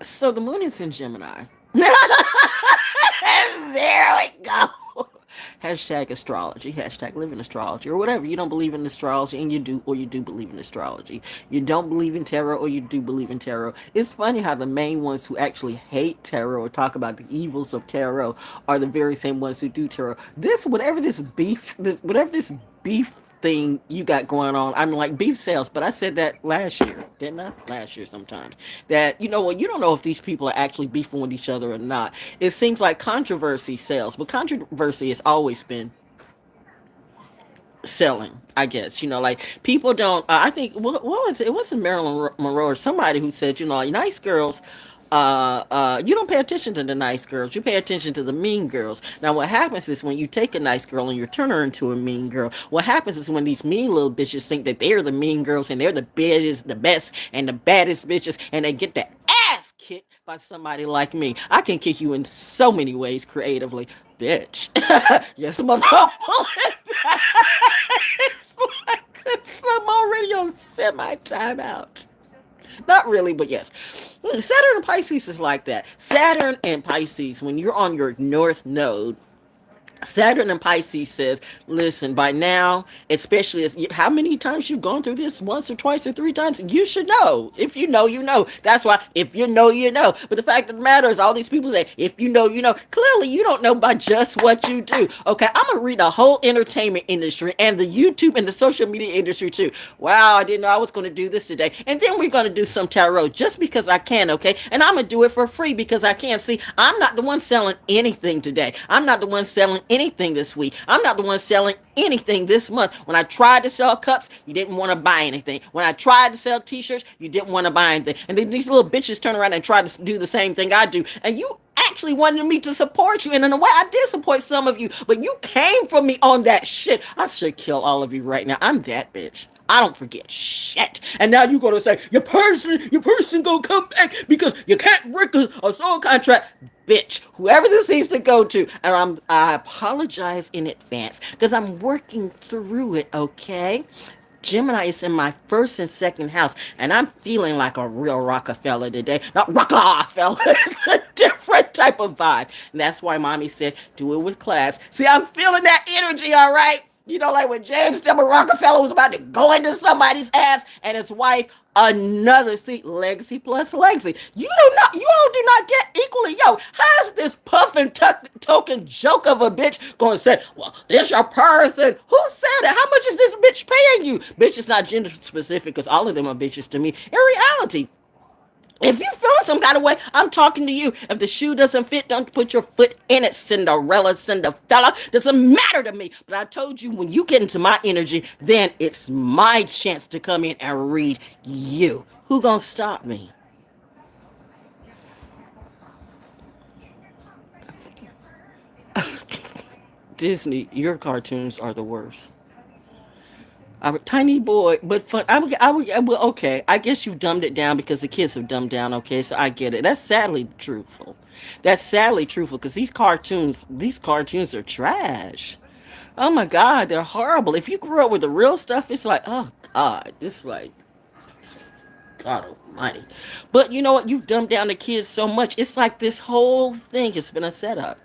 So the moon is in Gemini. And there we go. Hashtag astrology, hashtag live in astrology, or whatever. You don't believe in astrology, and you do, or you do believe in astrology. You don't believe in tarot, or you do believe in tarot. It's funny how the main ones who actually hate tarot or talk about the evils of tarot are the very same ones who do tarot. Whatever this beef thing you got going on. I'm like beef sales, but I said that last year, didn't I? Last year sometimes. That you know what, you don't know if these people are actually beefing with each other or not. It seems like controversy sells, but controversy has always been selling, I guess. Like people don't I think what was it? It wasn't Marilyn Monroe or somebody who said, like nice girls, you don't pay attention to the nice girls, you pay attention to the mean girls. Now what happens is when you take a nice girl and you turn her into a mean girl, what happens is when these mean little bitches think that they're the mean girls and they're the best and the baddest bitches, and they get the ass kicked by somebody like me. I can kick you in so many ways creatively, bitch. Yes, motherfucker. It's like I'm already on semi timeout. Not really, but yes. Saturn and Pisces is like that. Saturn and Pisces, when you're on your north node, Saturn and Pisces says, listen, by now, especially as how many times you've gone through this, once or twice or three times, you should know. If you know, you know. That's why, if you know, you know. But the fact of the matter is, all these people say, if you know, you know. Clearly, you don't know by just what you do. Okay, I'm going to read the whole entertainment industry and the YouTube and the social media industry too. Wow, I didn't know I was going to do this today. And then we're going to do some tarot just because I can, okay? And I'm going to do it for free because I can. See, I'm not the one selling anything today. I'm not the one selling anything this week. I'm not the one selling anything this month. When I tried to sell cups, you didn't want to buy anything. When I tried to sell t-shirts, you didn't want to buy anything. And then these little bitches turn around and try to do the same thing I do. And you actually wanted me to support you. And in a way, I did support some of you. But you came for me on that shit. I should kill all of you right now. I'm that bitch. I don't forget shit. And now you're going to say, your person going to come back because you can't break a soul contract. Bitch, whoever this needs to go to, and I apologize in advance because I'm working through it, okay? Gemini is in my first and second house, and I'm feeling like a real Rockefeller today. Not Rockefeller, it's a different type of vibe. And that's why mommy said, do it with class. See, I'm feeling that energy, all right? Like when James W. Rockefeller was about to go into somebody's ass and his wife, another, see, legacy plus legacy. You all do not get equally. Yo, how's this puff and token joke of a bitch going to say, well, this your person? Who said it? How much is this bitch paying you? Bitch, it's not gender specific because all of them are bitches to me. In reality, if you feeling some kind of way, I'm talking to you. If the shoe doesn't fit, don't put your foot in it, Cinderella. Doesn't matter to me. But I told you, when you get into my energy, then it's my chance to come in and read you. Who gonna stop me? Disney, your cartoons are the worst. I'm a tiny boy, but fun. Well, okay. I guess you've dumbed it down because the kids have dumbed down. Okay, so I get it. That's sadly truthful. That's sadly truthful because these cartoons are trash. Oh my God, they're horrible. If you grew up with the real stuff, it's like, oh God, it's like God Almighty. But you know what? You've dumbed down the kids so much. It's like this whole thing has been a setup.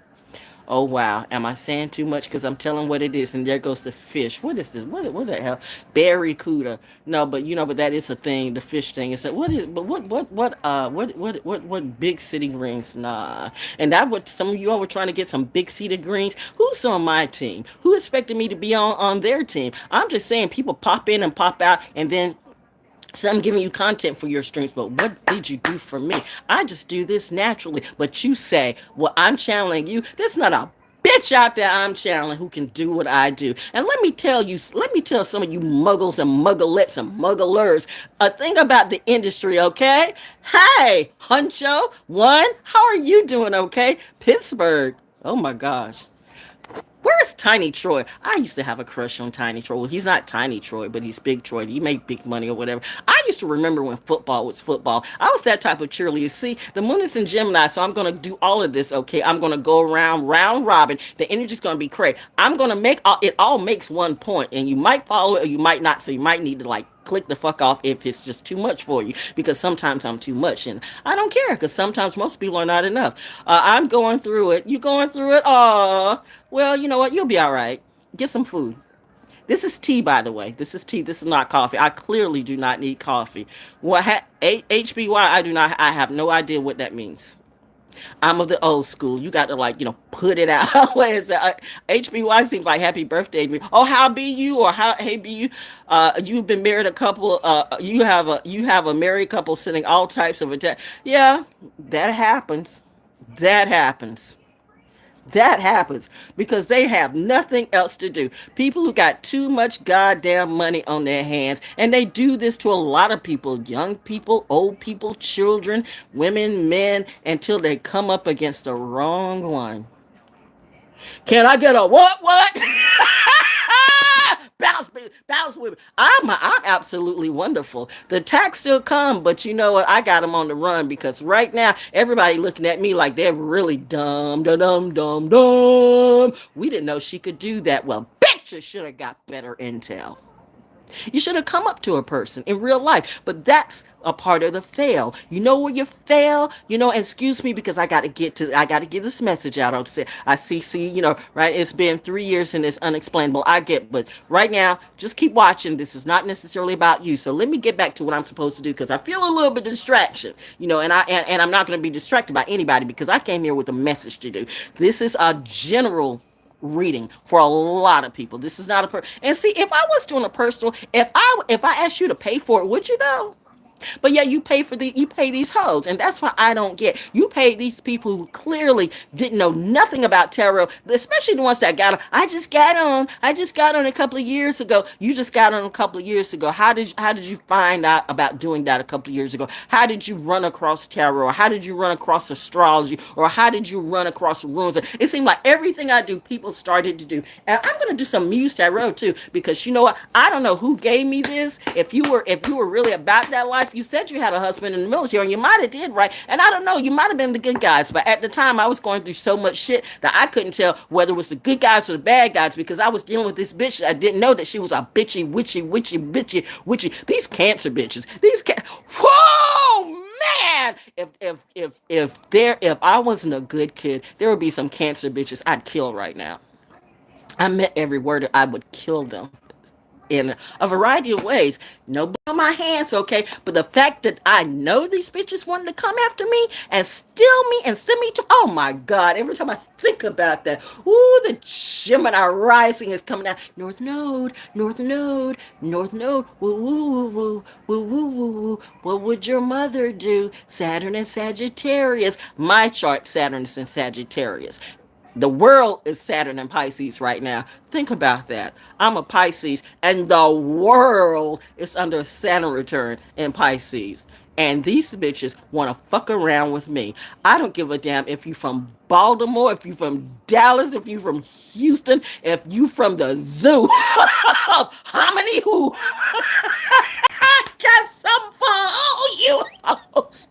Oh wow, am I saying too much? Because I'm telling what it is, and there goes the fish. What is this? What the hell? Barracuda. No, but but that is a thing. The fish thing is that what is? But what big city greens? Nah, and that what some of you all were trying to get some big city greens. Who's on my team? Who expected me to be on their team? I'm just saying people pop in and pop out, and then so I'm giving you content for your streams, but what did you do for me? I just do this naturally. But you say, well, I'm channeling you. There's not a bitch out there I'm channeling who can do what I do. And let me tell some of you muggles and mugglettes and mugglers a thing about the industry, okay? Hey, Huncho, how are you doing, okay? Pittsburgh. Oh my gosh. Where's Tiny Troy? I used to have a crush on Tiny Troy. Well, he's not Tiny Troy, but he's Big Troy. He made big money or whatever. I used to remember when football was football. I was that type of cheerleader. See, the moon is in Gemini, so I'm going to do all of this, okay? I'm going to go around, round robin. The energy's going to be great. I'm going to make it all makes one point, and you might follow it or you might not, so you might need to, like, click the fuck off if it's just too much for you, because sometimes I'm too much, and I don't care, because sometimes most people are not enough. I'm going through it. You going through it? Oh, well, you know what? You'll be all right. Get some food. This is tea, by the way. This is tea. This is not coffee. I clearly do not need coffee. What HBY? I do not. I have no idea what that means. I'm of the old school. You got to, like, put it out. What is that? HBY seems like happy birthday to me. Oh, how be you? Or how, hey be you? You've been married a couple. You have a married couple sending all types of attack. Yeah, that happens. That happens. That happens because they have nothing else to do. People who got too much goddamn money on their hands, and they do this to a lot of people, young people, old people, children, women, men, until they come up against the wrong one. Can I get a what? bounce, bounce with me. I'm absolutely wonderful. The tax still come, but you know what? I got them on the run, because right now everybody looking at me like they're really dumb, dumb, dumb, dumb, dumb. We didn't know she could do that. Well, bitch, you should have got better intel. You should have come up to a person in real life. But that's a part of the fail. You know where you fail? Excuse me, because I got to get this message out. I see, right? It's been 3 years and it's unexplainable. I get, but right now, just keep watching. This is not necessarily about you. So let me get back to what I'm supposed to do, because I feel a little bit of distraction, and I'm not going to be distracted by anybody, because I came here with a message to do. This is a general reading for a lot of people. This is not and see, if I was doing a personal, if I asked you to pay for it, would you though? But yeah, you pay these hoes, and that's why I don't get. You pay these people who clearly didn't know nothing about tarot, especially the ones that got on. I just got on a couple of years ago. You just got on a couple of years ago. How did you find out about doing that a couple of years ago? How did you run across tarot? Or how did you run across astrology? Or how did you run across runes? It seemed like everything I do, people started to do. And I'm gonna do some Muse Tarot too, because you know what? I don't know who gave me this. If you were really about that life, you said you had a husband in the military, and you might have did, right? And I don't know, you might have been the good guys, but at the time I was going through so much shit that I couldn't tell whether it was the good guys or the bad guys, because I was dealing with this bitch. I didn't know that she was a bitchy, witchy. These cancer bitches. Whoa, man! If I wasn't a good kid, there would be some cancer bitches I'd kill right now. I meant every word. I would kill them in a variety of ways. No blood on my hands, okay? But the fact that I know these bitches wanted to come after me and steal me and send me to, oh my God, every time I think about that, ooh, the Gemini rising is coming out. North Node, North Node, North Node, woo, woo, woo, woo, woo, woo, woo. What would your mother do? Saturn and Sagittarius. My chart, Saturn is in Sagittarius. The world is Saturn and Pisces right now. Think about that. I'm a Pisces, and the world is under Saturn return in Pisces. And these bitches want to fuck around with me. I don't give a damn if you from Baltimore, if you from Dallas, if you from Houston, if you from the zoo. How many who? Got some for all you hoes.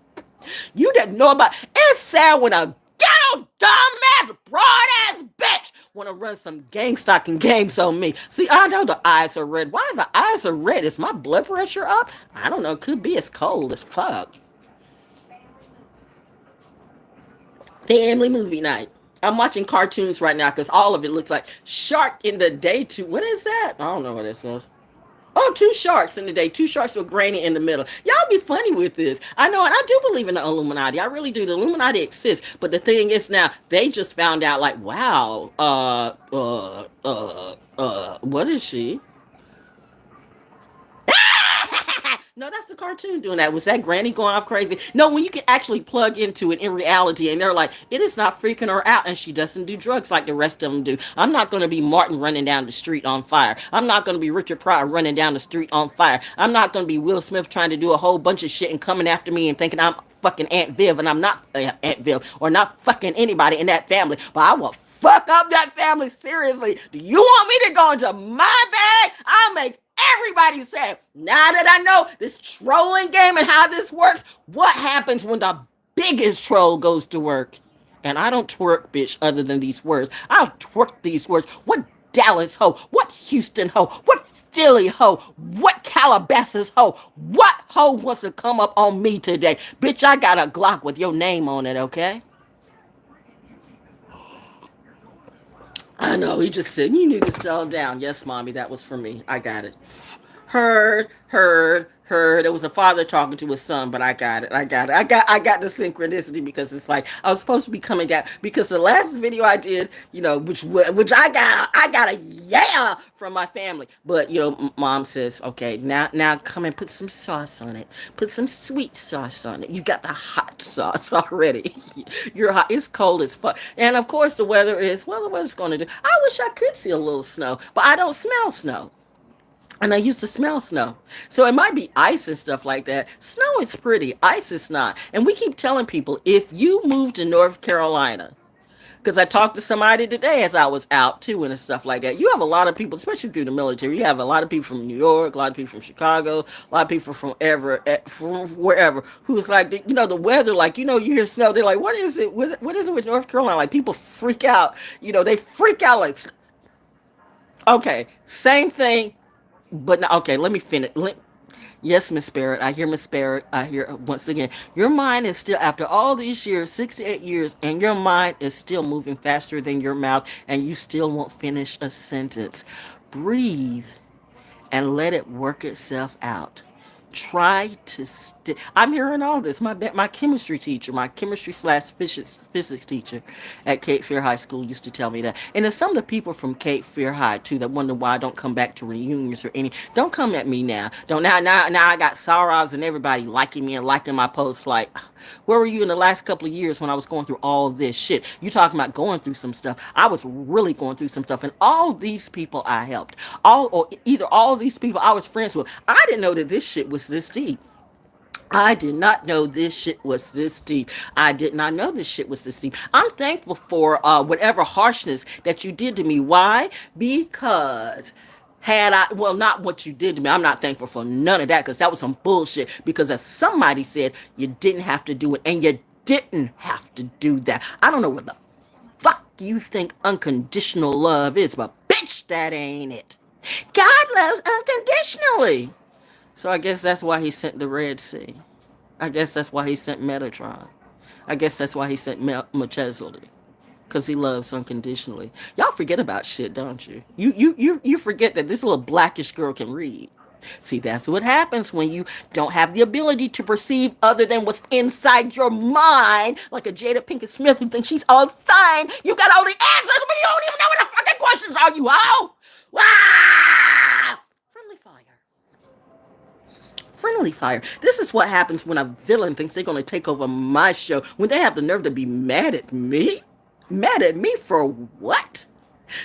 You didn't know about. It's sad when a ghetto dumbass broad ass bitch want to run some gang stalking games on me. See, I know the eyes are red. Why the eyes are red? Is my blood pressure up? I don't know. It could be. It's cold as fuck. Family movie night. I'm watching cartoons right now because all of it looks like Shark in the Day too. What is that? I don't know what it says. Oh, two sharks in the day. Two sharks with granny in the middle. Y'all be funny with this. I know, and I do believe in the Illuminati. I really do. The Illuminati exists. But the thing is now, they just found out, like, wow, what is she? No, that's the cartoon doing that. Was that granny going off crazy? No, when you can actually plug into it in reality, and they're like, it is not freaking her out, and she doesn't do drugs like the rest of them do. I'm not going to be Martin running down the street on fire. I'm not going to be Richard Pryor running down the street on fire. I'm not going to be Will Smith trying to do a whole bunch of shit and coming after me and thinking I'm fucking Aunt Viv, and I'm not Aunt Viv, or not fucking anybody in that family, but I will fuck up that family, seriously. Do you want me to go into my bag? I'll make everybody sad. Now that I know this trolling game and how this works, what happens when the biggest troll goes to work? And I don't twerk, bitch, other than these words. I'll twerk these words. What Dallas hoe? What Houston hoe? What Philly hoe? What Calabasas hoe. What hoe wants to come up on me today? Bitch, I got a Glock with your name on it, okay? I know, he just said, you need to settle down. Yes, mommy, that was for me. I got it. Heard. It was a father talking to his son, but I got it. I got the synchronicity because it's like I was supposed to be coming down because the last video I did, which I got a yeah from my family, but mom says, okay, now come and put some sauce on it, put some sweet sauce on it. You got the hot sauce already. You're hot. It's cold as fuck, and of course the weather is the weather's going to do. I wish I could see a little snow, but I don't smell snow. And I used to smell snow. So it might be ice and stuff like that. Snow is pretty. Ice is not. And we keep telling people, if you move to North Carolina, because I talked to somebody today as I was out too and stuff like that. You have a lot of people, especially through the military. You have a lot of people from New York, a lot of people from Chicago, a lot of people from wherever, who's like, the weather, like, you hear snow. They're like, what is it? What is it with North Carolina? Like, people freak out. They freak out like, okay, same thing. But now, okay, let me finish. Yes, Miss Barrett. I hear Miss Barrett. I hear once again. Your mind is still, after all these years, 68 years, and your mind is still moving faster than your mouth, and you still won't finish a sentence. Breathe and let it work itself out. Try to I'm hearing all this. My chemistry teacher, my chemistry slash physics teacher at Cape Fear High School used to tell me that. And there's some of the people from Cape Fear High too that wonder why I don't come back to reunions or any. Don't come at me now. Don't now I got sorrows and everybody liking me and liking my posts. Like, where were you in the last couple of years when I was going through all this shit? You talking about going through some stuff. I was really going through some stuff, and all these people I helped, all these people I was friends with. I didn't know that this shit was this deep. I did not know this shit was this deep. I did not know this shit was this deep. I'm thankful for whatever harshness that you did to me. Why? Because not what you did to me. I'm not thankful for none of that because that was some bullshit. Because as somebody said, you didn't have to do it, and you didn't have to do that. I don't know what the fuck you think unconditional love is, but bitch, that ain't it. God loves unconditionally. So I guess that's why he sent the Red Sea. I guess that's why he sent Metatron. I guess that's why he sent Melchizedek. Because he loves unconditionally. Y'all forget about shit, don't you? You forget that this little blackish girl can read. See, that's what happens when you don't have the ability to perceive other than what's inside your mind, like a Jada Pinkett Smith who thinks she's all fine. You got all the answers, but you don't even know what the fucking questions are, you hoe! Ah! Friendly fire. Friendly fire. This is what happens when a villain thinks they're going to take over my show, when they have the nerve to be mad at me. Mad at me for what?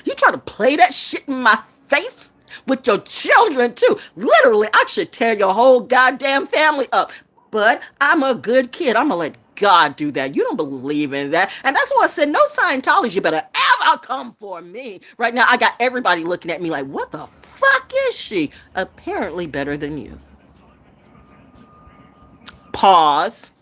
You try to play that shit in my face with your children too. Literally, I should tear your whole goddamn family up. But I'm a good kid. I'm going to let God do that. You don't believe in that. And that's why I said, no Scientology, you better ever come for me. Right now, I got everybody looking at me like, what the fuck is she? Apparently better than you. Pause.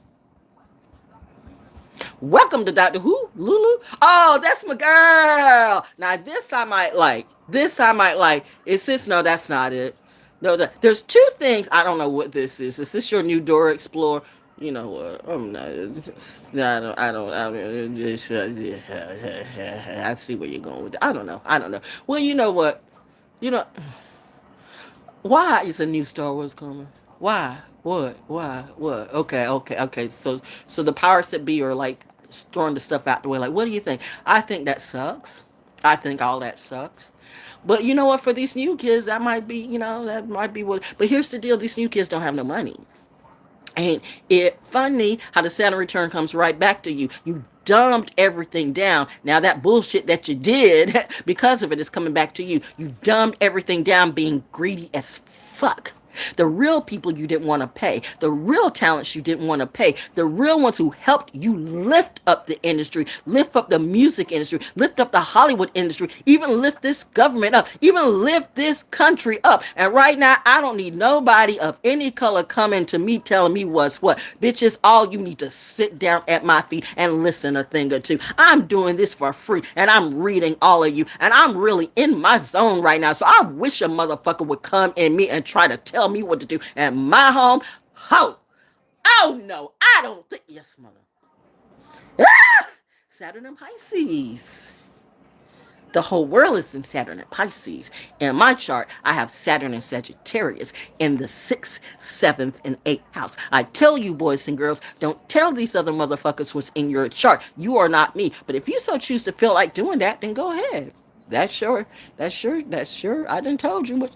Welcome to Dr. Who? Lulu? Oh, that's my girl. Now, this I might like. Is this? No, that's not it. No, there's two things. I don't know what this is. Is this your new Dora Explorer? You know what? I'm not. I don't. I see where you're going with it. I don't know. Well, you know what? You know, why is a new Star Wars coming? Why? What? Why? What? Okay. So the powers that be are like throwing the stuff out the way. Like, what do you think? I think that sucks. I think all that sucks. But you know what? For these new kids, that might be, that might be what. But here's the deal: these new kids don't have no money. And it funny how the Saturn return comes right back to you. You dumbed everything down. Now that bullshit that you did because of it is coming back to you. You dumbed everything down being greedy as fuck. The real people you didn't want to pay, the real talents you didn't want to pay, the real ones who helped you lift up the industry, lift up the music industry, lift up the Hollywood industry, even lift this government up, even lift this country up. And right now, I don't need nobody of any color coming to me telling me what's what. Bitches, all you need to sit down at my feet and listen a thing or two. I'm doing this for free, and I'm reading all of you, and I'm really in my zone right now. So I wish a motherfucker would come in me and try to tell tell me what to do at my home. Ho! Oh no, I don't think. Yes, mother. Ah! Saturn and Pisces. The whole world is in Saturn and Pisces. In my chart, I have Saturn and Sagittarius in the 6th, 7th, and 8th house. I tell you, boys and girls, don't tell these other motherfuckers what's in your chart. You are not me. But if you so choose to feel like doing that, then go ahead. That's sure. I done told you what.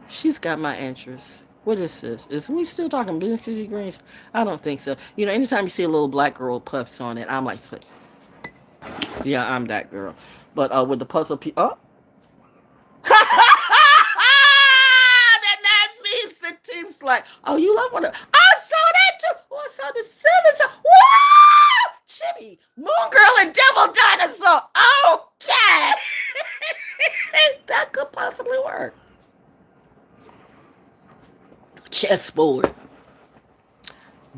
She's got my interest. What is this? Is we still talking business degrees? I don't think so. Anytime you see a little black girl puffs on it, I'm like, yeah, I'm that girl. But with the puzzle piece, oh, that means it seems like, oh, you love one of. I saw that too. Oh, I saw the 7th. Wow, Chibi, Moon Girl, and Devil Dinosaur. Okay, that could possibly work. Chessboard.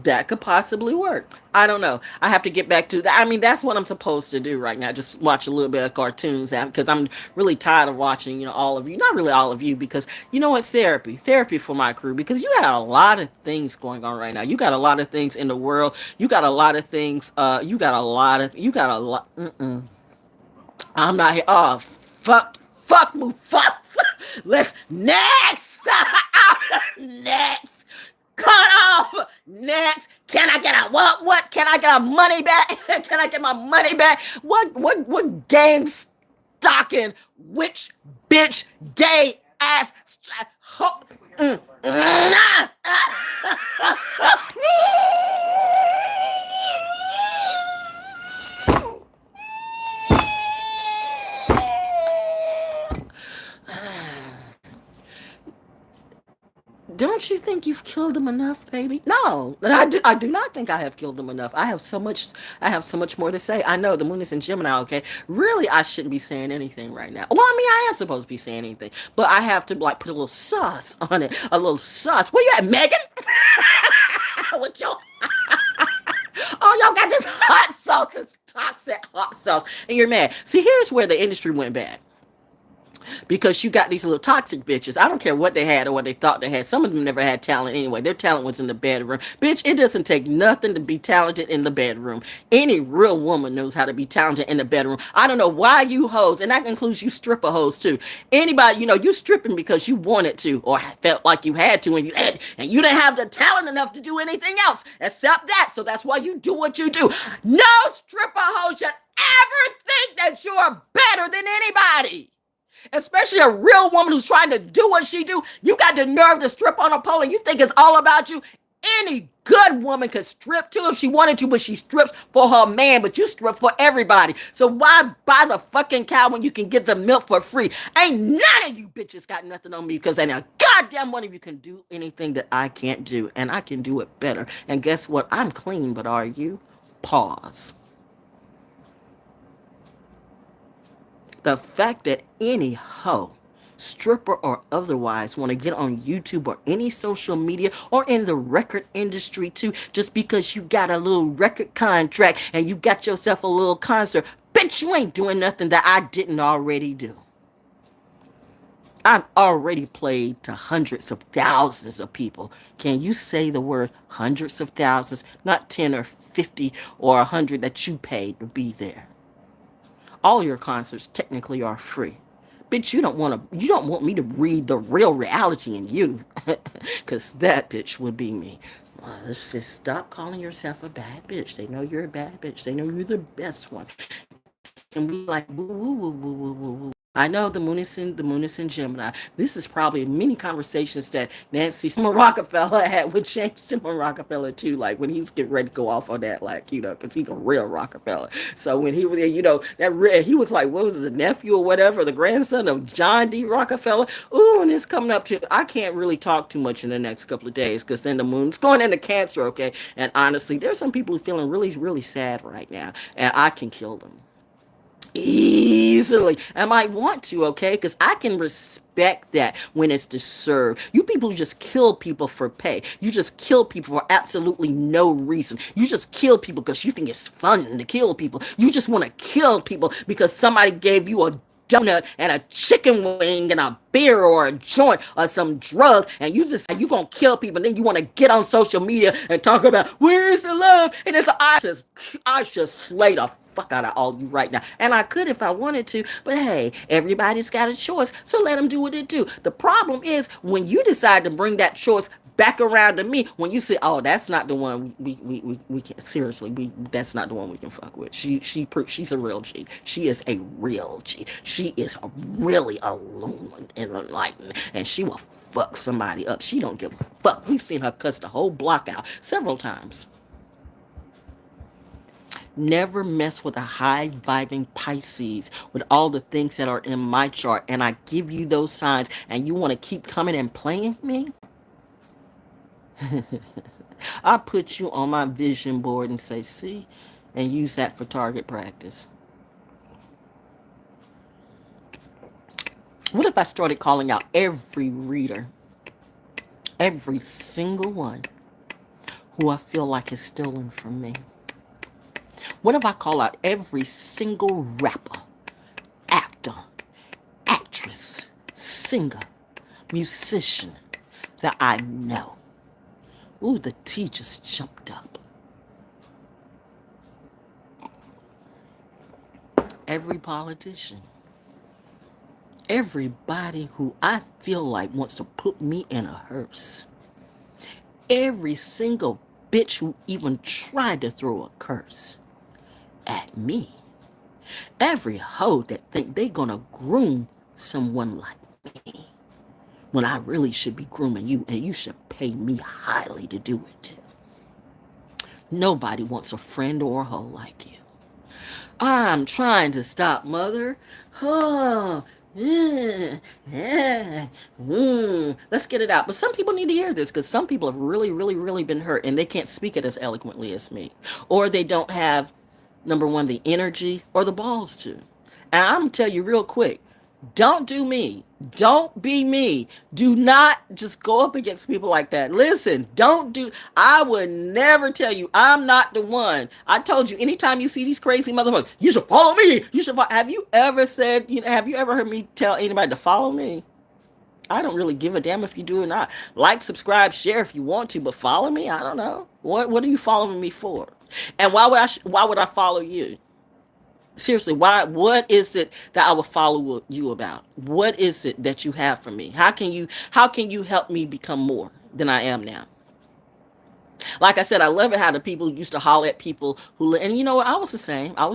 That could possibly work. I don't know. I have to get back to that. I mean, that's what I'm supposed to do right now. Just watch a little bit of cartoons because I'm really tired of watching, all of you. Not really all of you, because you know what? Therapy for my crew, because you got a lot of things going on right now. You got a lot of things in the world. You got a lot of things. You got a lot. I'm not here. Oh, fuck Mufasa. Let's next. Next. Cut off. Next. Can I get a what? Can I get a money back? Can I get my money back? What gang stalking witch bitch gay ass Don't you think you've killed them enough, baby? No, I do not think I have killed them enough. I have so much more to say. I know the moon is in Gemini, okay? Really, I shouldn't be saying anything right now. Well, I mean, I am supposed to be saying anything, but I have to put a little sauce on it. A little sauce. Where you at, Megan? With your oh, y'all got this hot sauce, this toxic hot sauce, and you're mad. See, here's where the industry went bad. Because you got these little toxic bitches. I don't care what they had or what they thought they had. Some of them never had talent anyway. Their talent was in the bedroom. Bitch, it doesn't take nothing to be talented in the bedroom. Any real woman knows how to be talented in the bedroom. I don't know why you hoes, and that includes you stripper hoes too. Anybody, you stripping because you wanted to or felt like you had to, and you didn't have the talent enough to do anything else except that. So that's why you do what you do. No stripper hoe should ever think that you are better than anybody. Especially a real woman who's trying to do what she do. You got the nerve to strip on a pole and you think it's all about you. Any good woman could strip too if she wanted to, but she strips for her man, but you strip for everybody. So why buy the fucking cow when you can get the milk for free? Ain't none of you bitches got nothing on me, because ain't a goddamn one of you can do anything that I can't do, and I can do it better. And guess what? I'm clean, but are you? Pause. The fact that any hoe, stripper or otherwise, want to get on YouTube or any social media or in the record industry too, just because you got a little record contract and you got yourself a little concert, bitch, you ain't doing nothing that I didn't already do. I've already played to hundreds of thousands of people. Can you say the word hundreds of thousands, not 10 or 50 or 100 that you paid to be there? All your concerts technically are free. Bitch, you don't want me to read the real reality in you. Because that bitch would be me. Well, let's just stop calling yourself a bad bitch. They know you're a bad bitch. They know you're the best one. And be like, woo, woo, woo, woo, woo, woo, woo. I know the moon is in Gemini. This is probably many conversations that Nancy Simon Rockefeller had with James Simon Rockefeller too, like when he was getting ready to go off on that, like, because he's a real Rockefeller. So when he was there, he was like, what was it, the nephew or whatever, the grandson of John D. Rockefeller. Ooh, and it's coming up to, I can't really talk too much in the next couple of days because then the moon's going into Cancer, okay? And honestly, there's some people who are feeling really, really sad right now, and I can kill them easily. I might want to, okay? Because I can respect that when it's deserved. You people just kill people for pay. You just kill people for absolutely no reason. You just kill people because you think it's fun to kill people. You just want to kill people because somebody gave you a donut and a chicken wing and a beer or a joint or some drugs, and you just you gonna kill people, and then you want to get on social media and talk about where is the love, and it's I just slay the fuck out of all you right now, and I could if I wanted to, but hey, everybody's got a choice, so let them do what they do. The problem is when you decide to bring that choice back around to me, when you say, "Oh, that's not the one we can seriously, we that's not the one we can fuck with." She's a real G. She is a real G. She is a really illumined and enlightened, and she will fuck somebody up. She don't give a fuck. We've seen her cuss the whole block out several times. Never mess with a high vibing Pisces with all the things that are in my chart, and I give you those signs, and you want to keep coming and playing me? I put you on my vision board and say, see, and use that for target practice. What if I started calling out every reader, every single one who I feel like is stolen from me? What if I call out every single rapper, actor, actress, singer, musician that I know? Ooh, the T just jumped up. Every politician. Everybody who I feel like wants to put me in a hearse. Every single bitch who even tried to throw a curse at me. Every hoe that think they gonna groom someone like me, when I really should be grooming you, and you should pay me highly to do it too. Nobody wants a friend or a hoe like you. I'm trying to stop, mother. Oh, let's get it out. But some people need to hear this, because some people have really, really, really been hurt, and they can't speak it as eloquently as me. Or they don't have, number one, the energy or the balls to. And I'm going to tell you real quick, don't do me. Don't be me. Do not just go up against people like that. Listen, don't do. I would never tell you I'm not the one. I told you, anytime you see these crazy motherfuckers, you should follow me. You should follow. Have you ever said, have you ever heard me tell anybody to follow me? I don't really give a damn if you do or not. Like, subscribe, share if you want to, but follow me? I don't know. What are you following me for? And why would I follow you? Seriously, why? What is it that I will follow you about? What is it that you have for me? How can you help me become more than I am now? Like I said, I love it how the people used to holler at people who, and you know what? I was the same. I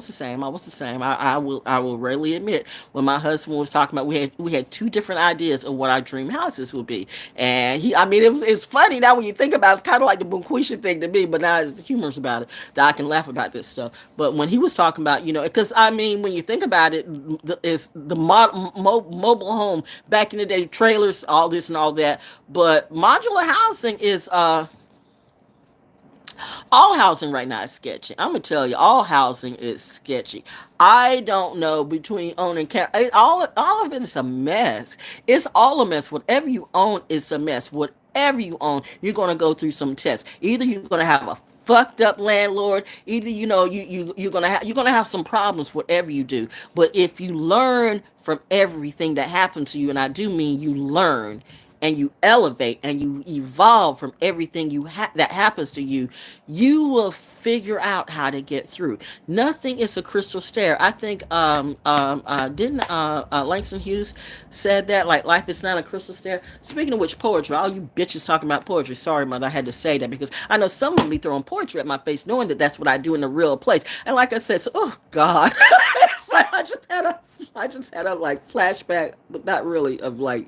will readily admit, when my husband was talking about, we had two different ideas of what our dream houses would be, and it's funny now when you think about it. It's kind of like the Bunquisha thing to me, but now it's humorous about it that I can laugh about this stuff. But when he was talking about, because when you think about it, it's the mobile home back in the day, trailers, all this and all that, but modular housing is all housing right now is sketchy. I'm gonna tell you, all housing is sketchy. I don't know, between owning all of it is a mess. It's all a mess. Whatever you own is a mess. Whatever you own, you're gonna go through some tests. Either you're gonna have a fucked up landlord, either you're gonna have some problems, whatever you do. But if you learn from everything that happened to you, and I do mean you learn and you elevate and you evolve from everything that happens to you, you will figure out how to get through. Nothing is a crystal stair. I think didn't Langston Hughes said that, like, life is not a crystal stair. Speaking of which, poetry, all you bitches talking about poetry, sorry mother, I had to say that, because I know someone be throwing poetry at my face knowing that that's what I do in the real place. And like I said, so, oh God, it's like I just had a like flashback, but not really, of like,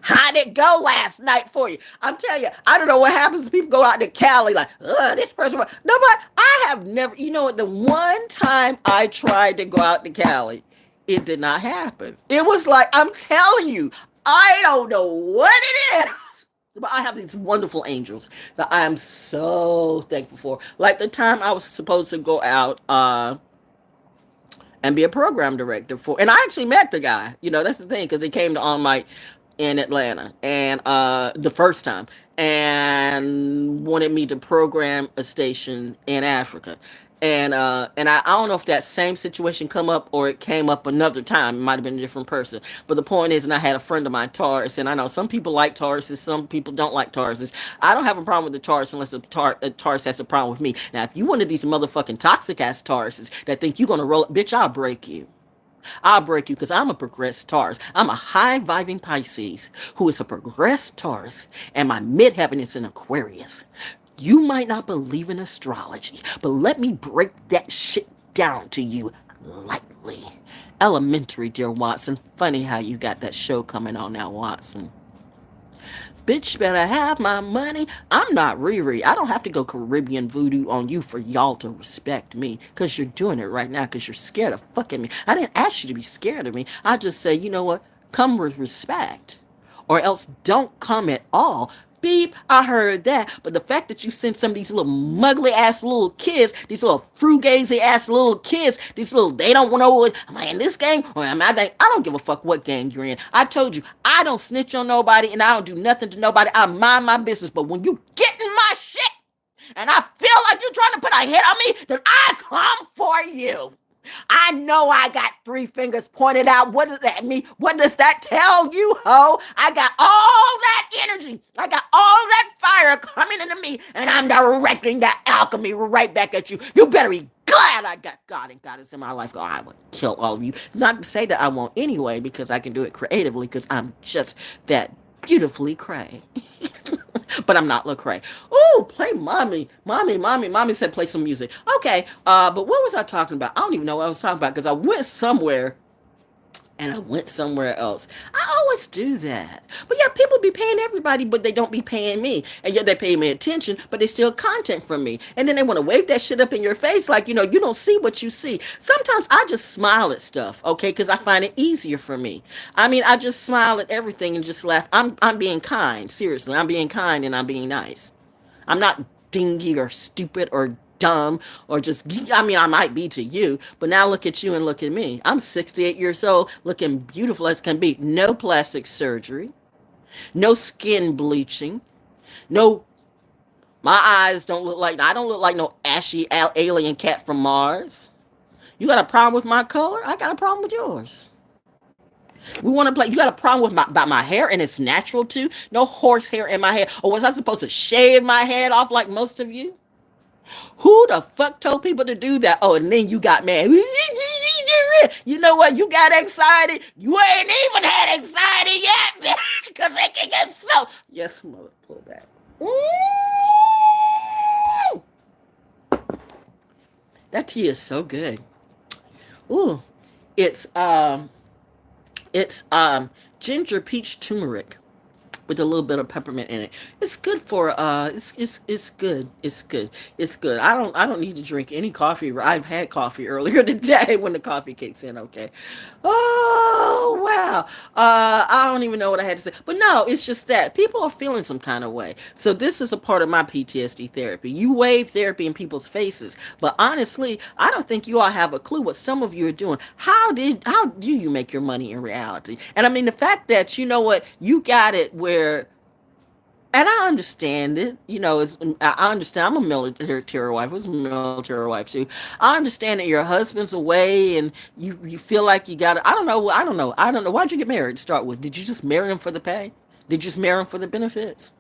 how did it go last night for you? I'm telling you, I don't know what happens. People go out to Cali like, this person. No, but I have never, the one time I tried to go out to Cali, it did not happen. It was like, I'm telling you, I don't know what it is. But I have these wonderful angels that I am so thankful for. Like the time I was supposed to go out and be a program director for, and I actually met the guy. That's the thing, because he came to On Mic in Atlanta, and the first time, and wanted me to program a station in Africa. And I don't know if that same situation come up or it came up another time. It might have been a different person. But the point is, and I had a friend of mine, Taurus, and I know some people like Tauruses, some people don't like Tauruses. I don't have a problem with the Taurus unless a Taurus has a problem with me. Now, if you one of these motherfucking toxic ass Tauruses that think you're gonna roll it, bitch, I'll break you. I'll break you because I'm a progressed Taurus. I'm a high vibing Pisces who is a progressed Taurus, and my midheaven is in Aquarius. You might not believe in astrology, but let me break that shit down to you lightly. Elementary, dear Watson. Funny how you got that show coming on now, Watson. Bitch better have my money. I'm not Riri. I don't have to go Caribbean voodoo on you for y'all to respect me. Because you're doing it right now because you're scared of fucking me. I didn't ask you to be scared of me. I just say, you know what? Come with respect. Or else don't come at all. Beep, I heard that. But the fact that you send some of these little muggly ass little kids, these little frugazy ass little kids, these little, they don't know what, am I in this gang or am I don't give a fuck what gang you're in. I told you, I don't snitch on nobody and I don't do nothing to nobody. I mind my business. But when you get in my shit and I feel like you're trying to put a hit on me, then I come for you. I know I got 3 fingers pointed out. What does that mean? What does that tell you, ho? I got all that energy. I got all that fire coming into me, and I'm directing that alchemy right back at you. You better be glad I got God and Goddess in my life. Oh, I would kill all of you. Not to say that I won't anyway, because I can do it creatively, because I'm just that beautifully cray. But I'm not Lecrae. Oh, play mommy said play some music. Okay, but what was I talking about? I don't even know what I was talking about because I went somewhere and I went somewhere else. I always do that. But yeah, people be paying everybody, but they don't be paying me. And yet they pay me attention, but they steal content from me. And then they want to wave that shit up in your face like, you don't see what you see. Sometimes I just smile at stuff, okay, because I find it easier for me. I mean, I just smile at everything and just laugh. I'm being kind. Seriously, I'm being kind and I'm being nice. I'm not dingy or stupid or dumb or just, I mean, I might be to you, but now look at you and look at me. I'm 68 years old, looking beautiful as can be. No plastic surgery, no skin bleaching, no, my eyes don't look like, I don't look like no ashy alien cat from Mars. You got a problem with my color? I got a problem with yours. We want to play. You got a problem with my hair and it's natural too? No horse hair in my hair. Or was I supposed to shave my head off like most of you? Who the fuck told people to do that? Oh, and then you got mad. You know what? You got excited. You ain't even had anxiety yet, bitch, because it can get slow. Yes, mother, pull back. Ooh. That tea is so good. Ooh, it's ginger peach turmeric with a little bit of peppermint in it. It's good for it's good. It's good. It's good. I don't need to drink any coffee. I've had coffee earlier today when the coffee kicks in, okay. Oh wow. I don't even know what I had to say. But no, it's just that people are feeling some kind of way. So this is a part of my PTSD therapy. You wave therapy in people's faces. But honestly, I don't think you all have a clue what some of you are doing. How do you make your money in reality? And I mean the fact that you know what, you got it where, and I understand it, I understand. I'm a military wife. I was a military wife too. I understand that your husband's away and you feel like you got it. I don't know. Why'd you get married to start with? Did you just marry him for the pay? Did you just marry him for the benefits?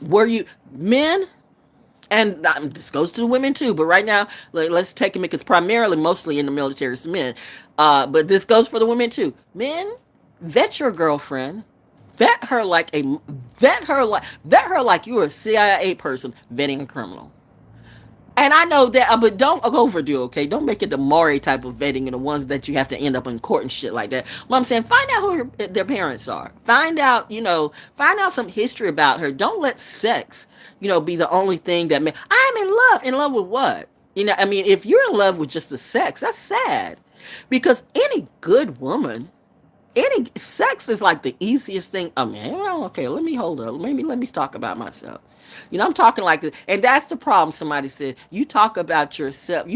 Were you men? And this goes to the women too, but right now, let's take it because primarily, mostly in the military, it's men. But this goes for the women too. Men, vet your girlfriend. Vet her like you're a CIA person vetting a criminal. And I know that, but don't overdo, okay? Don't make it the Maury type of vetting and the ones that you have to end up in court and shit like that. What I'm saying, find out who their parents are. Find out some history about her. Don't let sex, be the only thing that I'm in love. In love with what? I mean, if you're in love with just the sex, that's sad. Because any good woman, any sex is like the easiest thing. I mean, okay, let me hold up. Maybe let me talk about myself. I'm talking like this. And that's the problem. Somebody said, you talk about yourself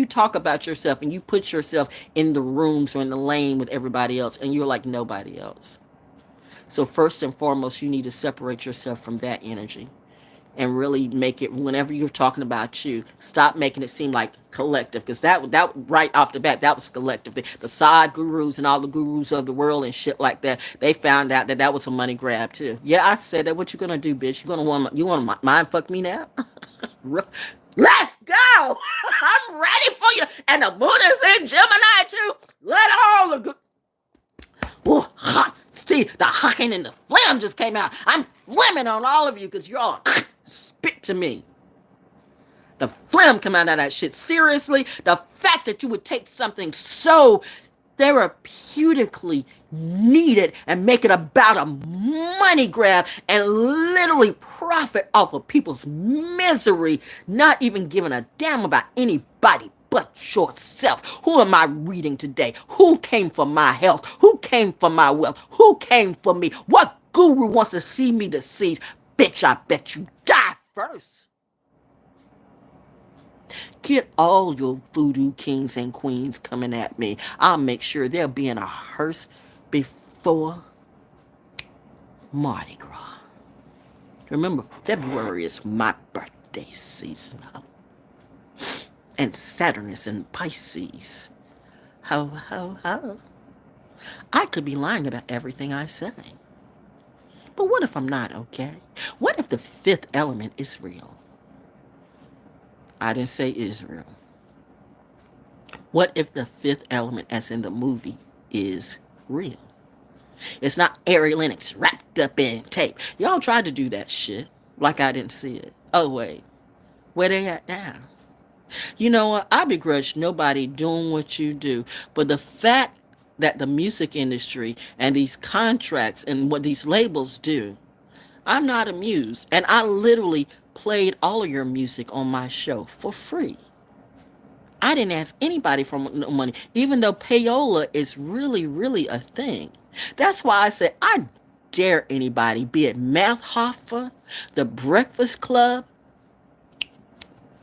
and you put yourself in the rooms or in the lane with everybody else and you're like nobody else. So first and foremost, you need to separate yourself from that energy. and really make it, whenever you're talking about you, stop making it seem like collective, because that right off the bat, that was a collective thing. The side gurus and all the gurus of the world and shit like that, they found out that that was a money grab too. Yeah, I said that. What you gonna do, bitch? You want to mind fuck me now? Let's go. I'm ready for you. And the moon is in Gemini too. Let all the good. Oh, see, the hucking and the phlegm just came out. I'm phlegming on all of you because you're all spit to me. The phlegm come out of that shit. Seriously, the fact that you would take something so therapeutically needed and make it about a money grab and literally profit off of people's misery, not even giving a damn about anybody but yourself. Who am I reading today? Who came for my health? Who came for my wealth? Who came for me? What guru wants to see me deceased? Bitch, I bet you die first. Get all your voodoo kings and queens coming at me. I'll make sure they'll be in a hearse before Mardi Gras. Remember, February is my birthday season. And Saturn is in Pisces. Ho, ho, ho. I could be lying about everything I say. But what if I'm not, okay? What if the fifth element is real? I didn't say Israel. What if the fifth element, as in the movie, is real? It's not Ari Lennox wrapped up in tape. Y'all tried to do that shit like I didn't see it. Oh, wait. Where they at now? You know what? I begrudge nobody doing what you do. But the fact that the music industry and these contracts and what these labels do, I'm not amused. And I literally played all of your music on my show for free. I didn't ask anybody for no money, even though payola is really, really a thing. That's why I said I dare anybody, be it Math Hoffa, The Breakfast Club.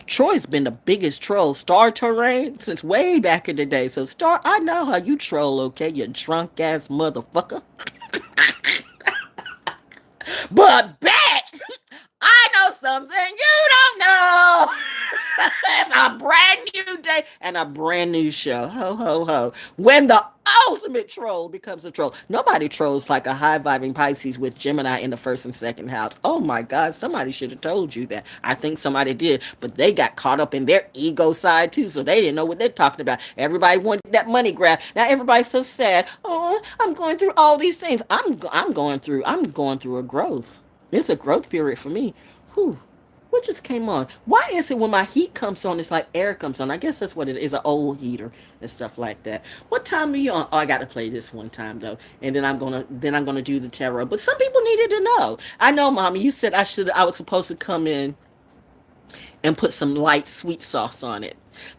Troy's been the biggest troll, Star Terrain, since way back in the day. So Star, I know how you troll, okay, you drunk ass motherfucker. But bitch, I know something you don't know. It's a brand new day and a brand new show. Ho, ho, ho. When the ultimate troll becomes a troll. Nobody trolls like a high-vibing Pisces with Gemini in the first and second house. Oh my God, somebody should have told you that. I think somebody did, but they got caught up in their ego side too, so they didn't know what they're talking about. Everybody wanted that money grab. Now everybody's so sad. Oh, I'm going through all these things. I'm going through a growth. It's a growth period for me. Whew. What just came on? Why is it when my heat comes on, it's like air comes on? I guess that's what it is, an old heater and stuff like that. What time are you on? Oh, I got to play this one time though, and then I'm gonna do the tarot. But some people needed to know. I know, Mommy, you said I was supposed to come in and put some light sweet sauce on it,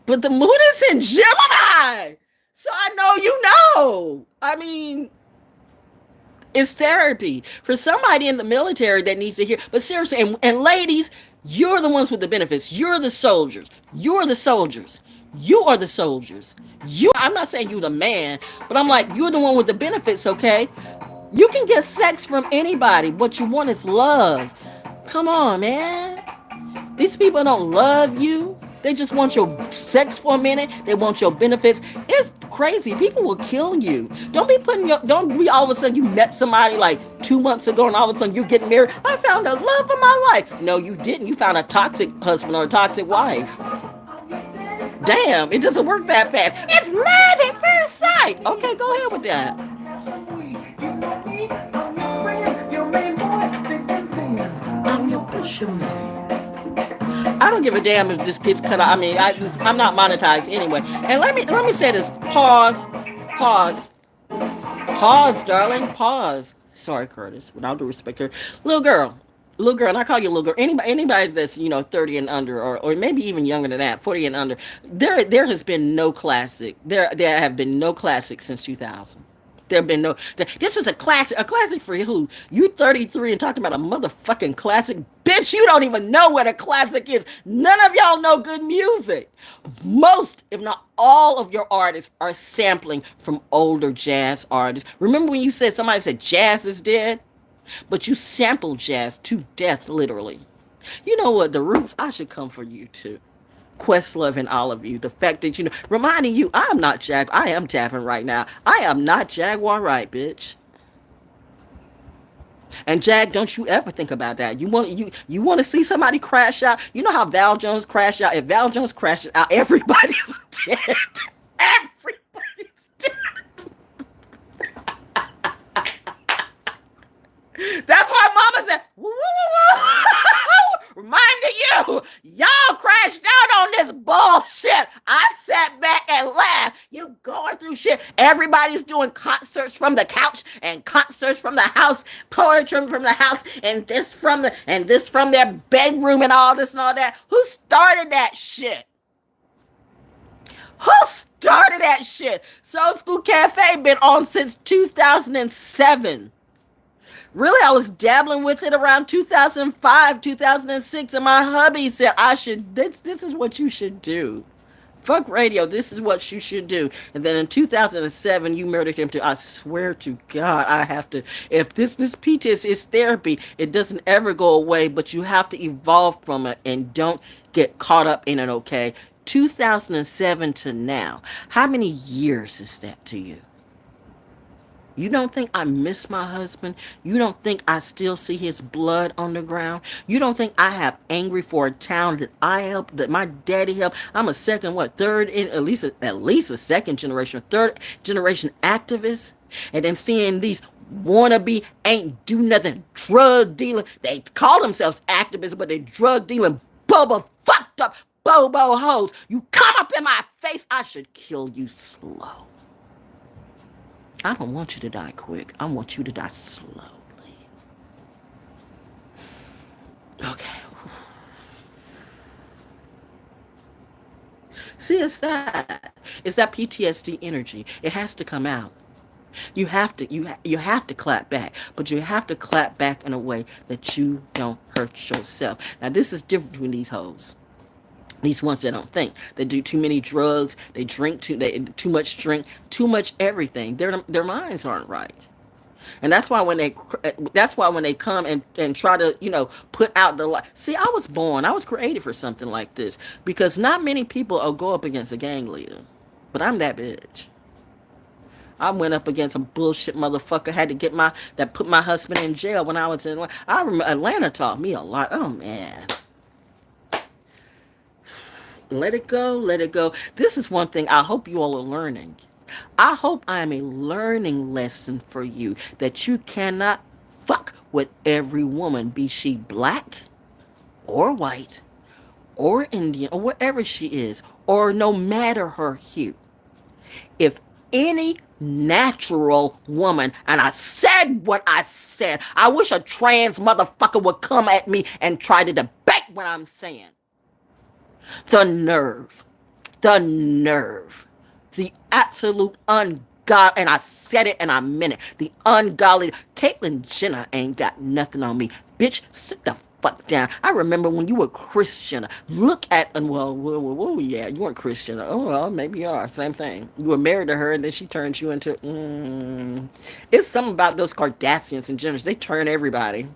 but the moon is in Gemini, so I know you know. I mean, it's therapy for somebody in the military that needs to hear. But seriously, and ladies, you're the ones with the benefits. You're the soldiers. You're the soldiers. You are the soldiers. I'm not saying you the man, but I'm like, you're the one with the benefits, okay? You can get sex from anybody. What you want is love. Come on, man. These people don't love you. They just want your sex for a minute. They want your benefits. It's crazy. People will kill you. Don't be all of a sudden you met somebody like 2 months ago and all of a sudden you're getting married. I found the love of my life. No, you didn't. You found a toxic husband or a toxic wife. Damn, it doesn't work that fast. It's love at first sight. Okay, go ahead with that. I'm your pusher man. I don't give a damn if this gets cut out. I mean, I'm not monetized anyway. And let me say this. Pause, darling. Pause. Sorry, Curtis. With all due respect, her little girl, and I call you little girl. Anybody that's 30 and under, or maybe even younger than that, 40 and under. There has been no classic. There have been no classics since 2000. There have been no. This was a classic. A classic for who? You 33 and talking about a motherfucking classic. Bitch, you don't even know what a classic is. None of y'all know good music. Most, if not all of your artists are sampling from older jazz artists. Remember when somebody said jazz is dead? But you sampled jazz to death, literally. You know what? The roots, I should come for you too. Questlove and all of you. The fact that, reminding you, I am not I am tapping right now. I am not Jaguar right, bitch. And Jag, don't you ever think about that. You want to see somebody crash out? You know how Val Jones crashed out? If Val Jones crashes out, everybody's dead. Everybody's dead. That's why Mama said, woo, woo, woo, woo. Reminding you, y'all crashed out on this bullshit. I sat back and laughed. You going through shit. Everybody's doing concerts from the couch and concerts from the house, poetry from the house, and this from their bedroom and all this and all that. Who started that shit? Who started that shit? Soul School Cafe been on since 2007. Really, I was dabbling with it around 2005, 2006, and my hubby said, this is what you should do. Fuck radio, this is what you should do. And then in 2007, you murdered him too. I swear to God, I have to, if this PTSD is therapy, it doesn't ever go away, but you have to evolve from it and don't get caught up in it, okay? 2007 to now, how many years is that to you? You don't think I miss my husband? You don't think I still see his blood on the ground? You don't think I have angry for a town that I helped, that my daddy helped? I'm a third, at least a second generation, third generation activist. And then seeing these wannabe, ain't do nothing, drug dealing. They call themselves activists, but they drug dealing, fucked up bobo hoes. You come up in my face, I should kill you slow. I don't want you to die quick. I want you to die slowly. Okay. See, it's that PTSD energy. It has to come out. You have to clap back, but you have to clap back in a way that you don't hurt yourself. Now, this is different between these hoes. These ones that don't think. They do too many drugs. They drink too much drink, too much everything. Their minds aren't right. And that's why when they come and try to, put out the light. See, I was created for something like this, because not many people will go up against a gang leader. But I'm that bitch. I went up against a bullshit motherfucker, had to that put my husband in jail when I was in, I remember Atlanta taught me a lot. Oh man. Let it go, let it go. This is one thing I hope you all are learning. I hope I am a learning lesson for you, that you cannot fuck with every woman, be she black or white or Indian or whatever she is, or no matter her hue. If any natural woman, and I said what I said, I wish a trans motherfucker would come at me and try to debate what I'm saying. The nerve, the absolute ungodly, and I said it and I meant it, the ungodly. Caitlyn Jenner ain't got nothing on me. Bitch, sit the fuck down. I remember when you were Christian. Look at, yeah, you weren't Christian. Oh, well, maybe you are. Same thing. You were married to her and then she turned you into, It's something about those Kardashians and Jenners. They turn everybody.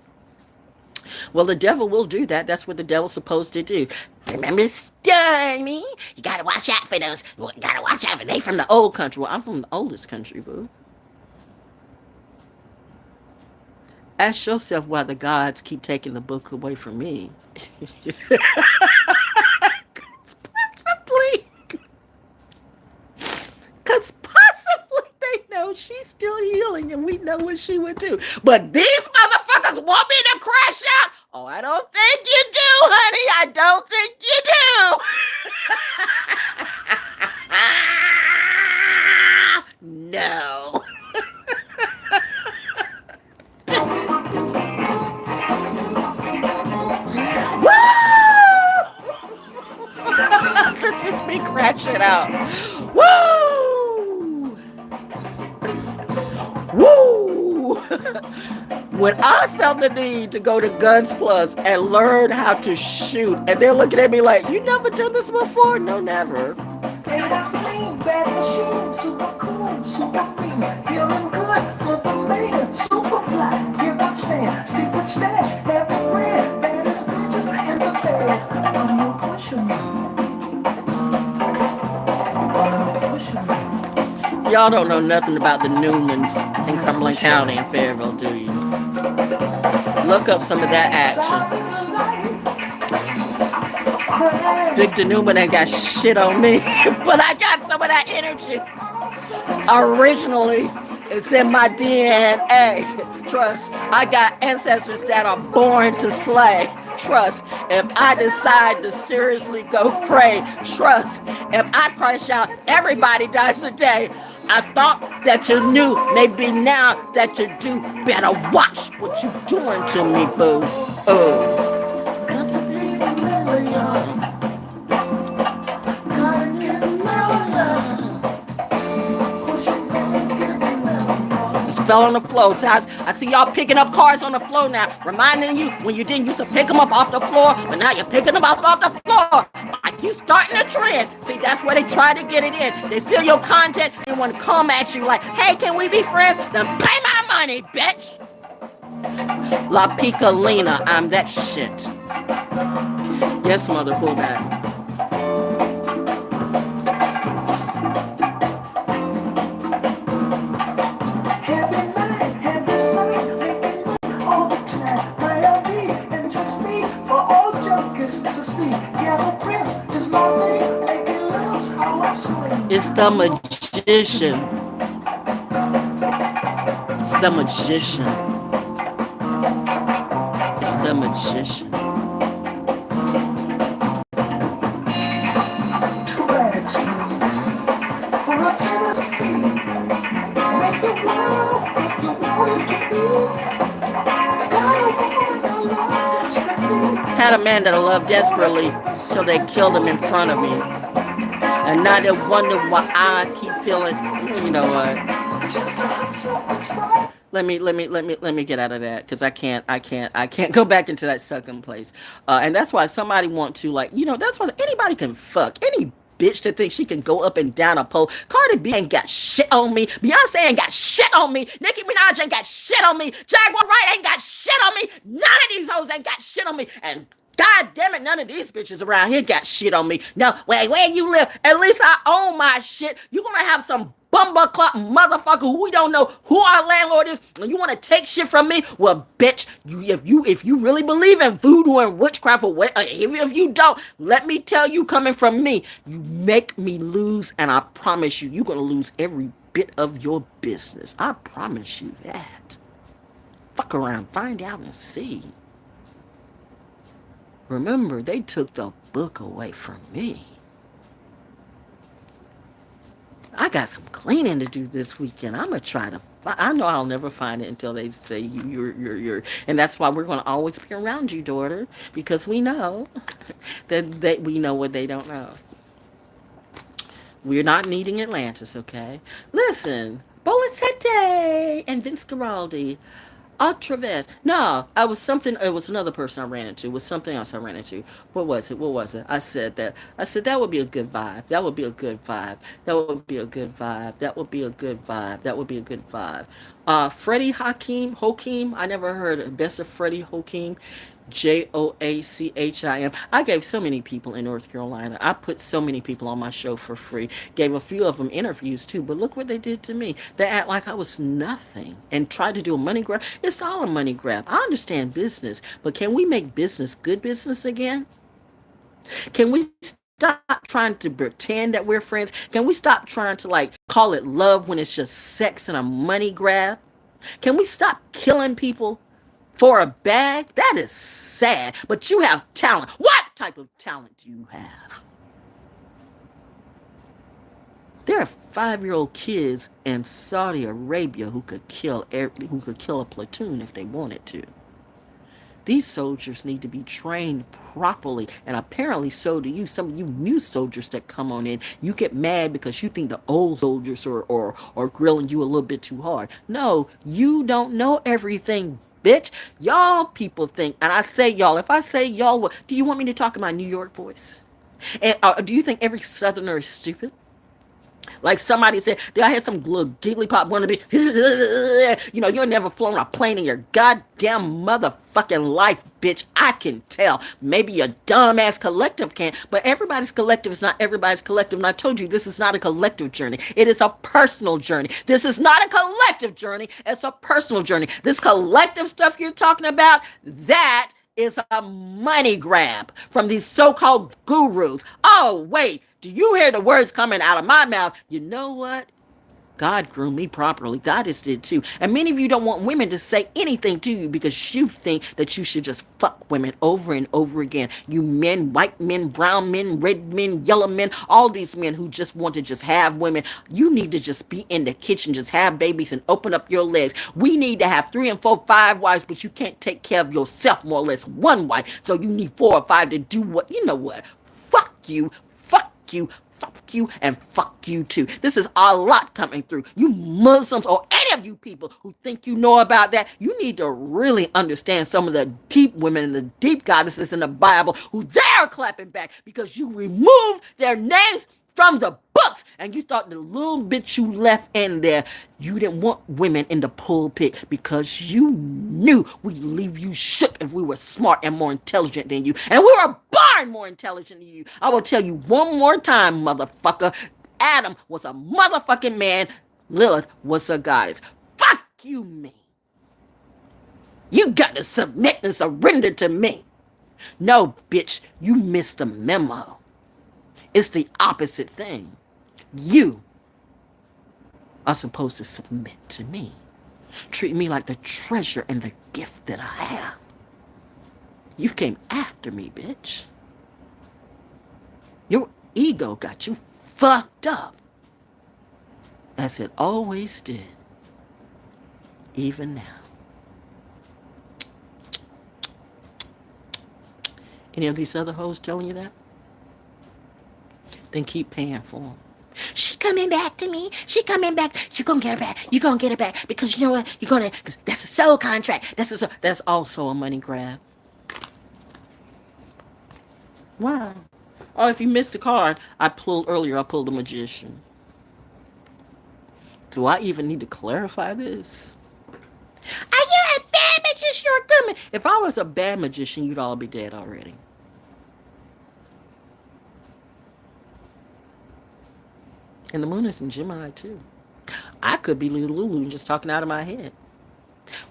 Well, the devil will do that. That's what the devil's supposed to do. Remember Stormy? You gotta watch out for those. You gotta watch out for they from the old country. Well, I'm from the oldest country, boo. Ask yourself why the gods keep taking the book away from me. Because possibly they know she's still healing and we know what she would do. But these motherfuckers want me to crash out. Oh, I don't think you do, honey. I don't think you do. No. This is me crashing out. Woo! Woo! When I felt the need to go to Guns Plus and learn how to shoot, and they're looking at me like, you never done this before? No, never. Super cool, super clean, feeling good for the man, super fly, here I stand, secret stash, heavy bread, baddest bitches. Y'all don't know nothing about the Newmans in Cumberland County in Fayetteville, do you? Look up some of that action. Victor Newman ain't got shit on me, but I got some of that energy. Originally, it's in my DNA. Trust, I got ancestors that are born to slay. Trust, if I decide to seriously go pray, trust, if I crash out, everybody dies today. I thought that you knew, maybe now that you do, better watch what you doing to me, boo. Oh. Fell on the floor. So I see y'all picking up cars on the floor now, reminding you when you didn't used to pick them up off the floor, but now you're picking them up off the floor. Like you starting a trend. See, that's where they try to get it in. They steal your content and want to come at you like, hey, can we be friends? Then pay my money, bitch. La Piccolina, I'm that shit. Yes, mother, pull back. It's the magician. It's the magician. It's the magician. Had a man that I loved desperately till they killed him in front of me. And now they wonder why I keep feeling, you know what? Let me get out of that because I can't go back into that sucking place. And that's why somebody want to that's why anybody can fuck any bitch that thinks she can go up and down a pole. Cardi B ain't got shit on me. Beyonce ain't got shit on me. Nicki Minaj ain't got shit on me. Jaguar Wright ain't got shit on me. None of these hoes ain't got shit on me. And God damn it, none of these bitches around here got shit on me. No, where you live, at least I own my shit. You gonna have some bumbleclot motherfucker who we don't know who our landlord is, and you wanna take shit from me? Well, bitch, if you really believe in voodoo and witchcraft, or what, even if you don't, let me tell you, coming from me, you make me lose, and I promise you're gonna lose every bit of your business. I promise you that. Fuck around, find out, and see. Remember, they took the book away from me. I got some cleaning to do this weekend. I'm gonna try to. I know I'll never find it until they say you're. And that's why we're gonna always be around you, daughter, because we know that we know what they don't know. We're not needing Atlantis, okay? Listen, Bolasete and Vince Guaraldi. Ultravest. No, it was another person I ran into. It was something else I ran into. What was it? I said that would be a good vibe. That would be a good vibe. Freddie Hakeem. I never heard of Best of Freddie Hakeem. Joachim. I gave so many people in North Carolina. I put so many people on my show for free. Gave a few of them interviews too. But look what they did to me. They act like I was nothing and tried to do a money grab. It's all a money grab. I understand business, but can we make business good business again? Can we stop trying to pretend that we're friends? Can we stop trying to call it love when it's just sex and a money grab? Can we stop killing people for a bag? That is sad. But you have talent. What type of talent do you have? There are 5-year-old kids in Saudi Arabia who could kill a platoon if they wanted to. These soldiers need to be trained properly, and apparently so do you. Some of you new soldiers that come on in, you get mad because you think the old soldiers are grilling you a little bit too hard. No, you don't know everything, bitch. Y'all people think, and I say y'all, if I say y'all, what, do you want me to talk in my New York voice? And do you think every Southerner is stupid? Like somebody said, did I hear some little giggly pop want to be, you'll never flown a plane in your goddamn motherfucking life, bitch. I can tell. Maybe your dumbass collective can, but everybody's collective is not everybody's collective. And I told you, this is not a collective journey. It is a personal journey. This is not a collective journey. It's a personal journey. This collective stuff you're talking about, that is a money grab from these so-called gurus. Oh, wait. Do you hear the words coming out of my mouth? You know what? God groomed me properly. Goddess did too. And many of you don't want women to say anything to you because you think that you should just fuck women over and over again. You men, white men, brown men, red men, yellow men, all these men who just want to just have women. You need to just be in the kitchen, just have babies and open up your legs. We need to have 3 and 4, 5 wives, but you can't take care of yourself, more or less one wife. So you need 4 or 5 to do what, you know what? Fuck you, fuck you, fuck you, and fuck you too. This is a lot coming through. You Muslims or any of you people who think you know about that, you need to really understand some of the deep women and the deep goddesses in the Bible who they're clapping back because you removed their names from the books and you thought the little bit you left in there, you didn't want women in the pulpit because you knew we'd leave you shook if we were smart and more intelligent than you. And we were born more intelligent than you. I will tell you one more time, motherfucker. Adam was a motherfucking man. Lilith was a goddess. Fuck you, me. You got to submit and surrender to me. No, bitch, you missed the memo. It's the opposite thing. You are supposed to submit to me. Treat me like the treasure and the gift that I am. You came after me, bitch. Your ego got you fucked up. As it always did. Even now. Any of these other hoes telling you that? Then keep paying for them. She coming back to me. She coming back. You're going to get her back. You're going to get her back. Because you know what? You're going to, that's a soul contract. That's also a money grab. Wow. Oh, if you missed the card, I pulled the magician. Do I even need to clarify this? Are you a bad magician or a good magician? If I was a bad magician, you'd all be dead already. And the moon is in Gemini too. I could be Lulu just talking out of my head.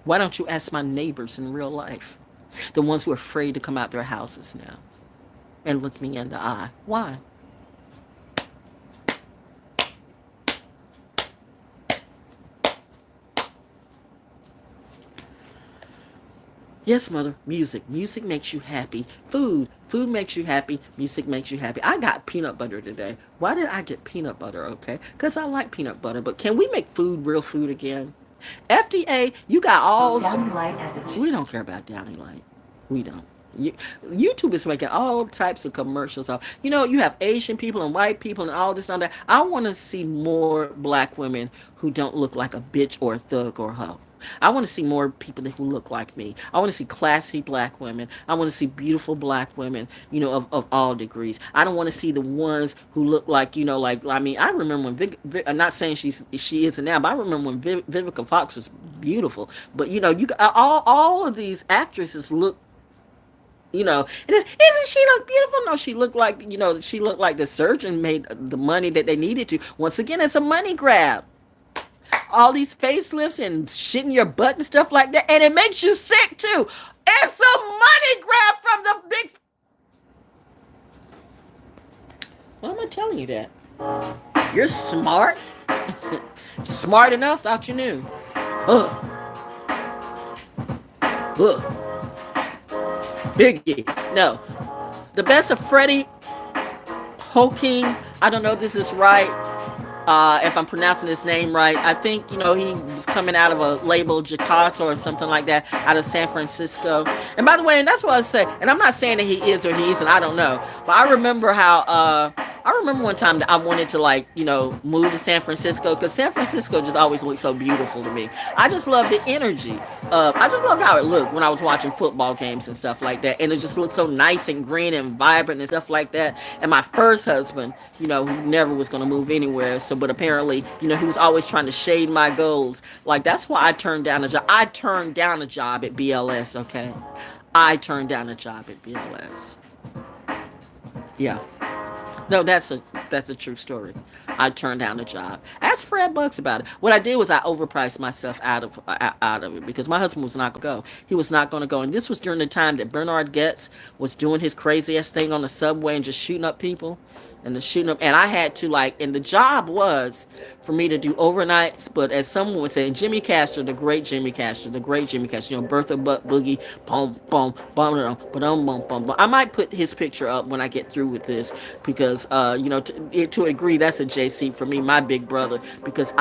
Why don't you ask my neighbors in real life? The ones who are afraid to come out their houses now. And look me in the eye. Why? Yes, mother, music. Music makes you happy. Food makes you happy. Music makes you happy. I got peanut butter today. Why did I get peanut butter? Okay, because I like peanut butter. But can we make food real food again? FDA, you got all... We don't care about Downy Light. We don't. YouTube is making all types of commercials. You have Asian people and white people and all this and that. I want to see more black women who don't look like a bitch or a thug or a hoe. I want to see more people who look like me. I want to see classy black women. I want to see beautiful black women, of all degrees. I don't want to see the ones who look like, I remember when I'm not saying she isn't now, but I remember when Vivica Fox was beautiful. But, you all of these actresses look, isn't she look beautiful? No, she looked like, she looked like the surgeon made the money that they needed to. Once again, it's a money grab. All these facelifts and shit in your butt and stuff like that. And it makes you sick too. It's a money grab from the big... Why am I telling you that? You're smart. Smart enough, thought you knew. Biggie. No. The best of Freddie Hawking. I don't know if this is right. If I'm pronouncing his name right, I think, he was coming out of a label, Jakarta or something like that, out of San Francisco. And by the way, and that's what I say, and I'm not saying that he is or he isn't, I don't know. But I remember one time that I wanted to move to San Francisco because San Francisco just always looked so beautiful to me. I just love the energy. I just loved how it looked when I was watching football games and stuff like that, and it just looked so nice and green and vibrant and stuff like that. And my first husband, who never was going to move anywhere, but apparently, he was always trying to shade my goals. Like, that's why I turned down a job. I turned down a job at BLS. Okay, I turned down a job at BLS. Yeah. No, that's a true story. I turned down a job. Ask Fred Bucks about it. What I did was I overpriced myself out of it because my husband was not going to go. He was not going to go, and this was during the time that Bernard Goetz was doing his crazy ass thing on the subway and just shooting up people, and I had to and the job was for me to do overnights. But as someone was saying, Jimmy Castor, the great Jimmy Castor, Bertha Butt Boogie, boom, boom, boom, boom, boom, boom. I might put his picture up when I get through with this because to agree, that's a JC for me, my big brother, because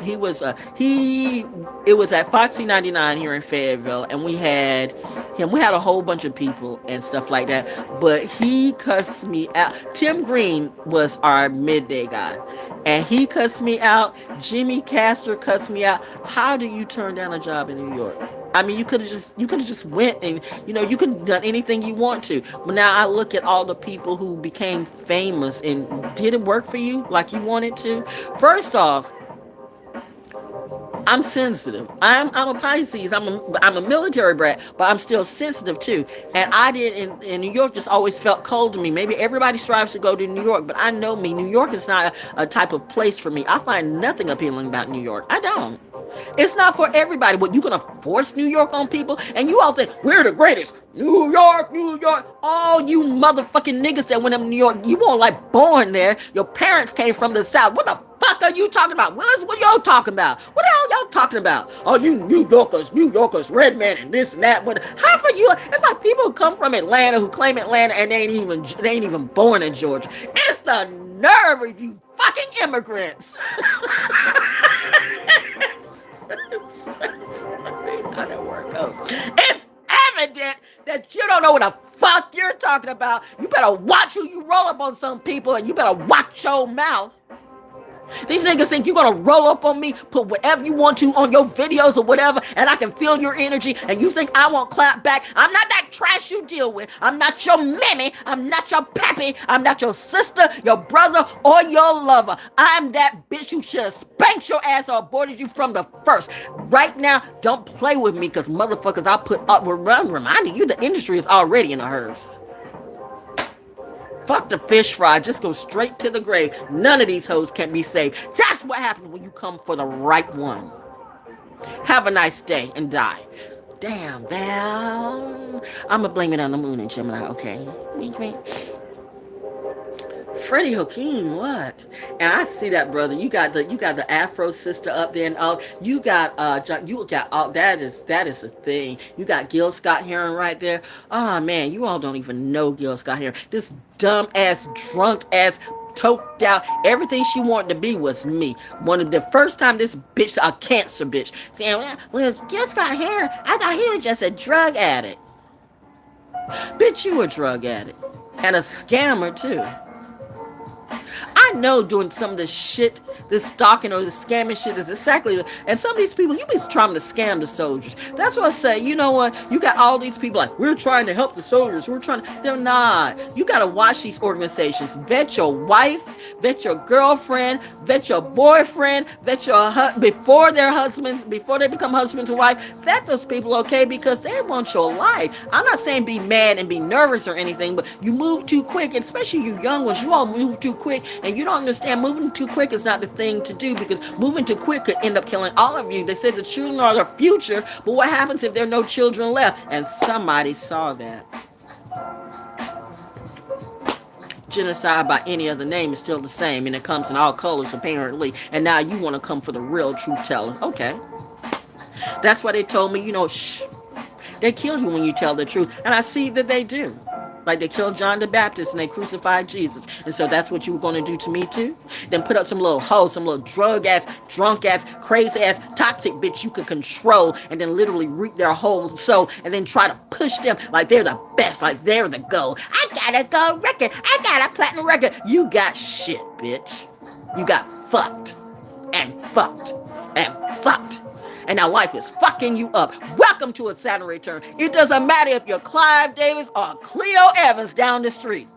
it was at Foxy 99 here in Fayetteville, and we had a whole bunch of people and stuff like that, but he cussed me out. Tim Green was our midday guy, and he cussed me out. Jimmy Castor cussed me out. How do you turn down a job in New York? I mean, you could have just went, and you could have done anything you want to. But now I look at all the people who became famous, and did it work for you like you wanted to? First off, I'm sensitive. I'm a Pisces. I'm a military brat, but I'm still sensitive too. And I did in New York just always felt cold to me. Maybe everybody strives to go to New York, but I know me. New York is not a type of place for me. I find nothing appealing about New York. I don't. It's not for everybody. What, you gonna force New York on people? And you all think we're the greatest. New York, New York. All you motherfucking niggas that went up to New York, you weren't born there. Your parents came from the South. What the fuck are you talking about? Willis, what y'all talking about? What the hell y'all talking about? Oh, you New Yorkers, red man, and this and that. Half of you, it's like people who come from Atlanta, who claim Atlanta, and they ain't even born in Georgia. It's the nerve of you fucking immigrants. How that work out? It's evident that you don't know what the fuck you're talking about. You better watch who you roll up on some people, and you better watch your mouth. These niggas think you're gonna roll up on me, put whatever you want to on your videos or whatever, and I can feel your energy, and you think I won't clap back. I'm not that trash you deal with. I'm not your mammy. I'm not your pappy. I'm not your sister, your brother, or your lover. I'm that bitch who should have spanked your ass or aborted you from the first. Right now, don't play with me, because motherfuckers, I'll put up with reminding you the industry is already in a hearse. Fuck the fish fry. Just go straight to the grave. None of these hoes can be saved. That's what happens when you come for the right one. Have a nice day and die. Damn, Val. I'm going to blame it on the moon and Gemini. Okay. Wink, wink. Freddie Hakeem, what? And I see that, brother. You got the Afro sister up there, and all you got all that is a thing. You got Gil Scott Heron right there. Oh man, you all don't even know Gil Scott Heron. This dumb ass, drunk ass, toked out. Everything she wanted to be was me. One of the first time this bitch, a cancer bitch, saying, well, Gil Scott Heron, I thought he was just a drug addict. Bitch, you a drug addict and a scammer too. I know doing some of this shit, this stalking or this scamming shit is exactly, and some of these people, you be trying to scam the soldiers. That's what I say. You know what? You got all these people like, we're trying to help the soldiers. They're not. You got to watch these organizations. Vet your wife, vet your girlfriend, vet your boyfriend, vet your before their husbands, before they become husband and wife. Vet those people, okay? Because they want your life. I'm not saying be mad and be nervous or anything, but you move too quick, especially you young ones. You all move too quick, and you don't understand moving too quick is not the thing to do, because moving too quick could end up killing all of you. They say the children are the future, but what happens if there are no children left? And somebody saw that. Genocide by any other name is still the same, and it comes in all colors apparently, and now you want to come for the real truth tellers. Okay, that's why they told me, shh, they kill you when you tell the truth, and I see that they do. Like they killed John the Baptist and they crucified Jesus. And so that's what you were going to do to me too? Then put up some little hoe, some little drug ass, drunk ass, crazy ass, toxic bitch you could control, and then literally reap their whole soul, and then try to push them like they're the best, like they're the gold. I got a gold record. I got a platinum record. You got shit, bitch. You got fucked and fucked and fucked. And now life is fucking you up. Welcome to a Saturn return. It doesn't matter if you're Clive Davis or Cleo Evans down the street.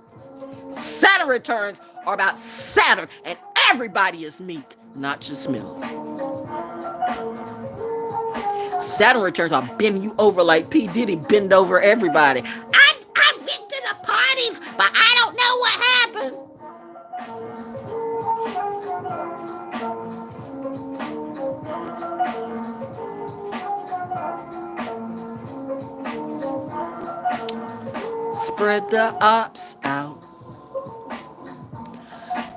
Saturn returns are about Saturn, and everybody is meek, not just Mill. Saturn returns are bending you over like P. Diddy bend over everybody. I went to the parties, but I don't know what happened. Spread the ops out.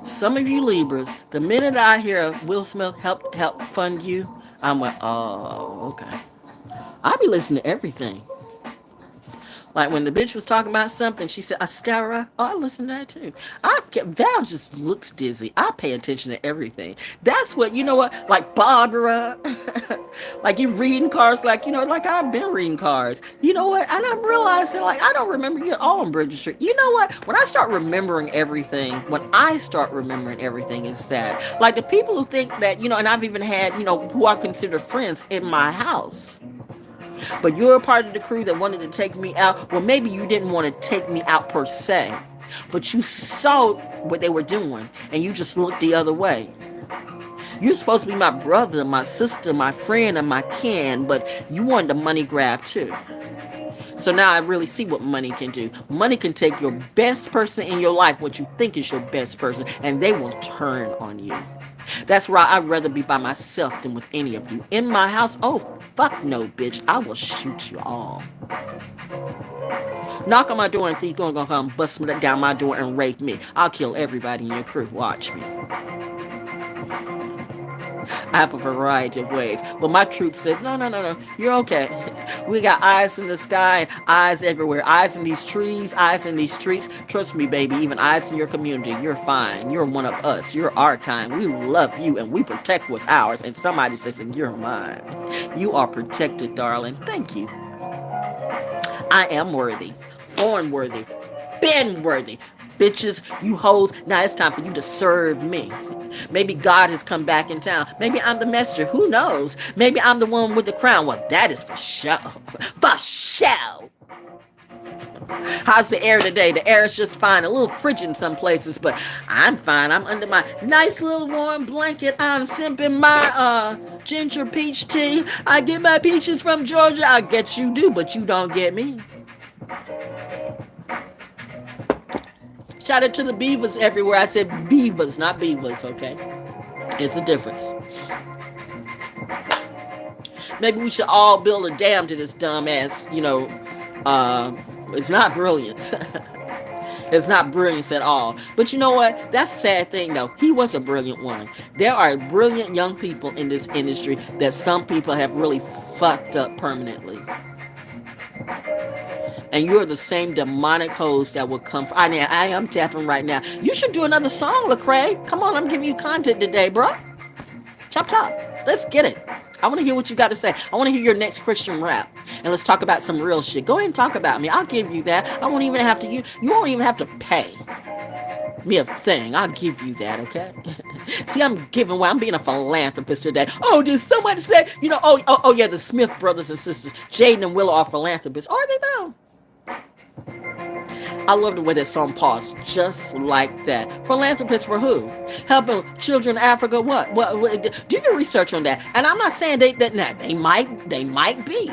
Some of you Libras, the minute I hear Will Smith help fund you, I'm like, oh, okay. I'll be listening to everything. Like when the bitch was talking about something, she said, Astera. Oh, I listen to that too. Val just looks dizzy. I pay attention to everything. That's what, you know what, like Barbara, like you reading cards, like, you know, like I've been reading cards. You know what, and I'm realizing, like, I don't remember you at all on Bridget Street. You know what, when I start remembering everything, it's sad. Like the people who think that, you know, and I've even had, you know, who I consider friends in my house. But you're a part of the crew that wanted to take me out. Well, maybe you didn't want to take me out per se, but you saw what they were doing and you just looked the other way. You're supposed to be my brother, my sister, my friend, and my kin, but you wanted a money grab too. So now I really see what money can do. Money can take your best person in your life, what you think is your best person, and they will turn on you. That's why I'd rather be by myself than with any of you. In my house, oh, fuck no, bitch. I will shoot you all. Knock on my door and think you're gonna come bust me down my door and rape me. I'll kill everybody in your crew. Watch me. I have a variety of ways. But my truth says, no. You're okay. We got eyes in the sky and eyes everywhere. Eyes in these trees, eyes in these streets. Trust me, baby, even eyes in your community. You're fine. You're one of us. You're our kind. We love you and we protect what's ours. And somebody says, you're mine. You are protected, darling. Thank you. I am worthy. Born worthy. Been worthy. Bitches, you hoes, now it's time for you to serve me. Maybe God has come back in town. Maybe I'm the messenger. Who knows? Maybe I'm the one with the crown. Well, that is for sure. For sure. How's the air today? The air is just fine. A little frigid in some places, but I'm fine. I'm under my nice little warm blanket. I'm sipping my ginger peach tea. I get my peaches from Georgia. I get you do, but you don't get me. Shout out to the beavers everywhere. I said beavers, not beavers, okay? It's a difference. Maybe we should all build a dam to this dumbass, you know, it's not brilliance. It's not brilliance at all. But you know what? That's a sad thing, though. He was a brilliant one. There are brilliant young people in this industry that some people have really fucked up permanently. And you're the same demonic host that will come from. I am tapping right now. You should do another song, Lecrae. Come on, I'm giving you content today, bro. Chop. Let's get it. I want to hear what you got to say. I want to hear your next Christian rap. And let's talk about some real shit. Go ahead and talk about me. I'll give you that. I won't even have to. You won't even have to pay me a thing. I'll give you that, okay? See, I'm giving away. I'm being a philanthropist today. Oh, did someone say, you know, oh yeah, the Smith brothers and sisters, Jaden and Willow, are philanthropists. Are they though? I love the way that song paused, just like that. Philanthropists for who? Helping children in Africa? What? Do your research on that. And I'm not saying they might be.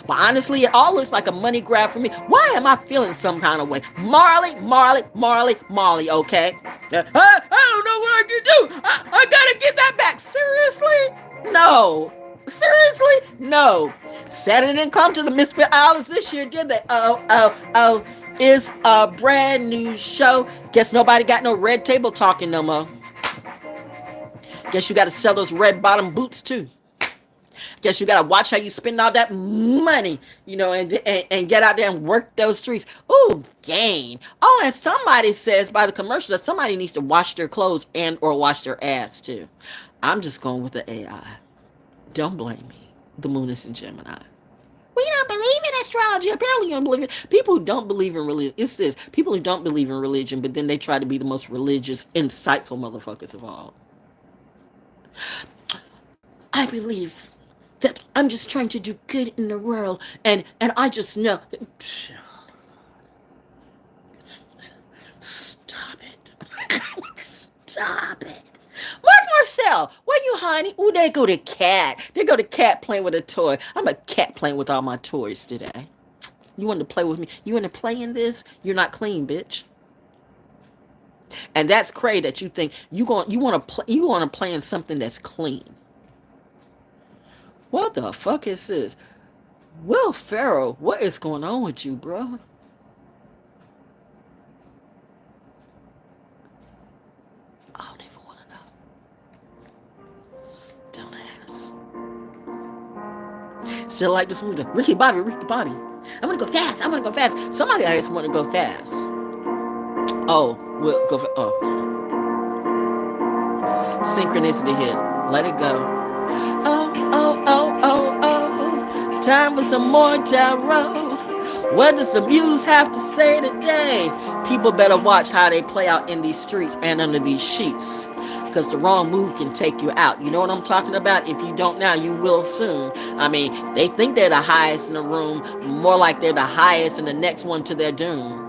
But honestly, it all looks like a money grab for me. Why am I feeling some kind of way? Marley, okay? I don't know what I can do. I gotta get that back. Seriously? No. Seriously? No. Saturday didn't come to the Misfit Islands this year, did they? Oh. It's a brand new show. Guess nobody got no red table talking no more. Guess you gotta sell those red bottom boots too. Guess you gotta watch how you spend all that money, you know, and get out there and work those streets. Ooh, gain. Oh, and somebody says by the commercial that somebody needs to wash their clothes and or wash their ass too. I'm just going with the AI. Don't blame me. The moon is in Gemini. We don't believe in astrology. Apparently you don't believe it. People who don't believe in religion. It's this. People who don't believe in religion, but then they try to be the most religious, insightful motherfuckers of all. I believe that I'm just trying to do good in the world, and I just know. Stop it. Stop it. Mark Marcel, where you, honey? Ooh, there go the cat. There go the cat playing with a toy. I'm a cat playing with all my toys today. You want to play with me? You want to play in this? You're not clean, bitch. And that's crazy that you think you want to play in something that's clean. What the fuck is this? Will Ferrell, what is going on with you, bro? I don't even want to know. Don't ask. Still like this movie. Ricky Bobby. I want to go fast. Somebody else want to go fast. Oh, we'll go. Synchronicity hit. Let it go. Oh. Time for some more tarot. What does the muse have to say today? People better watch how they play out in these streets and under these sheets. Because the wrong move can take you out. You know what I'm talking about? If you don't now, you will soon. I mean, they think they're the highest in the room. More like they're the highest and the next one to their doom.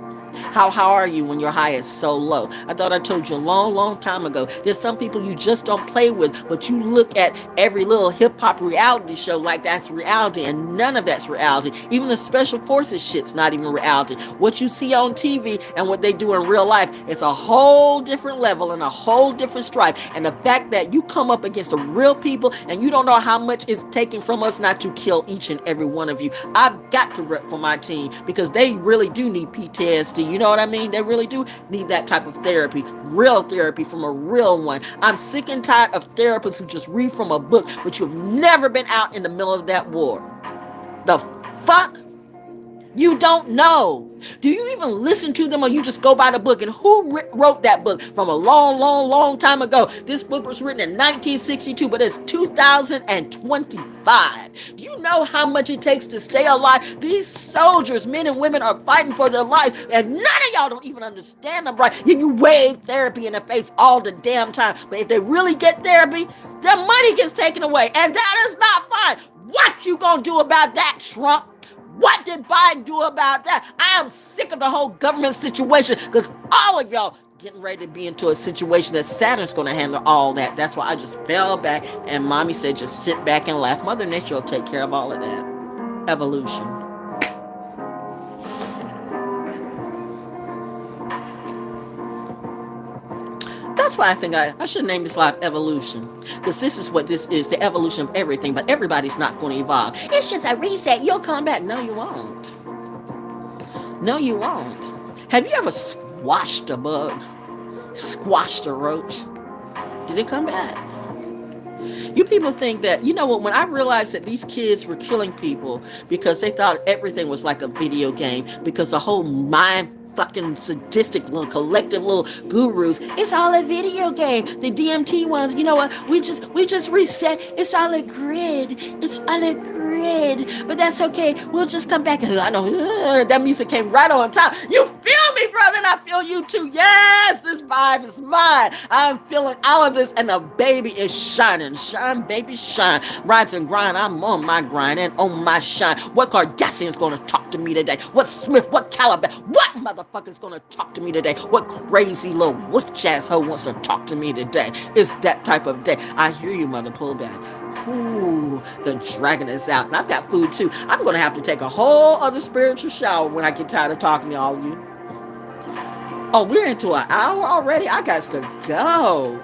How are you when your high is so low? I thought I told you a long time ago. There's some people you just don't play with, but you look at every little hip-hop reality show like that's reality, and none of that's reality. Even the special forces shit's not even reality. What you see on TV and what they do in real life, it's a whole different level and a whole different stripe. And the fact that you come up against the real people and you don't know how much it's taking from us not to kill each and every one of you. I've got to rep for my team because they really do need PTSD. You know what I mean? They really do need that type of therapy. Real therapy from a real one. I'm sick and tired of therapists who just read from a book, but you've never been out in the middle of that war. The fuck? You don't know. Do you even listen to them or you just go by the book? And who wrote that book from a long time ago? This book was written in 1962, but it's 2025. Do you know how much it takes to stay alive? These soldiers, men and women, are fighting for their lives, and none of y'all don't even understand them right. You wave therapy in the face all the damn time. But if they really get therapy, their money gets taken away, and that is not fine. What you gonna do about that, Trump? What did Biden do about that? I am sick of the whole government situation because all of y'all getting ready to be into a situation that Saturn's going to handle all that. That's why I just fell back and mommy said just sit back and laugh. Mother Nature will take care of all of that. Evolution. That's why I think I should name this live Evolution. Because this is what this is, the evolution of everything. But everybody's not going to evolve. It's just a reset. You'll come back. No, you won't. No, you won't. Have you ever squashed a bug? Squashed a roach? Did it come back? You people think that, you know what, when I realized that these kids were killing people because they thought everything was like a video game, because the whole mind fucking sadistic little collective little gurus, it's all a video game. The DMT ones, you know what, we just reset. It's all a grid. But that's okay. We'll just come back. I know that music came right on time. You feel me, brother? And I feel you too. Yes, this vibe is mine. I'm feeling all of this, and the baby is shining. Shine, baby, shine. Rise and grind. I'm on my grind and on my shine. What Kardashian's gonna talk to me today? What Smith? What Caliban? What motherfucker's gonna talk to me today? What crazy little witch asshole wants to talk to me today? It's that type of day. I hear you, mother. Pull back. Ooh, the dragon is out. And I've got food too. I'm gonna have to take a whole other spiritual shower when I get tired of talking to all of you. Oh, we're into an hour already? I got to go.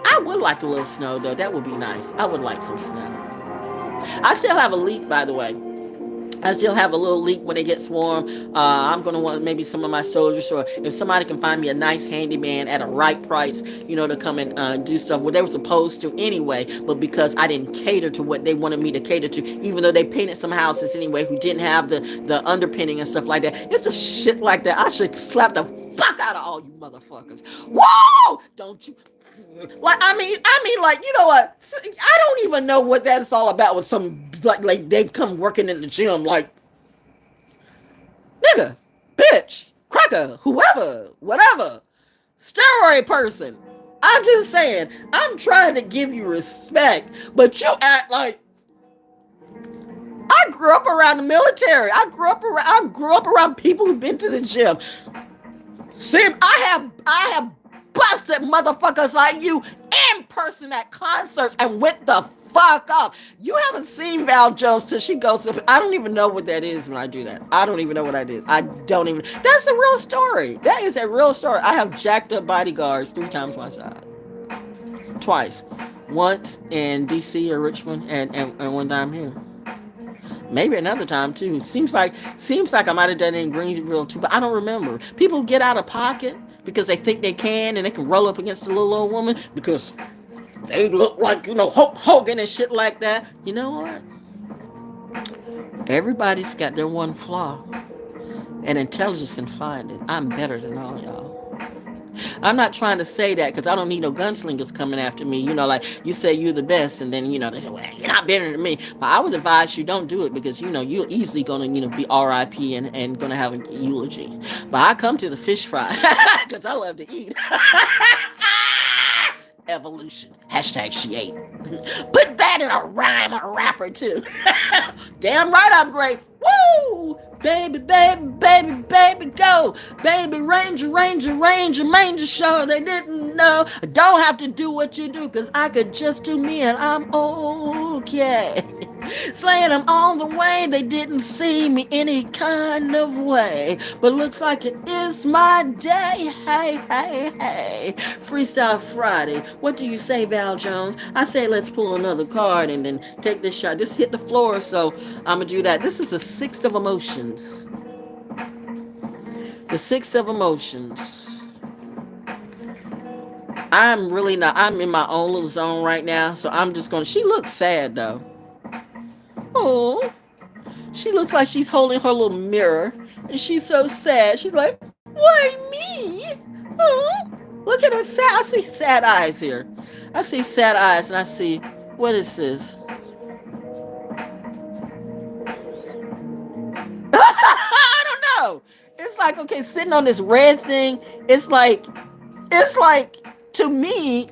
I would like a little snow though. That would be nice. I would like some snow. I still have a leak, by the way. I still have a little leak when it gets warm. I'm going to want maybe some of my soldiers, or if somebody can find me a nice handyman at a right price, you know, to come and do stuff. Well, they were supposed to anyway, but because I didn't cater to what they wanted me to cater to, even though they painted some houses anyway who didn't have the underpinning and stuff like that. It's a shit like that. I should slap the fuck out of all you motherfuckers. Whoa! Don't you... Like, I mean, like, you know what? I don't even know what that's all about with some, like they come working in the gym, like, nigga, bitch, cracker, whoever, whatever, steroid person. I'm just saying, I'm trying to give you respect, but you act like I grew up around the military. I grew up around people who've been to the gym. See, I have busted motherfuckers like you in person at concerts and went the fuck off. You haven't seen Val Jones till she goes up. I don't even know what that is when I do that. I don't even know what I did. I don't even. That's a real story. That is a real story. I have jacked up bodyguards 3 times my size. Twice. Once in DC or Richmond and one time here. Maybe another time too. Seems like I might have done it in Greensboro too, but I don't remember. People get out of pocket because they think they can and they can roll up against a little old woman because they look like, Hulk Hogan and shit like that. You know what? Everybody's got their one flaw, and intelligence can find it. I'm better than all y'all. I'm not trying to say that because I don't need no gunslingers coming after me. Like you say you're the best, and then they say, well, you're not better than me. But I would advise you don't do it because you're easily gonna be R.I.P. and gonna have a eulogy. But I come to the fish fry because I love to eat. Evolution. #she ate. Put that in a rhyme or a rapper too. Damn right I'm great. Woo! Baby, baby, baby, baby, go. Baby, ranger, ranger, ranger, manger show. They didn't know. I don't have to do what you do, cause I could just do me and I'm okay. Slaying them all the way. They didn't see me any kind of way. But looks like it is my day. Hey, hey, hey. Freestyle Friday. What do you say, Val Jones? I say let's pull another card and then take this shot. Just hit the floor, so I'm gonna do that. This is the 6 of emotions. The 6 of emotions. I'm in my own little zone right now, so I'm just gonna. She looks sad though. Oh, she looks like she's holding her little mirror, and she's so sad. She's like, why me? Oh, look at her sad. I see sad eyes here. I see sad eyes, and I see, what is this? I don't know. It's like, okay, sitting on this red thing, it's like, to me,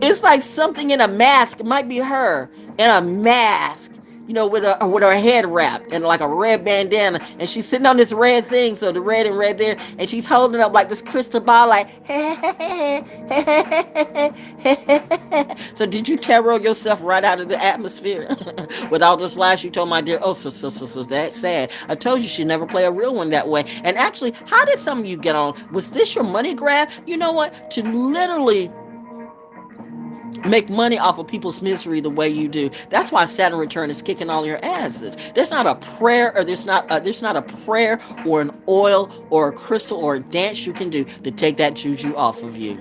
it's like something in a mask. It might be her in a mask, with her head wrapped and like a red bandana, and she's sitting on this red thing. So the red and red there, and she's holding up like this crystal ball, like. So did you tarot yourself right out of the atmosphere with all those lies you told my dear? Oh, so that's sad. I told you she'd never play a real one that way. And actually, how did some of you get on? Was this your money grab? You know what? To literally make money off of people's misery the way you do. That's why Saturn return is kicking all your asses. There's not a prayer, or there's not a prayer or an oil or a crystal or a dance you can do to take that juju off of you.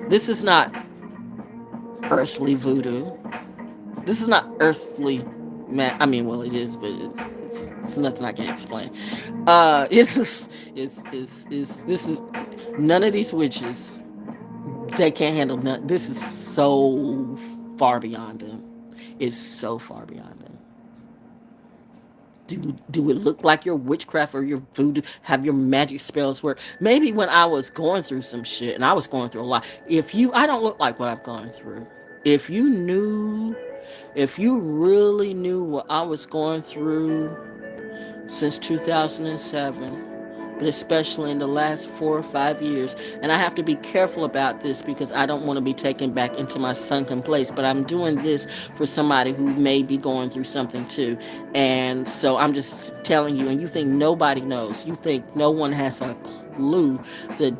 This is not earthly voodoo. This is not earthly well, it is, but it's nothing I can explain. This is none of these witches. They can't handle none. This is so far beyond them. It's so far beyond them. Do it look like your witchcraft or your voodoo, have your magic spells work? Maybe when I was going through some shit, and I was going through a lot. I don't look like what I've gone through. If you really knew what I was going through since 2007, but especially in the last 4 or 5 years. And I have to be careful about this because I don't want to be taken back into my sunken place, but I'm doing this for somebody who may be going through something too. And so I'm just telling you, and you think nobody knows. You think no one has a clue the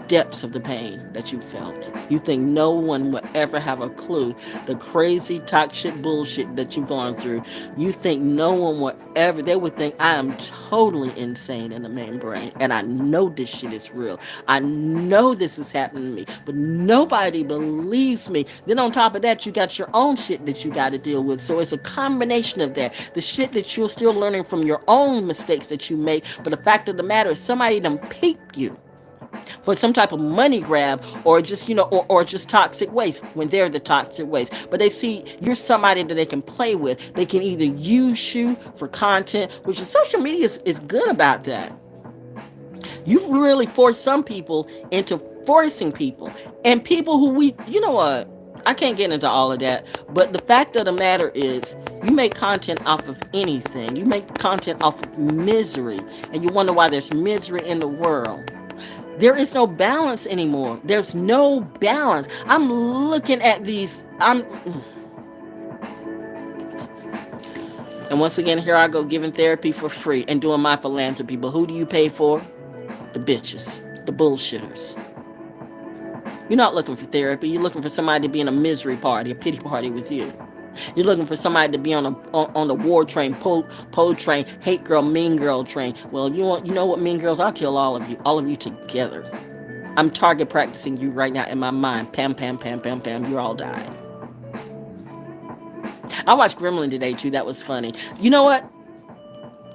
depths of the pain that you felt. You think no one will ever have a clue the crazy toxic bullshit that you've gone through. You think no one will ever, they would think I am totally insane in the main brain, and I know this shit is real. I know this is happening to me, but nobody believes me. Then on top of that, you got your own shit that you got to deal with. So it's a combination of that. The shit that you're still learning from your own mistakes that you made, but the fact of the matter is somebody done peeped you for some type of money grab, or just, or just toxic waste when they're the toxic waste. But they see you're somebody that they can play with. They can either use you for content, which is social media is good about that. You've really forced some people into forcing people, and people who I can't get into all of that, but the fact of the matter is, you make content off of anything. You make content off of misery, and you wonder why there's misery in the world. There is no balance anymore. There's no balance. I'm looking at these. And once again, here I go giving therapy for free and doing my philanthropy. But who do you pay for? The bitches, the bullshitters. You're not looking for therapy. You're looking for somebody to be in a misery party, a pity party with you. You're looking for somebody to be on the war train, po train, hate girl, mean girl train. Well, you know what, mean girls? I'll kill all of you together. I'm target practicing you right now in my mind. Pam, pam, pam, pam, pam. You're all dying. I watched Gremlin today too. That was funny. You know what?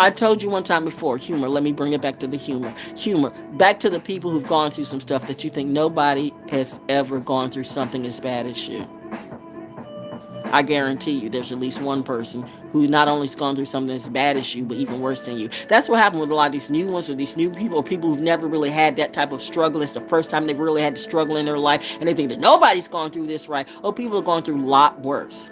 I told you one time before, humor. Let me bring it back to the humor. Humor. Back to the people who've gone through some stuff that you think nobody has ever gone through something as bad as you. I guarantee you there's at least one person who not only has gone through something as bad as you, but even worse than you. That's what happened with a lot of these new ones, or these new people, or people who've never really had that type of struggle. It's the first time they've really had to struggle in their life, and they think that nobody's gone through this, right? Oh, people are going through a lot worse.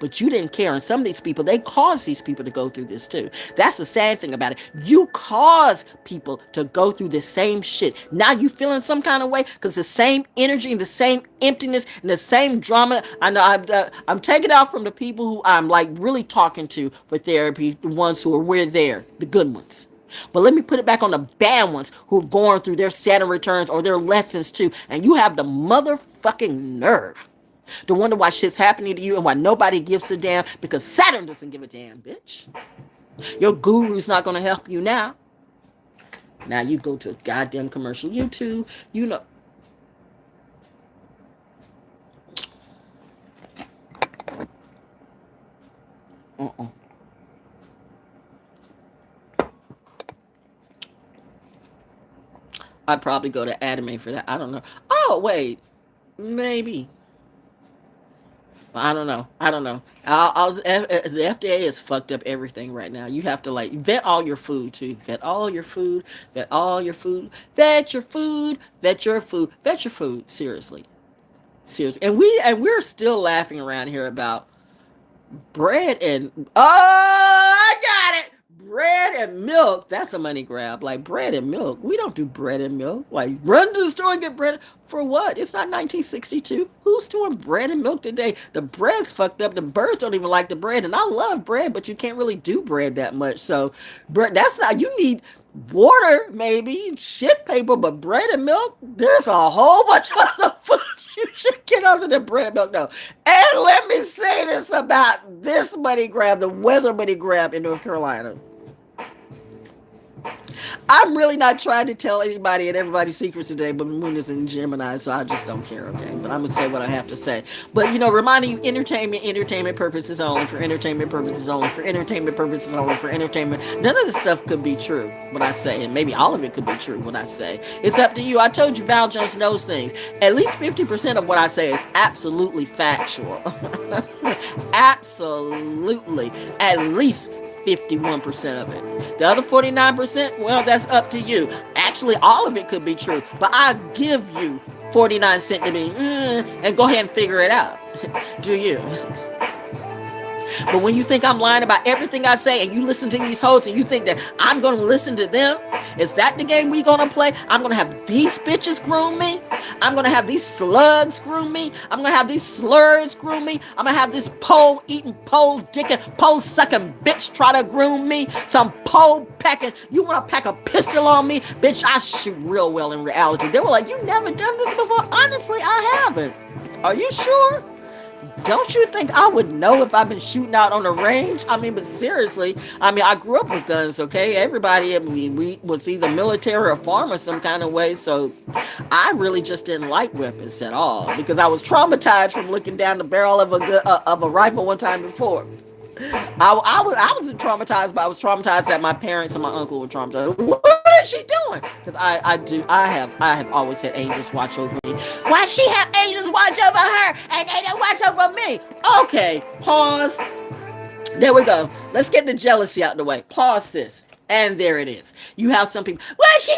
But you didn't care, and some of these people, they caused these people to go through this too. That's the sad thing about it. You cause people to go through the same shit. Now you feeling some kind of way because the same energy and the same emptiness and the same drama. I know I'm taking out from the people who I'm like really talking to for therapy, the ones who are there, the good ones. But let me put it back on the bad ones who are going through their Saturn returns or their lessons too. And you have the motherfucking nerve to wonder why shit's happening to you and why nobody gives a damn, because Saturn doesn't give a damn, bitch. Your guru's not going to help you now. Now you go to a goddamn commercial. YouTube, you know. I'd probably go to anime for that. I don't know. Oh, wait. Maybe. I don't know. The FDA has fucked up everything right now. You have to like vet all your food too. Vet all your food. Vet all your food. Vet your food. Vet your food. Vet your food. Seriously. And we're still laughing around here about bread and I got it. Bread and milk. That's a money grab. Like bread and milk. We don't do bread and milk. Like run to the store and get bread. For what? It's not 1962. Who's doing bread and milk today? The bread's fucked up. The birds don't even like the bread. And I love bread, but you can't really do bread that much. So bread, that's not, you need water, maybe, shit paper, but bread and milk, there's a whole bunch of other food you should get other than bread and milk. No. And let me say this about this money grab, the weather money grab in North Carolina. I'm really not trying to tell anybody and everybody's secrets today, but Moon is in Gemini, so I just don't care, okay? But I'm going to say what I have to say. But, reminding you, entertainment purposes only, for entertainment purposes only, for entertainment purposes only, for entertainment. None of this stuff could be true, what I say, and maybe all of it could be true, what I say. It's up to you. I told you Val Jones knows things. At least 50% of what I say is absolutely factual. Absolutely. At least 51% of it. The other 49%, well, that's up to you. Actually, all of it could be true, but I give you 49 cents to me, and go ahead and figure it out. Do you? But when you think I'm lying about everything I say and you listen to these hoes and you think that I'm going to listen to them, is that the game we going to play? I'm going to have these bitches groom me. I'm going to have these slugs groom me. I'm going to have these slurs groom me. I'm going to have this pole eating, pole dicking, pole sucking bitch try to groom me. Some pole packing. You want to pack a pistol on me? Bitch, I shoot real well in reality. They were like, you never done this before? Honestly, I haven't. Are you sure? Don't you think I would know if I've been shooting out on the range? But seriously, I grew up with guns, okay? Everybody, we was either military or farm or some kind of way, so I really just didn't like weapons at all because I was traumatized from looking down the barrel of a rifle one time before. I wasn't traumatized, but I was traumatized that my parents and my uncle were traumatized. What is she doing? Because I have always had angels watch over me. Why she have angels watch over her and they don't watch over me? Okay, pause. There we go. Let's get the jealousy out of the way. Pause this. And there it is. You have some people. Why she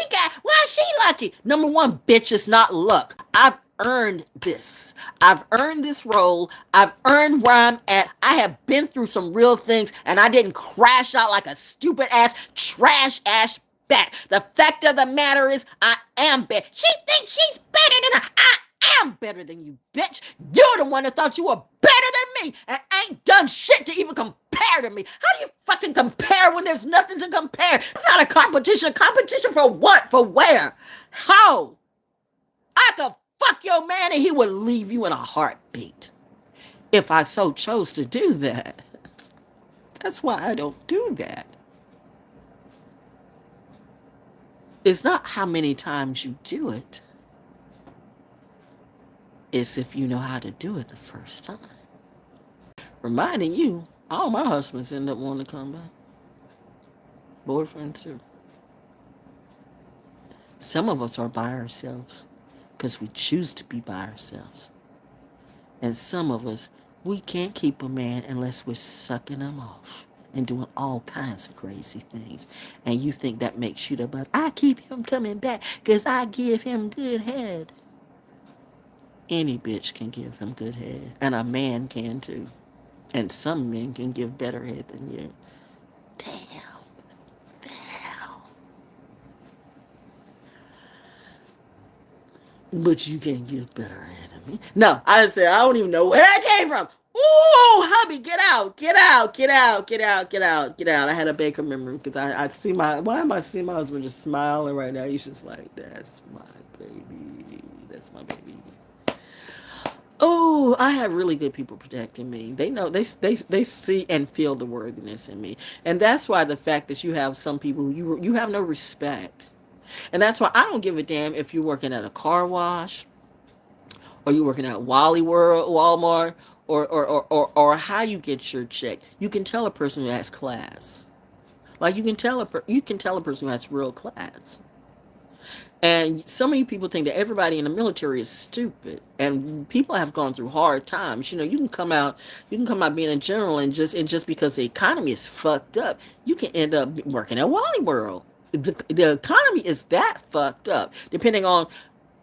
lucky? Number one, bitch, it's not luck. I've earned this. I've earned this role. I've earned where I'm at. I have been through some real things, and I didn't crash out like a stupid ass, trash ass bat. The fact of the matter is, I am better. She thinks she's better than I am better than you, bitch. You're the one that thought you were better than me and ain't done shit to even compare to me. How do you fucking compare when there's nothing to compare? It's not a competition. Competition for what? For where? How? I could fuck your man and he would leave you in a heartbeat. If I so chose to do that. That's why I don't do that. It's not how many times you do it. It's if you know how to do it the first time. Reminding you, all my husbands end up wanting to come back. Boyfriends too. Some of us are by ourselves because we choose to be by ourselves. And some of us, we can't keep a man unless we're sucking him off and doing all kinds of crazy things. And you think that makes you the best. I keep him coming back because I give him good head. Any bitch can give him good head. And a man can too. And some men can give better head than you. Damn. But you can't give better head than me. No, I said, I don't even know where that came from. Ooh, hubby, get out, get out, get out, get out, get out, get out. I had a Baker memory because I see why am I seeing my husband just smiling right now? He's just like, that's my baby. That's my baby. Oh, I have really good people protecting me. They know, they see and feel the worthiness in me. And that's why the fact that you have some people, you have no respect. And that's why I don't give a damn if you're working at a car wash or you're working at Walmart or how you get your check. You can tell a person who has class. Like you can tell a person who has real class. And so many people think that everybody in the military is stupid, and people have gone through hard times. You know, you can come out being a general, and just because the economy is fucked up, you can end up working at Wally World. The economy is that fucked up. Depending on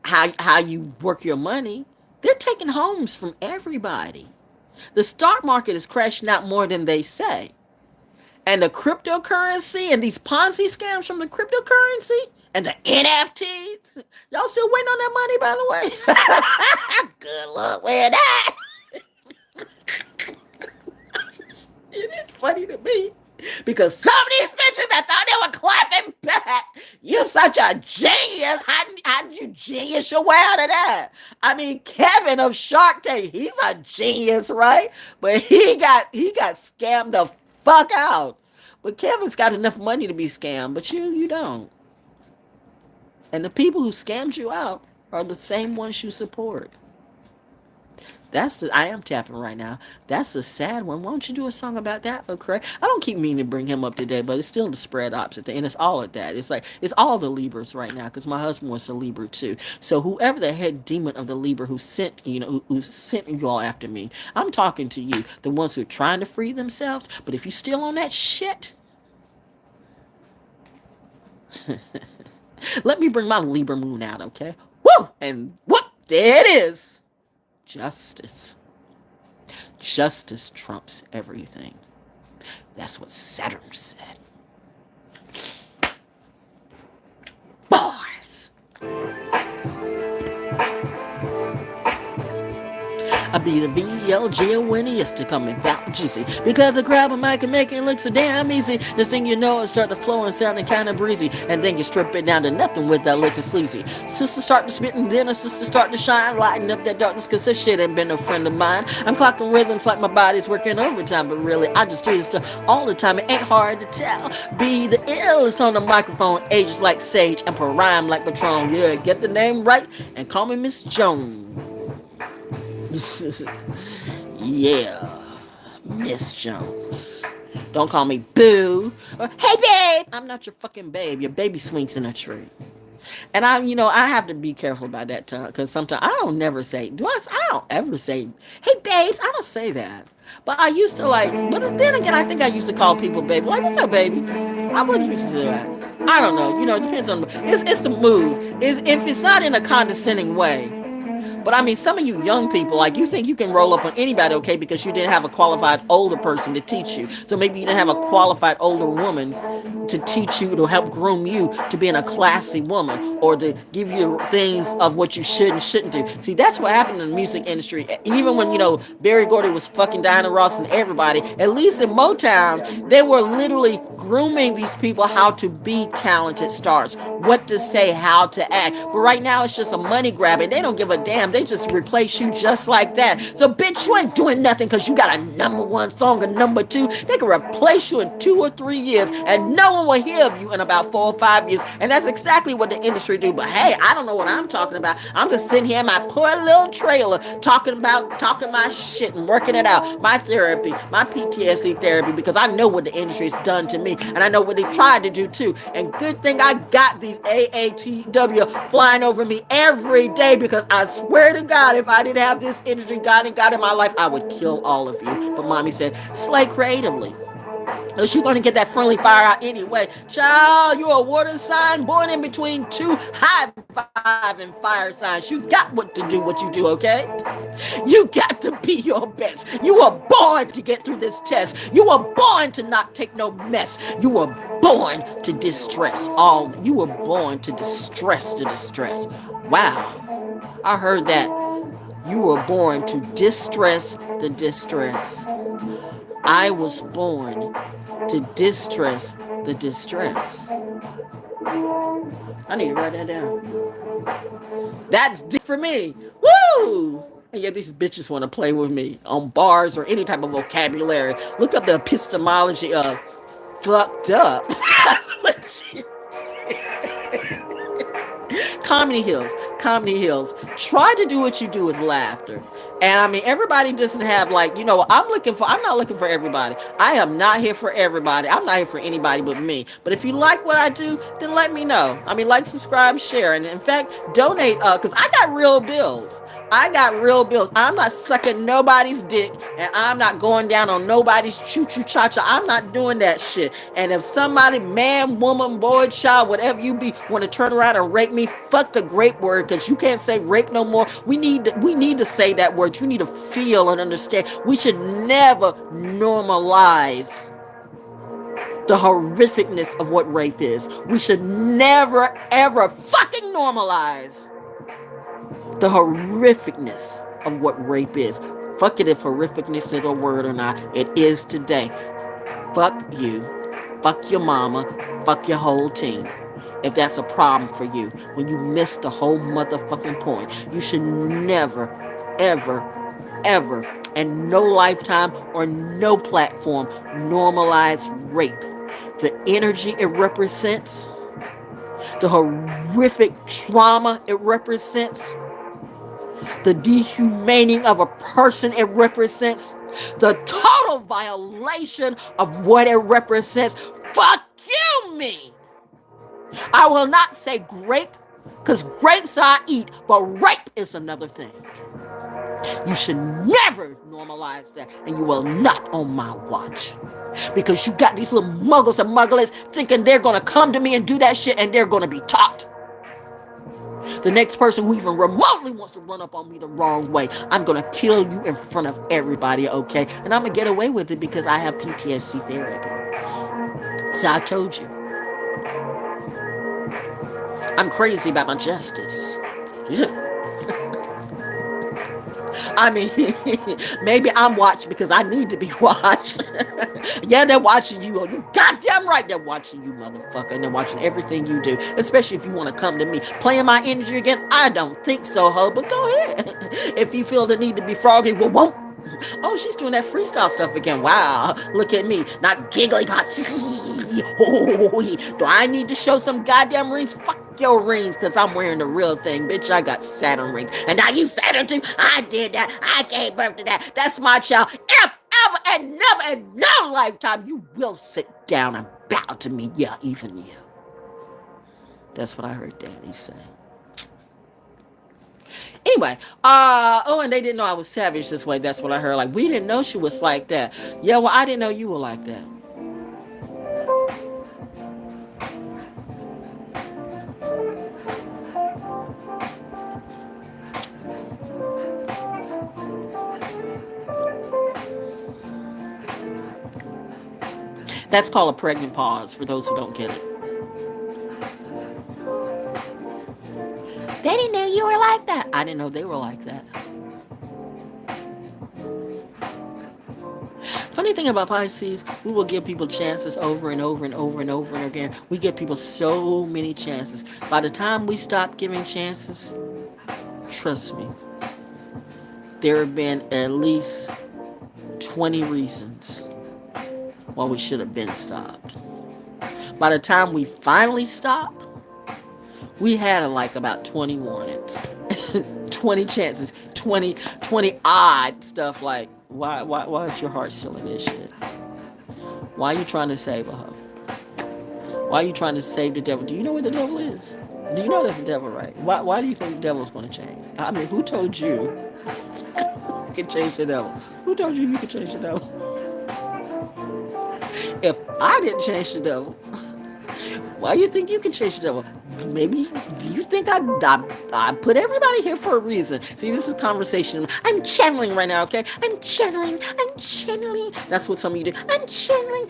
how you work your money, they're taking homes from everybody. The stock market is crashing out more than they say, and the cryptocurrency and these Ponzi scams from the cryptocurrency. And the NFTs. Y'all still waiting on that money, by the way? Good luck with that. It's funny to me. Because some of these bitches that thought they were clapping back. You're such a genius. How did you genius your way out of that? I mean, Kevin of Shark Tank, he's a genius, right? But he got scammed the fuck out. But Kevin's got enough money to be scammed, but you don't. And the people who scammed you out are the same ones you support. I am tapping right now. That's the sad one. Why don't you do a song about that, Lecrae? I don't keep meaning to bring him up today, but it's still the spread opposite thing. And it's all of that. It's like, it's all the Libras right now, because my husband was a Libra too. So whoever the head demon of the Libra who sent you all after me, I'm talking to you, the ones who are trying to free themselves. But if you're still on that shit, let me bring my Libra moon out, okay? Woo! And whoop! There it is. Justice. Justice trumps everything. That's what Saturn said. Bars. I be the VLJONES to come in ValJonesDaO. Because a grab a mic and make it look so damn easy. This thing you know, it start to flow and sounding kind of breezy. And then you strip it down to nothing without looking sleazy. Sisters start to spit and then a sister start to shine. Lighten up that darkness cause this shit ain't been a friend of mine. I'm clocking rhythms like my body's working overtime. But really, I just do this stuff all the time. It ain't hard to tell. Be the illest on the microphone. Ages like Sage and rhyme like Patron. Yeah, get the name right and call me Miss Jones. Yeah, Miss Jones. Don't call me Boo. Or, hey, babe. I'm not your fucking babe. Your baby swings in a tree. And I have to be careful about that tongue because sometimes I don't ever say, I don't ever say, hey, babes. I don't say that. But I used to but then again, I think I used to call people baby. Like, what's up, baby? I wouldn't used to do that. I don't know. It depends on, it's the mood. If it's not in a condescending way. But I mean, some of you young people, like, you think you can roll up on anybody, okay, because you didn't have a qualified older person to teach you. So maybe you didn't have a qualified older woman to teach you, to help groom you to being a classy woman, or to give you things of what you should and shouldn't do. See, that's what happened in the music industry. Even when, Berry Gordy was fucking Diana Ross and everybody, at least in Motown, they were literally grooming these people how to be talented stars, what to say, how to act. But right now, it's just a money grab, and they don't give a damn. They just replace you just like that. So, bitch, you ain't doing nothing because you got a #1 song or #2. They can replace you in 2 or 3 years, and no one will hear of you in about 4 or 5 years. And that's exactly what the industry do. But hey, I don't know what I'm talking about. I'm just sitting here in my poor little trailer talking my shit and working it out. My therapy, my PTSD therapy, because I know what the industry's done to me, and I know what they tried to do too. And good thing I got these AATW flying over me every day, because I swear to God, if I didn't have this industry God and God in my life, I would kill all of you. But mommy said, slay creatively. Because you're going to get that friendly fire out anyway. Child, you're a water sign born in between 2 high five and fire signs. You got what to do what you do, okay? You got to be your best. You were born to get through this test. You were born to not take no mess. You were born to distress. You were born to distress the distress. Wow. I heard that. You were born to distress the distress. I was born to distress the distress. I need to write that down. That's deep for me. Woo! And yet these bitches want to play with me on bars or any type of vocabulary. Look up the epistemology of fucked up. That's what she Comedy Hills. Try to do what you do with laughter. And I mean, everybody doesn't have, like, I'm not looking for everybody. I am not here for everybody. I'm not here for anybody but me. But if you like what I do, then let me know. I mean, like, subscribe, share. And in fact, donate, because I got real bills. I'm not sucking nobody's dick, and I'm not going down on nobody's choo-choo cha-cha. I'm not doing that shit. And if somebody, man, woman, boy, child, whatever you be, want to turn around and rape me, fuck the grape word, because you can't say rape no more. We need to say that word. You need to feel and understand. We should never normalize the horrificness of what rape is. We should never, ever fucking normalize the horrificness of what rape is. Fuck it if horrificness is a word or not. It is today. Fuck you. Fuck your mama. Fuck your whole team. If that's a problem for you, when you miss the whole motherfucking point, you should never, ever, ever, and no lifetime or no platform normalize rape. The energy it represents, the horrific trauma it represents, the dehumaning of a person it represents, the total violation of what it represents. Fuck you, me. I will not say grape, because grapes I eat, but rape is another thing. You should never normalize that, and you will not on my watch. Because you got these little muggles and mugglers thinking they're going to come to me and do that shit, and they're going to be taught. The next person who even remotely wants to run up on me the wrong way, I'm going to kill you in front of everybody, okay? And I'm going to get away with it because I have PTSD therapy. So I told you. I'm crazy about my justice. I mean, maybe I'm watched because I need to be watched. Yeah, they're watching you. You goddamn right they're watching you, motherfucker. And they're watching everything you do, especially if you want to come to me. Playing my energy again? I don't think so, ho, but go ahead. If you feel the need to be froggy, well, won't. Oh, she's doing that freestyle stuff again. Wow, look at me. Not giggly pot. Do I need to show some goddamn rings? Fuck your rings, because I'm wearing the real thing. Bitch, I got Saturn rings. And now you Saturn too? I did that. I gave birth to that. That's my child. If ever and never in no lifetime you will sit down and bow to me. Yeah, even you. That's what I heard Daddy say. Anyway, and they didn't know I was savage this way. That's what I heard. Like, we didn't know she was like that. Yeah, well, I didn't know you were like that. That's called a pregnant pause for those who don't get it. They didn't know you were like that. I didn't know they were like that. Funny thing about Pisces, we will give people chances over and over and over and over and again. We give people so many chances. By the time we stop giving chances, trust me, there have been at least 20 reasons why we should have been stopped. By the time we finally stop, we had like about 20 warnings, 20 chances, 20 odd stuff like, why is your heart still in this shit? Why are you trying to save a hoe? Why are you trying to save the devil? Do you know what the devil is? Do you know that's the devil, right? Why do you think the devil is going to change? I mean, who told you you can change the devil? Who told you could change the devil? If I didn't change the devil, why do you think you can change the devil? Maybe, do you think I put everybody here for a reason? See, this is a conversation. I'm channeling right now, okay? I'm channeling. That's what some of you do. I'm channeling.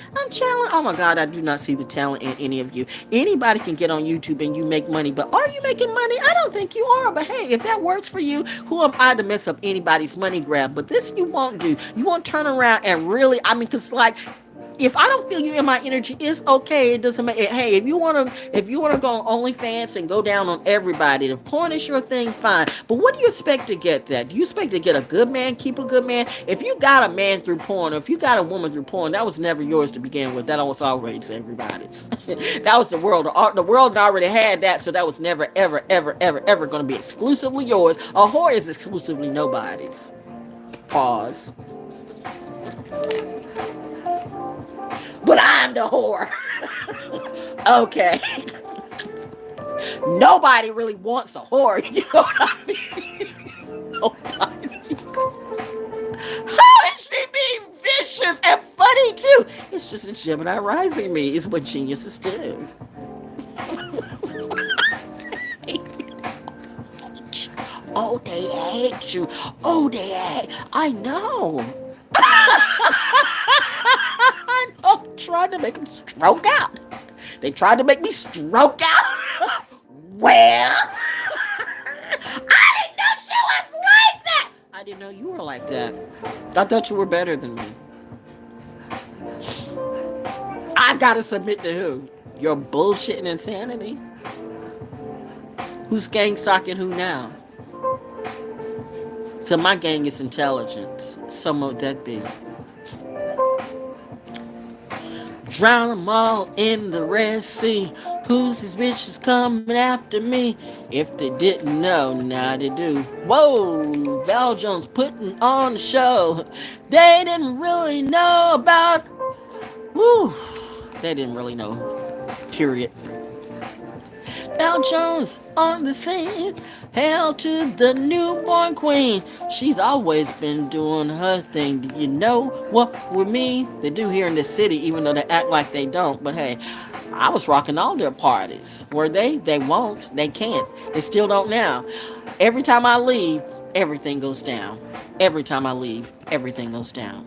Oh my God, I do not see the talent in any of you. Anybody can get on YouTube and you make money, but are you making money? I don't think you are, but hey, if that works for you, who am I to mess up anybody's money grab? But this you won't do. You won't turn around and really, because like, if I don't feel you in my energy, it's okay. It doesn't matter. Hey, if you wanna go on OnlyFans and go down on everybody, the porn is your thing, fine. But what do you expect to get that? Do you expect to get a good man, keep a good man? If you got a man through porn, or if you got a woman through porn, that was never yours to begin with. That was always everybody's. That was the world. The world already had that, so that was never, ever, ever, ever, ever going to be exclusively yours. A whore is exclusively nobody's. Pause. But I'm the whore. Okay. Nobody really wants a whore. You know what I mean? Nobody. How is she being vicious and funny too? It's just a Gemini rising me. It's what geniuses do. Oh, they hate you. Oh, they hate. I know. I know. Tried to make them stroke out. They tried to make me stroke out. Well, I didn't know she was like that. I didn't know you were like that. I thought you were better than me. I gotta submit to who? Your bullshit and insanity. Who's gang stalking who now? So my gang is intelligence. So might that be. Drown them all in the Red Sea. Who's these bitches coming after me? If they didn't know, now they do. Whoa, ValJones putting on the show. They didn't really know about. Woo, they didn't really know. Period. ValJones on the scene. Hail to the newborn queen. She's always been doing her thing. Do you know what with me? They do here in the city, even though they act like they don't. But hey, I was rocking all their parties. Were they? They won't. They can't. They still don't now. Every time I leave, everything goes down. Every time I leave, everything goes down.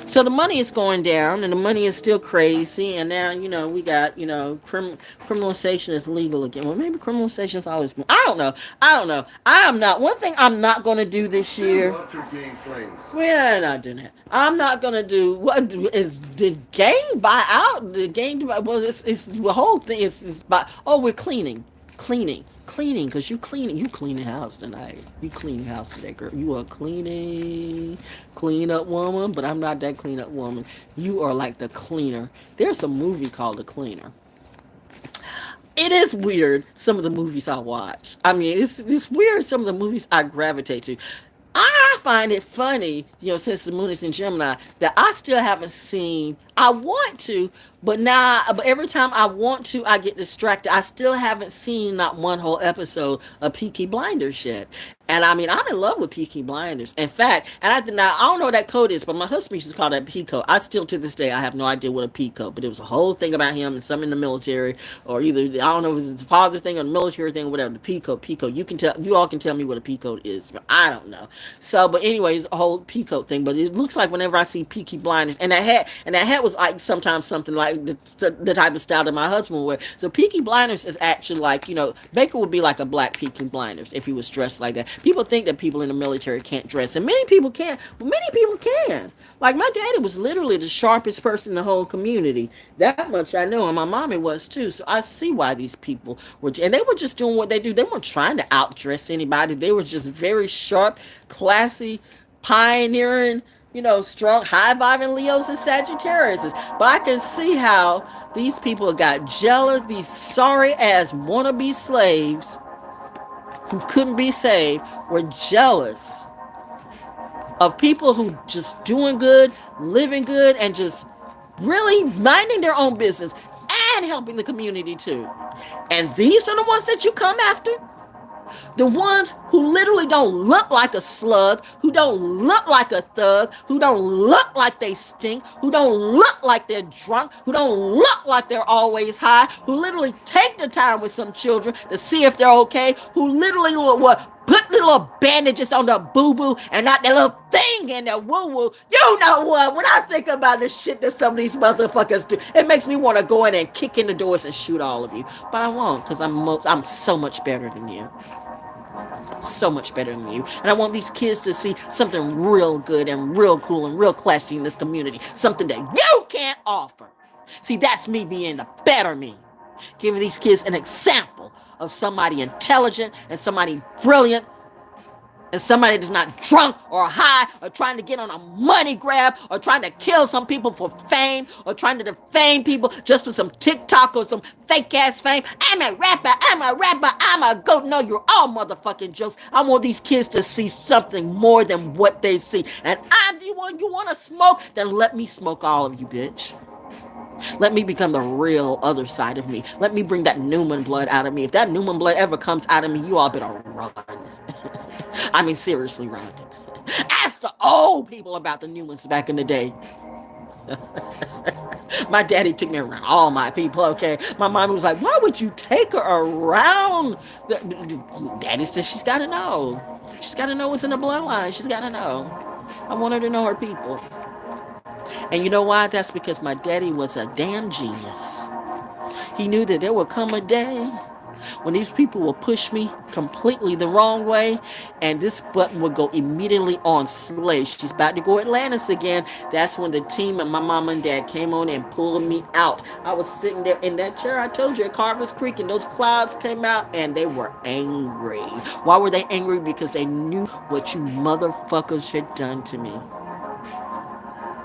So the money is going down, and the money is still crazy. And now, we got, criminalization is legal again. Well, maybe criminalization has always been. I don't know. I am not. One thing I'm not going to do this year. We're not doing that. I'm not going to do. What is the gang buy out? The gang, well, it's the whole thing is by. Oh, we're cleaning, because you cleaning house tonight. You cleaning house today, girl. You are clean up woman, but I'm not that clean up woman. You are like the cleaner. There's a movie called The Cleaner. It is weird, some of the movies I watch. I mean, it's weird, some of the movies I gravitate to. I find it funny, since the moon is in Gemini, that I still haven't seen. I want to, but every time I want to, I get distracted. I still haven't seen not one whole episode of Peaky Blinders yet. And I mean, I'm in love with Peaky Blinders. In fact, I don't know what that code is, but my husband used to call that P code. I still, to this day, I have no idea what a P code, but it was a whole thing about him and some in the military, or either, I don't know if it's his father thing or the military thing or whatever, the P code. You all can tell me what a P code is, but I don't know. So, but anyways, a whole P code thing, but it looks like whenever I see Peaky Blinders, and that hat was like sometimes something like like the type of style that my husband would wear. So Peaky Blinders is actually like, Baker would be like a black Peaky Blinders if he was dressed like that. People think that people in the military can't dress, and many people can, but many people can. Like my daddy was literally the sharpest person in the whole community. That much I know, and my mommy was too. So I see why these people were, and they were just doing what they do. They weren't trying to outdress anybody. They were just very sharp, classy, pioneering, strong, high-vibing Leos and Sagittariuses. But I can see how these people got jealous. These sorry-ass wannabe slaves who couldn't be saved were jealous of people who just doing good, living good, and just really minding their own business and helping the community too. And these are the ones that you come after? The ones who literally don't look like a slug, who don't look like a thug, who don't look like they stink, who don't look like they're drunk, who don't look like they're always high, who literally take the time with some children to see if they're okay, who literally put the little bandages on the boo-boo and not that little thing in their woo-woo. You know what? When I think about the shit that some of these motherfuckers do, it makes me want to go in and kick in the doors and shoot all of you. But I won't, because I'm so much better than you. So much better than you. And I want these kids to see something real good and real cool and real classy in this community. Something that you can't offer. See, that's me being the better me. Giving these kids an example of somebody intelligent and somebody brilliant and somebody that's not drunk or high or trying to get on a money grab or trying to kill some people for fame or trying to defame people just for some TikTok or some fake ass fame. I'm a rapper, I'm a goat. No, you're all motherfucking jokes. I want these kids to see something more than what they see. And I'm the one you want to smoke, then let me smoke all of you, bitch. Let me become the real other side of me. Let me bring that Newman blood out of me. If that Newman blood ever comes out of me, you all better run. I mean, seriously, run. Ask the old people about the Newmans back in the day. My daddy took me around all my people, okay? My mom was like, why would you take her around? Daddy said she's got to know. She's got to know what's in the bloodline. She's got to know. I want her to know her people. And you know why? That's because my daddy was a damn genius. He knew that there would come a day when these people will push me completely the wrong way, and this button will go immediately on Slay. She's about to go Atlantis again. That's when the team and my mom and dad came on and pulled me out. I was sitting there in that chair I told you at Carver's Creek, and those clouds came out, and they were angry. Why were they angry? Because they knew what you motherfuckers had done to me.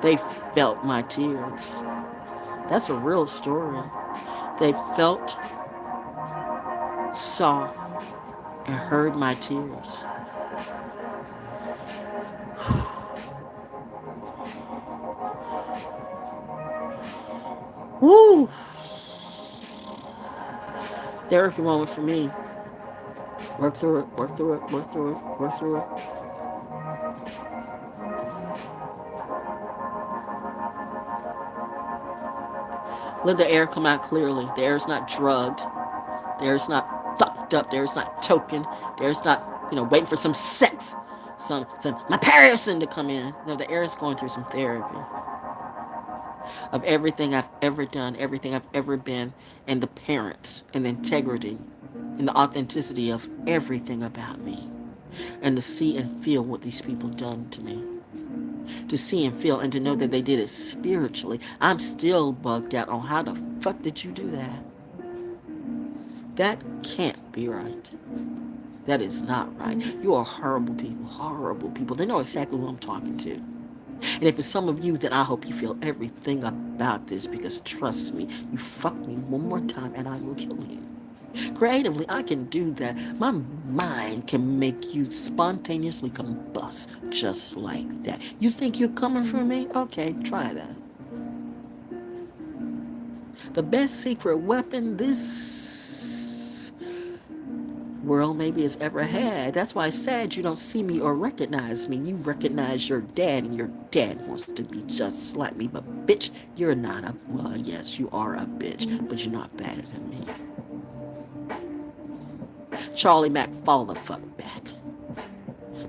They felt my tears. That's a real story. They felt, saw, and heard my tears. Woo! Therapy moment for me. Work through it, work through it, work through it, work through it. Let the air come out clearly. The air is not drugged. The air is not fucked up. The air is not token. The air is not, waiting for some sex, some my person to come in. No, the air is going through some therapy of everything I've ever done, everything I've ever been, and the parents, and the integrity, and the authenticity of everything about me, and to see and feel what these people done to me. To see and feel and to know that they did it spiritually. I'm still bugged out on how the fuck did you do that? That can't be right. That is not right. You are horrible people. Horrible people. They know exactly who I'm talking to. And if it's some of you, then I hope you feel everything about this, because trust me, you fuck me one more time and I will kill you. Creatively, I can do that. My mind can make you spontaneously combust just like that. You think you're coming for me? Okay, try that. The best secret weapon this world maybe has ever had. That's why it's sad you don't see me or recognize me. You recognize your dad, and your dad wants to be just like me. But bitch, you're not a, well, yes, you are a bitch, but you're not better than me. Charlie Mack, fall the fuck back.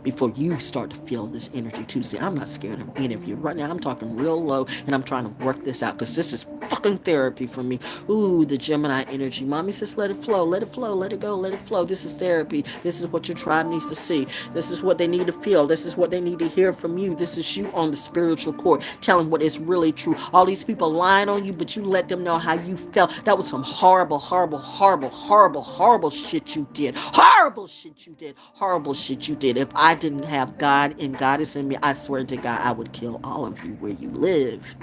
before you start to feel this energy too. See, I'm not scared of any of you. Right now, I'm talking real low, and I'm trying to work this out, because this is fucking therapy for me. Ooh, the Gemini energy. Mommy says, let it flow, let it flow, let it go, let it flow. This is therapy. This is what your tribe needs to see. This is what they need to feel. This is what they need to hear from you. This is you on the spiritual court, telling what is really true. All these people lying on you, but you let them know how you felt. That was some horrible, horrible, horrible, horrible, horrible shit you did. Horrible shit you did. Horrible shit you did. If I didn't have God and Goddess in me, I swear to God, I would kill all of you where you live.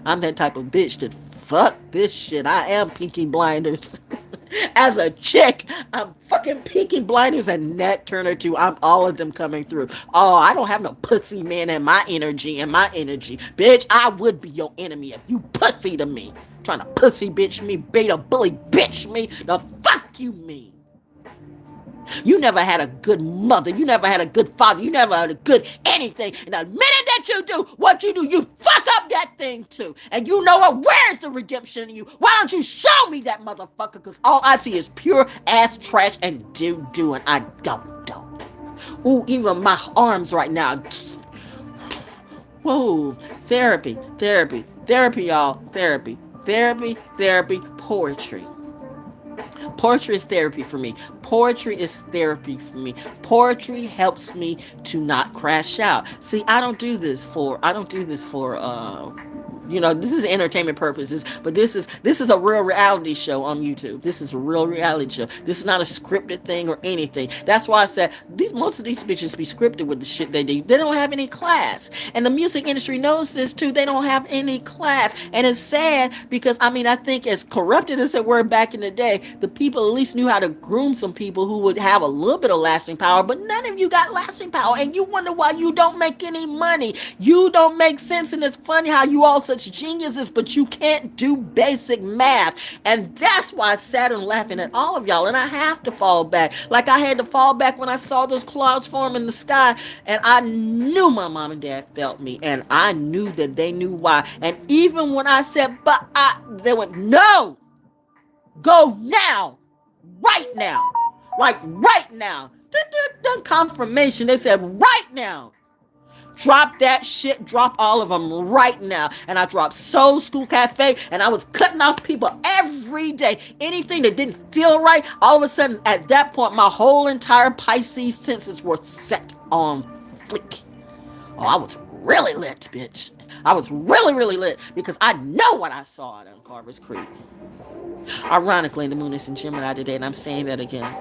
I'm that type of bitch that fuck this shit. I am Pinky Blinders. As a chick, I'm fucking Pinky Blinders and Nat Turner too. I'm all of them coming through. Oh, I don't have no pussy man in my energy. Bitch, I would be your enemy if you pussy to me. Trying to pussy bitch me, beta bully bitch me. The fuck you mean? You never had a good mother. You never had a good father. You never had a good anything. And the minute that you do what you do, you fuck up that thing too. And you know what? Where's the redemption in you? Why don't you show me that motherfucker? Because all I see is pure ass trash and do. And I don't. Ooh, even my arms right now. Whoa. Therapy, y'all. Therapy. Poetry. Poetry is therapy for me. Poetry helps me to not crash out. See, I don't do this for this is entertainment purposes, but this is a real reality show on YouTube. This is a real reality show. This is not a scripted thing or anything. That's why I said most of these bitches be scripted with the shit they do. They don't have any class. And the music industry knows this too. They don't have any class. And it's sad because, I think as corrupted as they were back in the day, the people at least knew how to groom some people who would have a little bit of lasting power, but none of you got lasting power. And you wonder why you don't make any money. You don't make sense. And it's funny how you all such geniuses, but you can't do basic math. And that's why Saturn laughing at all of y'all. And I have to fall back. Like I had to fall back when I saw those clouds form in the sky. And I knew my mom and dad felt me. And I knew that they knew why. And even when I said, they went, no, go now, right now, like right now. Confirmation. They said right now. Drop that shit. Drop all of them right now. And I dropped Soul School Cafe, and I was cutting off people every day. Anything that didn't feel right, all of a sudden, at that point, my whole entire Pisces senses were set on flick. Oh, I was really lit, bitch. I was really, really lit because I know what I saw on Carver's Creek. Ironically, the moon is in Gemini today, and I'm saying that again.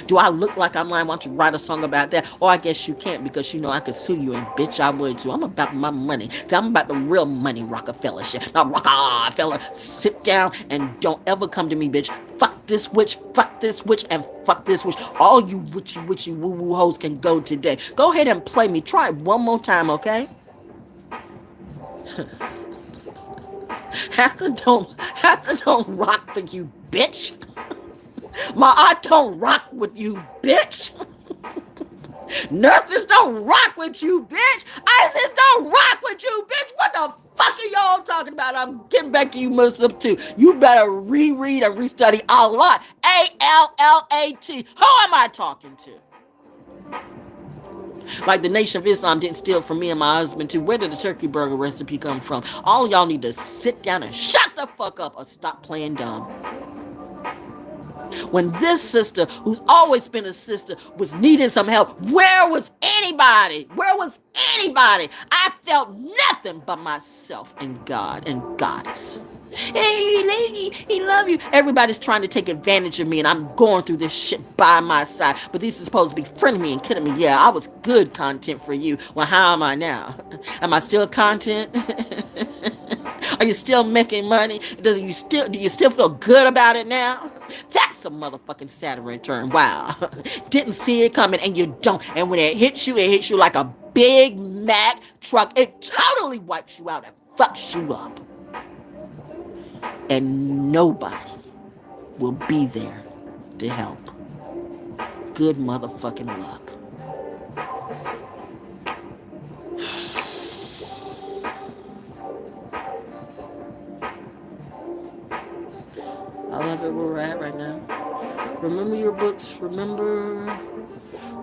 Do I look like I'm lying? Why don't you write a song about that? Or I guess you can't, because you know I could sue you, and bitch, I would too. I'm about my money. See, I'm about the real money, Rockefeller shit. Now, Rockefeller, sit down and don't ever come to me, bitch. Fuck this witch, and fuck this witch. All you witchy woo-woo hoes can go today. Go ahead and play me. Try it one more time, okay? Hacker don't rock for you, bitch. I don't rock with you, bitch. Nerfus don't rock with you, bitch. ISIS don't rock with you, bitch. What the fuck are y'all talking about? I'm getting back to you, Muslim, too. You better reread and restudy a lot. ALLAT. Who am I talking to? Like the Nation of Islam didn't steal from me and my husband too. Where did the turkey burger recipe come from? All of y'all need to sit down and shut the fuck up or stop playing dumb. When this sister, who's always been a sister, was needing some help, where was anybody? I felt nothing but myself and God and Goddess. Hey, lady, he love you. Everybody's trying to take advantage of me, and I'm going through this shit by my side. But these are supposed to be friending me and kidding me. Yeah, I was good content for you. Well, how am I now? Am I still content? Are you still making money? Do you still feel good about it now? That's a motherfucking Saturn return. Wow. Didn't see it coming, and you don't. And when it hits you like a Big Mac truck. It totally wipes you out and fucks you up. And nobody will be there to help. Good motherfucking luck. I love it where we're at right now. Remember your books. Remember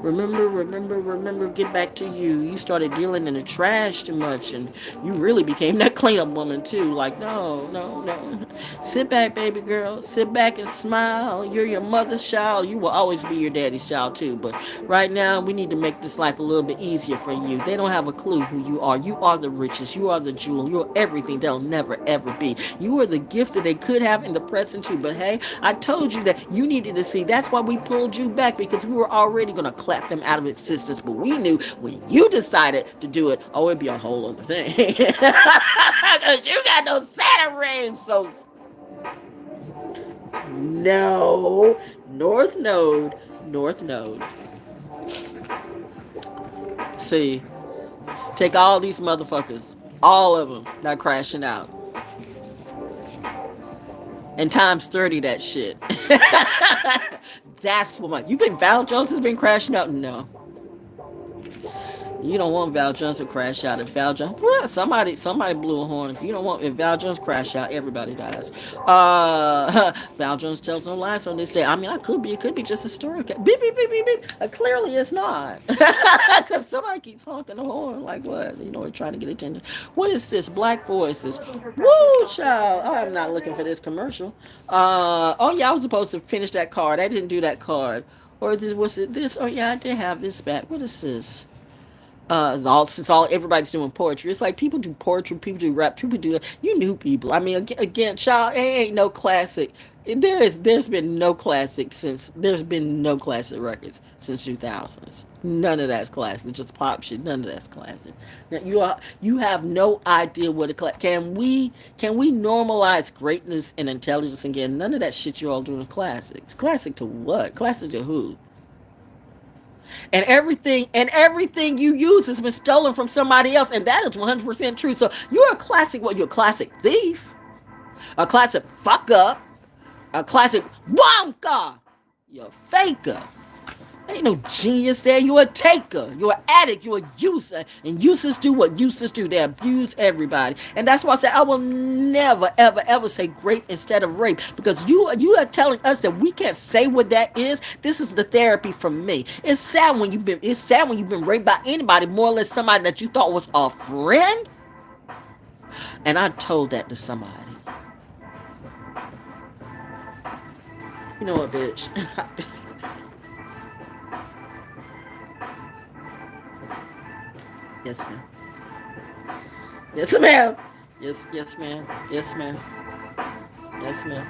Remember, get back to you. You started dealing in the trash too much, and you really became that cleanup woman too. Like, no, no, no. Sit back, baby girl. Sit back and smile. You're your mother's child. You will always be your daddy's child too. But right now, we need to make this life a little bit easier for you. They don't have a clue who you are. You are the richest. You are the jewel. You're everything they'll never ever be. You are the gift that they could have in the present too. But hey, I told you that you needed to see. That's why we pulled you back, because we were already going to clap them out of existence. But we knew when you decided to do it, oh, it'd be a whole other thing. Because you got no Saturn rings. So no. North Node. See, take all these motherfuckers, all of them, not crashing out. And times 30 that shit. That's what you think ValJones has been crashing out? No. You don't want ValJones to crash out. If ValJones, well, somebody blew a horn. If ValJones crash out, everybody dies. ValJones tells no lies on this day. I mean, it could be just a story. Beep, beep, beep, beep, beep. Clearly it's not. Because somebody keeps honking the horn. Like what? We're trying to get attention. What is this? Black voices. Woo, child. Oh, I'm not looking for this commercial. Oh yeah, I was supposed to finish that card. I didn't do that card. Or was it this? Oh yeah, I did have this back. What is this? Since everybody's doing poetry, it's like people do poetry, people do rap, people do new people. I mean, again, child, ain't no classic. There's been no classic records since 2000s. None of that's classic. Just pop shit. None of that's classic. Now, you have no idea what a classic. Can we normalize greatness and intelligence again? None of that shit you all doing classics. Classic to what? Classic to who? And everything you use has been stolen from somebody else, and that is 100% true. So you're a classic. What? You're a classic thief, a classic fuck up, a classic wonka. You're a faker. Ain't no genius there. You're a taker. You're an addict. You're a user. And users do what users do. They abuse everybody. And that's why I say I will never, ever, ever say great instead of rape. Because you are telling us that we can't say what that is. This is the therapy from me. It's sad when you've been raped by anybody, more or less somebody that you thought was a friend. And I told that to somebody. You know what, bitch? Yes, ma'am. Yes, ma'am. Yes, ma'am. Yes, ma'am. Yes, ma'am.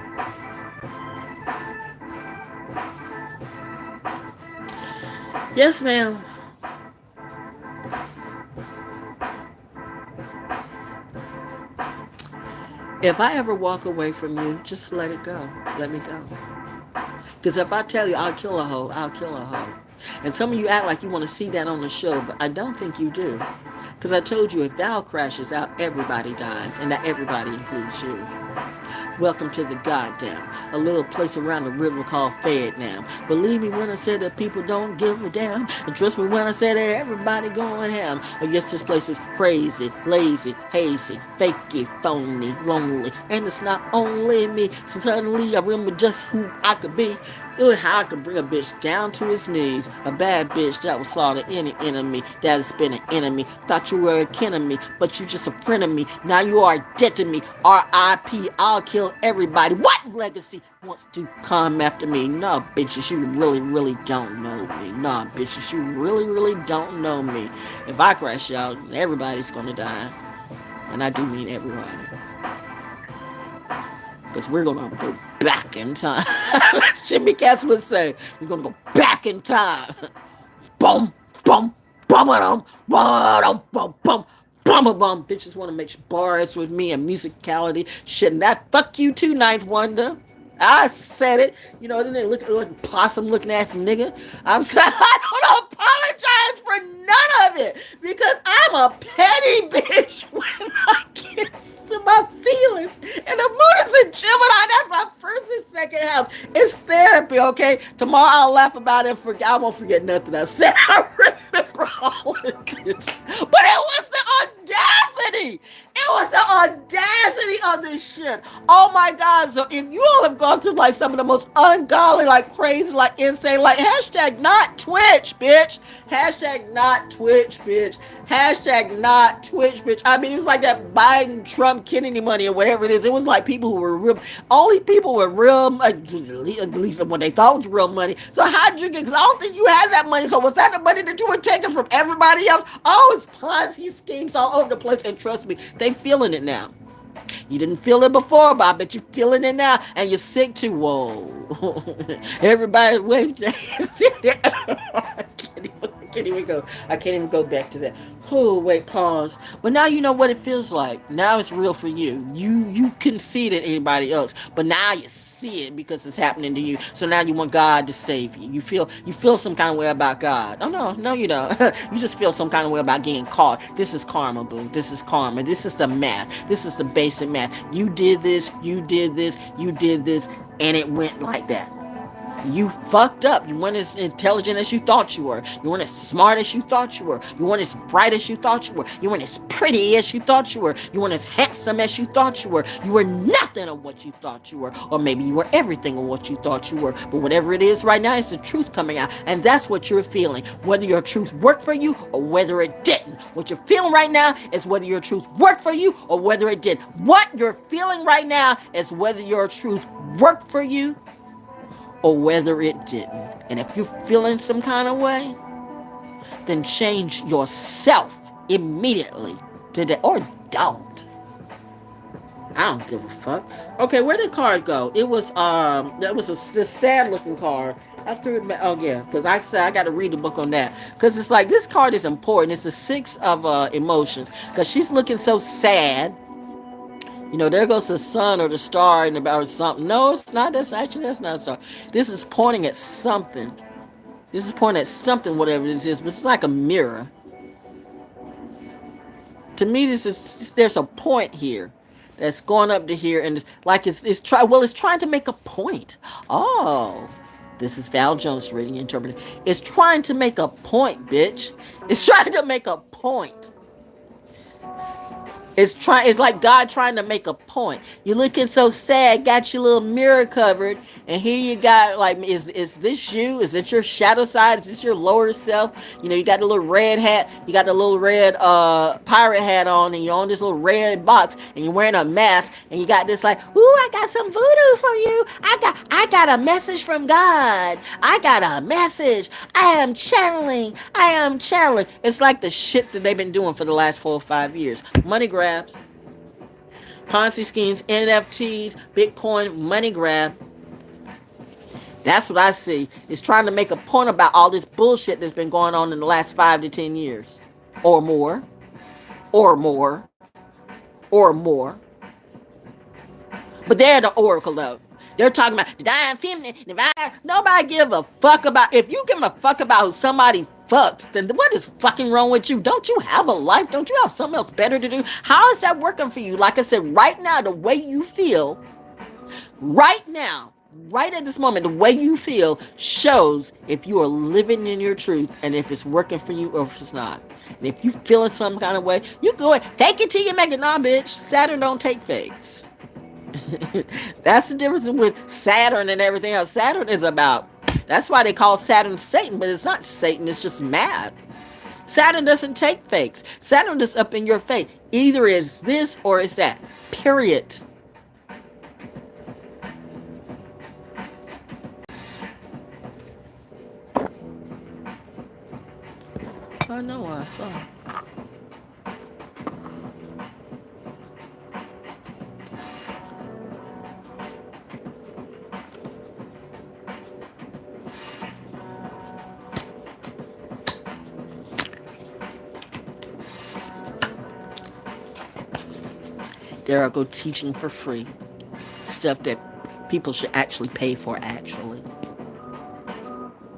Yes, ma'am. If I ever walk away from you, just let it go. Let me go. Because if I tell you I'll kill a hoe, I'll kill a hoe. And some of you act like you want to see that on the show, but I don't think you do. Because I told you if Val crashes out, everybody dies, and that everybody includes you. Welcome to the goddamn, a little place around the river called Vietnam. Believe me when I say that people don't give a damn, and trust me when I say that everybody going ham. I guess this place is crazy, lazy, hazy, fakey, phony, lonely, and it's not only me. So suddenly I remember just who I could be. How I could bring a bitch down to his knees. A bad bitch that will slaughter any enemy that has been an enemy. Thought you were a kin of me, but you just a friend of me. Now you are dead to me. R.I.P. I'll kill everybody. What legacy wants to come after me? Nah, bitches, you really, really don't know me. Nah, bitches, you really, really don't know me. If I crash out, everybody's gonna die. And I do mean everybody. Because we're going to go back in time. Jimmy Cass would say, we're going to go back in time. Boom, boom, boom, boom, boom, boom, boom, boom, boom. Bitches want to make bars with me and musicality. Shit, that fuck you too, Ninth Wonder. I said it. Then they look like possum looking ass nigga. I'm sorry. I don't apologize for none of it. Because I'm a petty bitch when I get to my feelings. And the moon is in Gemini. That's my first and second house. It's therapy, okay? Tomorrow I'll laugh about it and forget. I won't forget nothing I said. I remember all of this. But it was the audacity. It was the audacity all this shit. Oh my God. So if you all have gone through like some of the most ungodly, like crazy, like insane, like hashtag not Twitch, bitch. Hashtag not Twitch, bitch. Hashtag not Twitch, bitch. I mean, it was like that Biden, Trump, Kennedy money or whatever it is. It was like people who were real, only people with real, at least what they thought was real money. So how'd you get, because I don't think you had that money. So was that the money that you were taking from everybody else? Oh, it's Ponzi schemes all over the place. And trust me, they feeling it now. You didn't feel it before, but I bet you're feeling it now, and you're sick too. Whoa. Everybody wave their hands. I can't even go back to that. Oh, wait, pause. But now you know what it feels like. Now it's real for you. You couldn't see it in anybody else, but now you see it because it's happening to you. So now you want God to save you. You feel some kind of way about God. Oh no, you don't. You just feel some kind of way about getting caught. This is karma, boo. This is karma. This is the math. This is the basic math. You did this, you did this, you did this, and it went like that. You fucked up. You weren't as intelligent as you thought you were. You weren't as smart as you thought you were. You weren't as bright as you thought you were. You weren't as pretty as you thought you were. You weren't as handsome as you thought you were. You were nothing of what you thought you were. Or maybe you were everything of what you thought you were. But whatever it is right now, it's the truth coming out. And that's what you're feeling. Whether your truth worked for you or whether it didn't. What you're feeling right now is whether your truth worked for you or whether it did. What you're feeling right now is whether your truth worked for you or whether it didn't. And if you're feeling some kind of way, then change yourself immediately today, or don't. I don't give a fuck. Okay, where did the card go? It was that was this sad looking card. I threw it back. Oh yeah, because I said I got to read the book on that, because it's like this card is important. It's the Six of Emotions, because she's looking so sad. You know, there goes the sun or the star in about or something. No, it's not. That's not a star. This is pointing at something. This is pointing at something, whatever this is. But it's like a mirror. To me, there's a point here that's going up to here, and it's trying to make a point. Oh, this is Val Jones reading, interpreting. It's trying to make a point, bitch. It's trying to make a point. It's like God trying to make a point. You're looking so sad, got your little mirror covered, and here you got, like, is this you? Is it your shadow side? Is this your lower self? You know, you got the little red hat, you got the little red pirate hat on, and you're on this little red box, and you're wearing a mask, and you got this like, ooh, I got some voodoo for you. I got a message from God. I got a message. I am channeling. It's like the shit that they've been doing for the last 4 or 5 years. Money grab. Ponzi schemes, NFTs, Bitcoin, money grab. That's what I see. It's trying to make a point about all this bullshit that's been going on in the last 5 to 10 years. Or more. But they're the oracle, though. They're talking about divine feminine, divine. Nobody give a fuck about. If you give a fuck about who somebody fucks, then what is fucking wrong with you? Don't you have a life? Don't you have something else better to do? How is that working for you? Like I said, right now, the way you feel, right now, right at this moment, the way you feel shows if you are living in your truth and if it's working for you or if it's not. And if you feeling some kind of way, you go ahead, fake it till you make it. Nah, bitch, Saturn don't take fakes. That's the difference with Saturn and everything else. Saturn is about, that's why they call Saturn Satan, but it's not Satan, it's just math. Saturn doesn't take fakes. Saturn is up in your face. Either it's this or it's that. Period. I know what I saw. DaORacle teaching for free. Stuff that people should actually pay for, actually.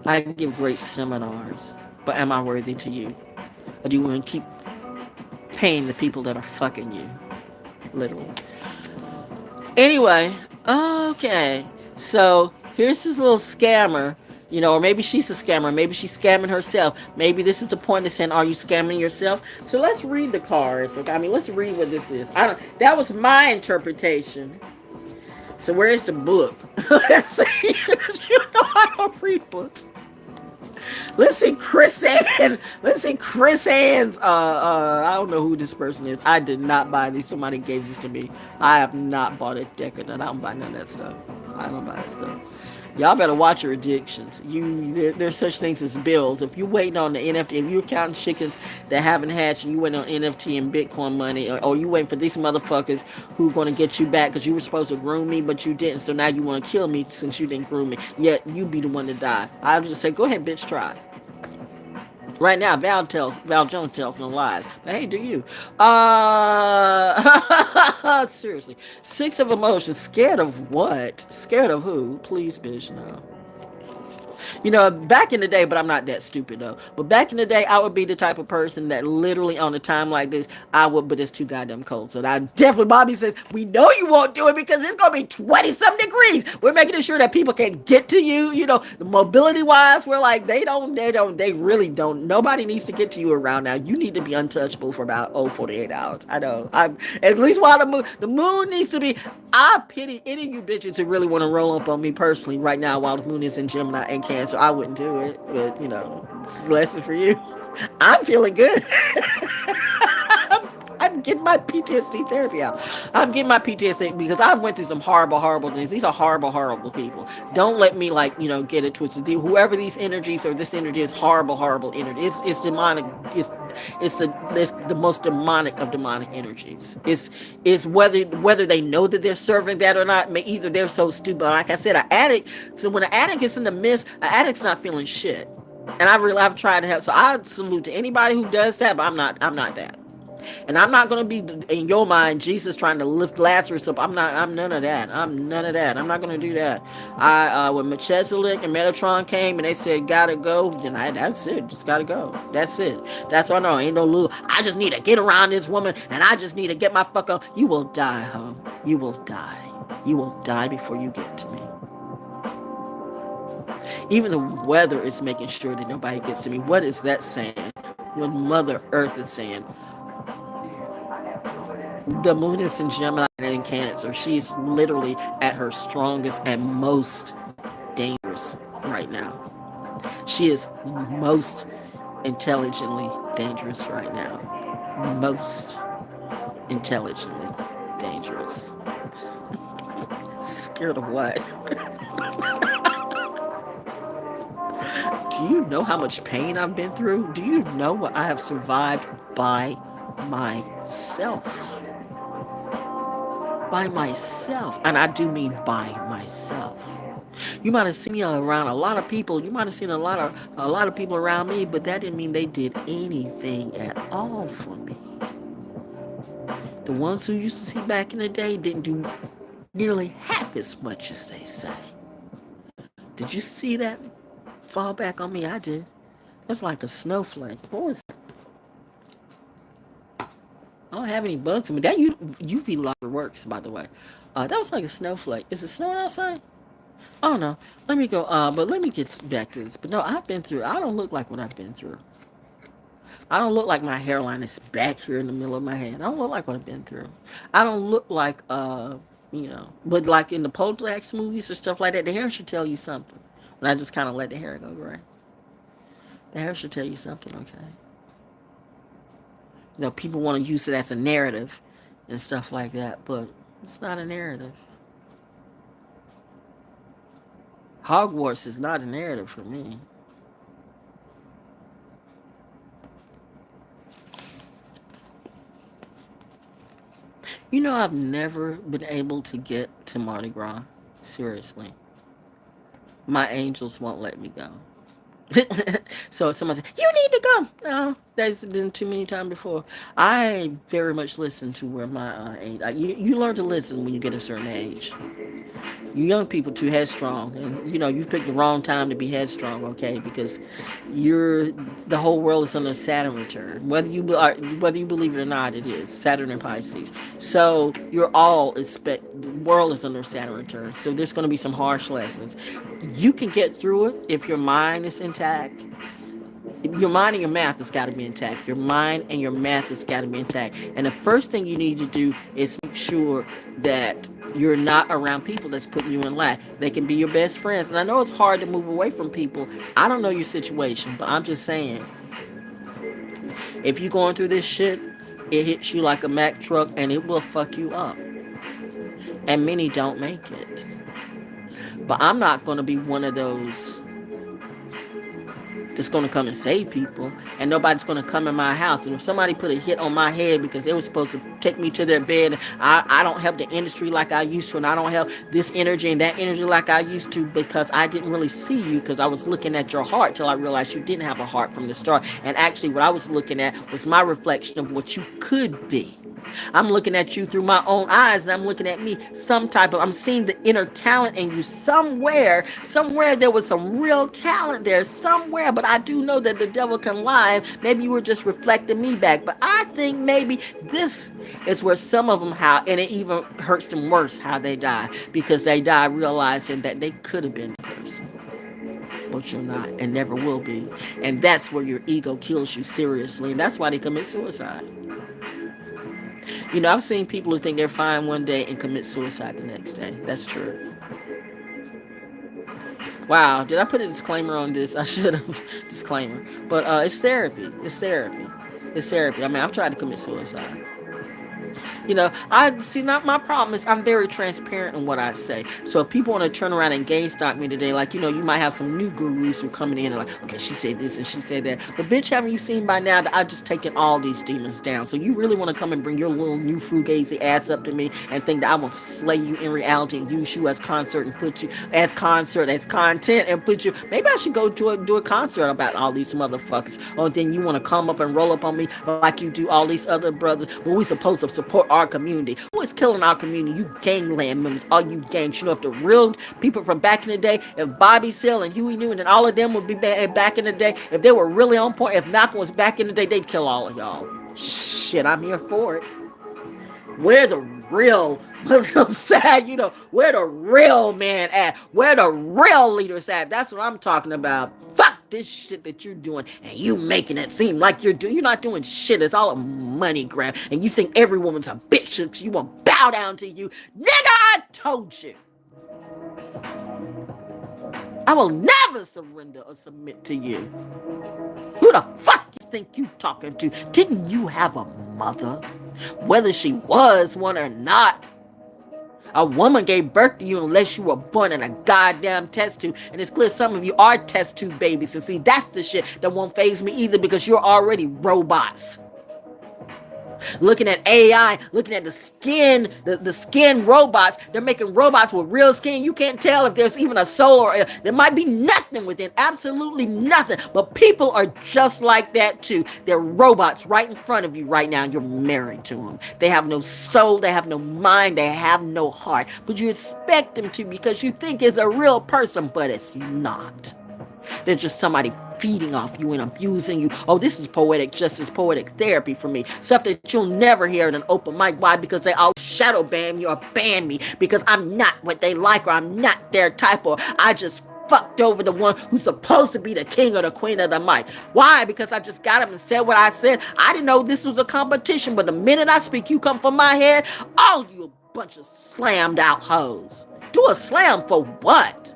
I give great seminars, but am I worthy to you? Or do you want to keep paying the people that are fucking you? Literally. Anyway, okay. So, here's this little scammer You know, or maybe she's a scammer. Maybe she's scamming herself. Maybe this is the point of saying, are you scamming yourself? So let's read the cards. Okay? I mean, let's read what this is. I don't. That was my interpretation. So where's the book? Let's see. You know I don't read books. Let's see Chris Ann. Let's see Chris Ann's. I don't know who this person is. I did not buy these. Somebody gave this to me. I have not bought a deck of that. I don't buy none of that stuff. I don't buy that stuff. Y'all better watch your addictions. There's such things as bills. If you're waiting on the NFT, if you're counting chickens that haven't hatched, and you waiting on NFT and Bitcoin money, or you waiting for these motherfuckers who going to get you back because you were supposed to groom me, but you didn't, so now you want to kill me since you didn't groom me. Yet you be the one to die. I would just say, go ahead, bitch, try. Right now, ValJones tells no lies. But hey, do you? Seriously. 6 of emotions. Scared of what? Scared of who? Please, bitch, no. You know, back in the day, but I'm not that stupid though. But back in the day, I would be the type of person that literally on a time like this, I would, but it's too goddamn cold. So I definitely, Bobby says, we know you won't do it because it's going to be 20 some degrees. We're making sure that people can get to you. You know, mobility wise, we're like, they really don't. Nobody needs to get to you around now. You need to be untouchable for about, 48 hours. I know. At least while the moon needs to be, I pity any of you bitches who really want to roll up on me personally right now while the moon is in Gemini and Cancer. I wouldn't do it, but you know, it's a lesson for you. I'm feeling good. I'm getting my PTSD therapy out. I'm getting my PTSD because I've went through some horrible, horrible things. These are horrible, horrible people. Don't let me get it twisted. Whoever these energies or this energy is horrible, horrible energy. It's demonic. It's the most demonic of demonic energies. It's whether they know that they're serving that or not. Either they're so stupid. Like I said, an addict. So when an addict is in the mist, an addict's not feeling shit. And I've tried to help. So I salute to anybody who does that, but I'm not that. And I'm not going to be, in your mind, Jesus trying to lift Lazarus up. I'm none of that. I'm not going to do that. When Melchizedek and Metatron came and they said, gotta go, then that's it. Just gotta go. That's it. That's all I know. Ain't no little, I just need to get around this woman and I just need to get my fuck on. You will die, huh? You will die. You will die before you get to me. Even the weather is making sure that nobody gets to me. What is that saying? When Mother Earth is saying, the moon is in Gemini and in Cancer. She's literally at her strongest and most dangerous right now. She is most intelligently dangerous right now. Most intelligently dangerous. Scared of what? Do you know how much pain I've been through? Do you know what I have survived by myself? By myself. And I do mean by myself. You might have seen me around a lot of people. You might have seen a lot of people around me, but that didn't mean they did anything at all for me. The ones who used to see back in the day didn't do nearly half as much as they say. Did you see that fall back on me? I did. It's like a snowflake. What was that? I don't have any bugs in me. That UV lighter works, by the way. That was like a snowflake. Is it snowing outside? Oh no. Let me go. But let me get back to this. But no, I've been through. I don't look like what I've been through. I don't look like my hairline is back here in the middle of my head. I don't look like what I've been through. I don't look like but like in the Poltergeist movies or stuff like that, the hair should tell you something. When I just kind of let the hair go gray. The hair should tell you something, okay? You know, people want to use it as a narrative and stuff like that, but it's not a narrative. Hogwarts is not a narrative for me. You know, I've never been able to get to Mardi Gras. Seriously. My angels won't let me go. So somebody said, you need to come. No, that's been too many times before. I very much listen to where my age. You learn to listen when you get a certain age. You young people too headstrong, and you've picked the wrong time to be headstrong. Okay, because the whole world is on a Saturn return. Whether you believe it or not, it is Saturn and Pisces. So the world is under Saturn return. So there's going to be some harsh lessons. You can get through it if your mind is intact. Your mind and your math has got to be intact. Your mind and your math has got to be intact. And the first thing you need to do is make sure that you're not around people that's putting you in lack. They can be your best friends. And I know it's hard to move away from people. I don't know your situation, but I'm just saying, if you're going through this shit, it hits you like a Mack truck and it will fuck you up. And many don't make it. But I'm not going to be one of those that's going to come and save people, and nobody's going to come in my house. And if somebody put a hit on my head because they were supposed to take me to their bed, I don't help the industry like I used to, and I don't help this energy and that energy like I used to, because I didn't really see you, because I was looking at your heart till I realized you didn't have a heart from the start. And actually what I was looking at was my reflection of what you could be. I'm looking at you through my own eyes, and I'm looking at me I'm seeing the inner talent in you somewhere there was some real talent there somewhere, but I do know that the devil can lie. Maybe you were just reflecting me back, but I think maybe this is where some of them and it even hurts them worse how they die, because they die realizing that they could have been the person, but you're not and never will be. And that's where your ego kills you seriously, and that's why they commit suicide. I've seen people who think they're fine one day and commit suicide the next day. That's true. Wow, did I put a disclaimer on this? I should have. Disclaimer. But it's therapy. It's therapy. It's therapy. I mean, I've tried to commit suicide. Not my problem is I'm very transparent in what I say. So if people want to turn around and game stalk me today, like, you might have some new gurus who are coming in and like, okay, she said this and she said that. But bitch, haven't you seen by now that I've just taken all these demons down? So you really want to come and bring your little new fugazi ass up to me and think that I will slay you in reality and use you as concert and put you as content and put you, maybe I should go do a concert about all these motherfuckers. Or then you want to come up and roll up on me like you do all these other brothers when we supposed to support our community. Who is killing our community? You gangland members, all you gangs. If the real people from back in the day, if Bobby Seale and Huey Newton and all of them would be back in the day, if they were really on point, if Malcolm was back in the day, they'd kill all of y'all. Shit, I'm here for it. Where the real Muslims at? Where the real man at? Where the real leaders at? That's what I'm talking about. Fuck this shit that you're doing, and you making it seem like you're not doing shit. It's all a money grab, and you think every woman's a bitch, so you won't bow down to you. Nigga, I told you. I will never surrender or submit to you. Who the fuck you think you talking to? Didn't you have a mother? Whether she was one or not. A woman gave birth to you unless you were born in a goddamn test tube. And it's clear some of you are test tube babies. And see, that's the shit that won't faze me either, because you're already robots. Looking at AI, looking at the skin, the skin robots. They're making robots with real skin. You can't tell if there's even a soul or there might be nothing within, absolutely nothing. But people are just like that too. They're robots right in front of you right now. You're married to them. They have no soul, they have no mind, they have no heart. But you expect them to because you think it's a real person, but it's not. They're just somebody feeding off you and abusing you. Oh, this is poetic justice, poetic therapy for me. Stuff that you'll never hear at an open mic. Why? Because they all shadow ban me or ban me because I'm not what they like, or I'm not their type, or I just fucked over the one who's supposed to be the king or the queen of the mic. Why? Because I just got up and said what I said. I didn't know this was a competition, but the minute I speak, you come from my head, all you a bunch of slammed out hoes. Do a slam for what?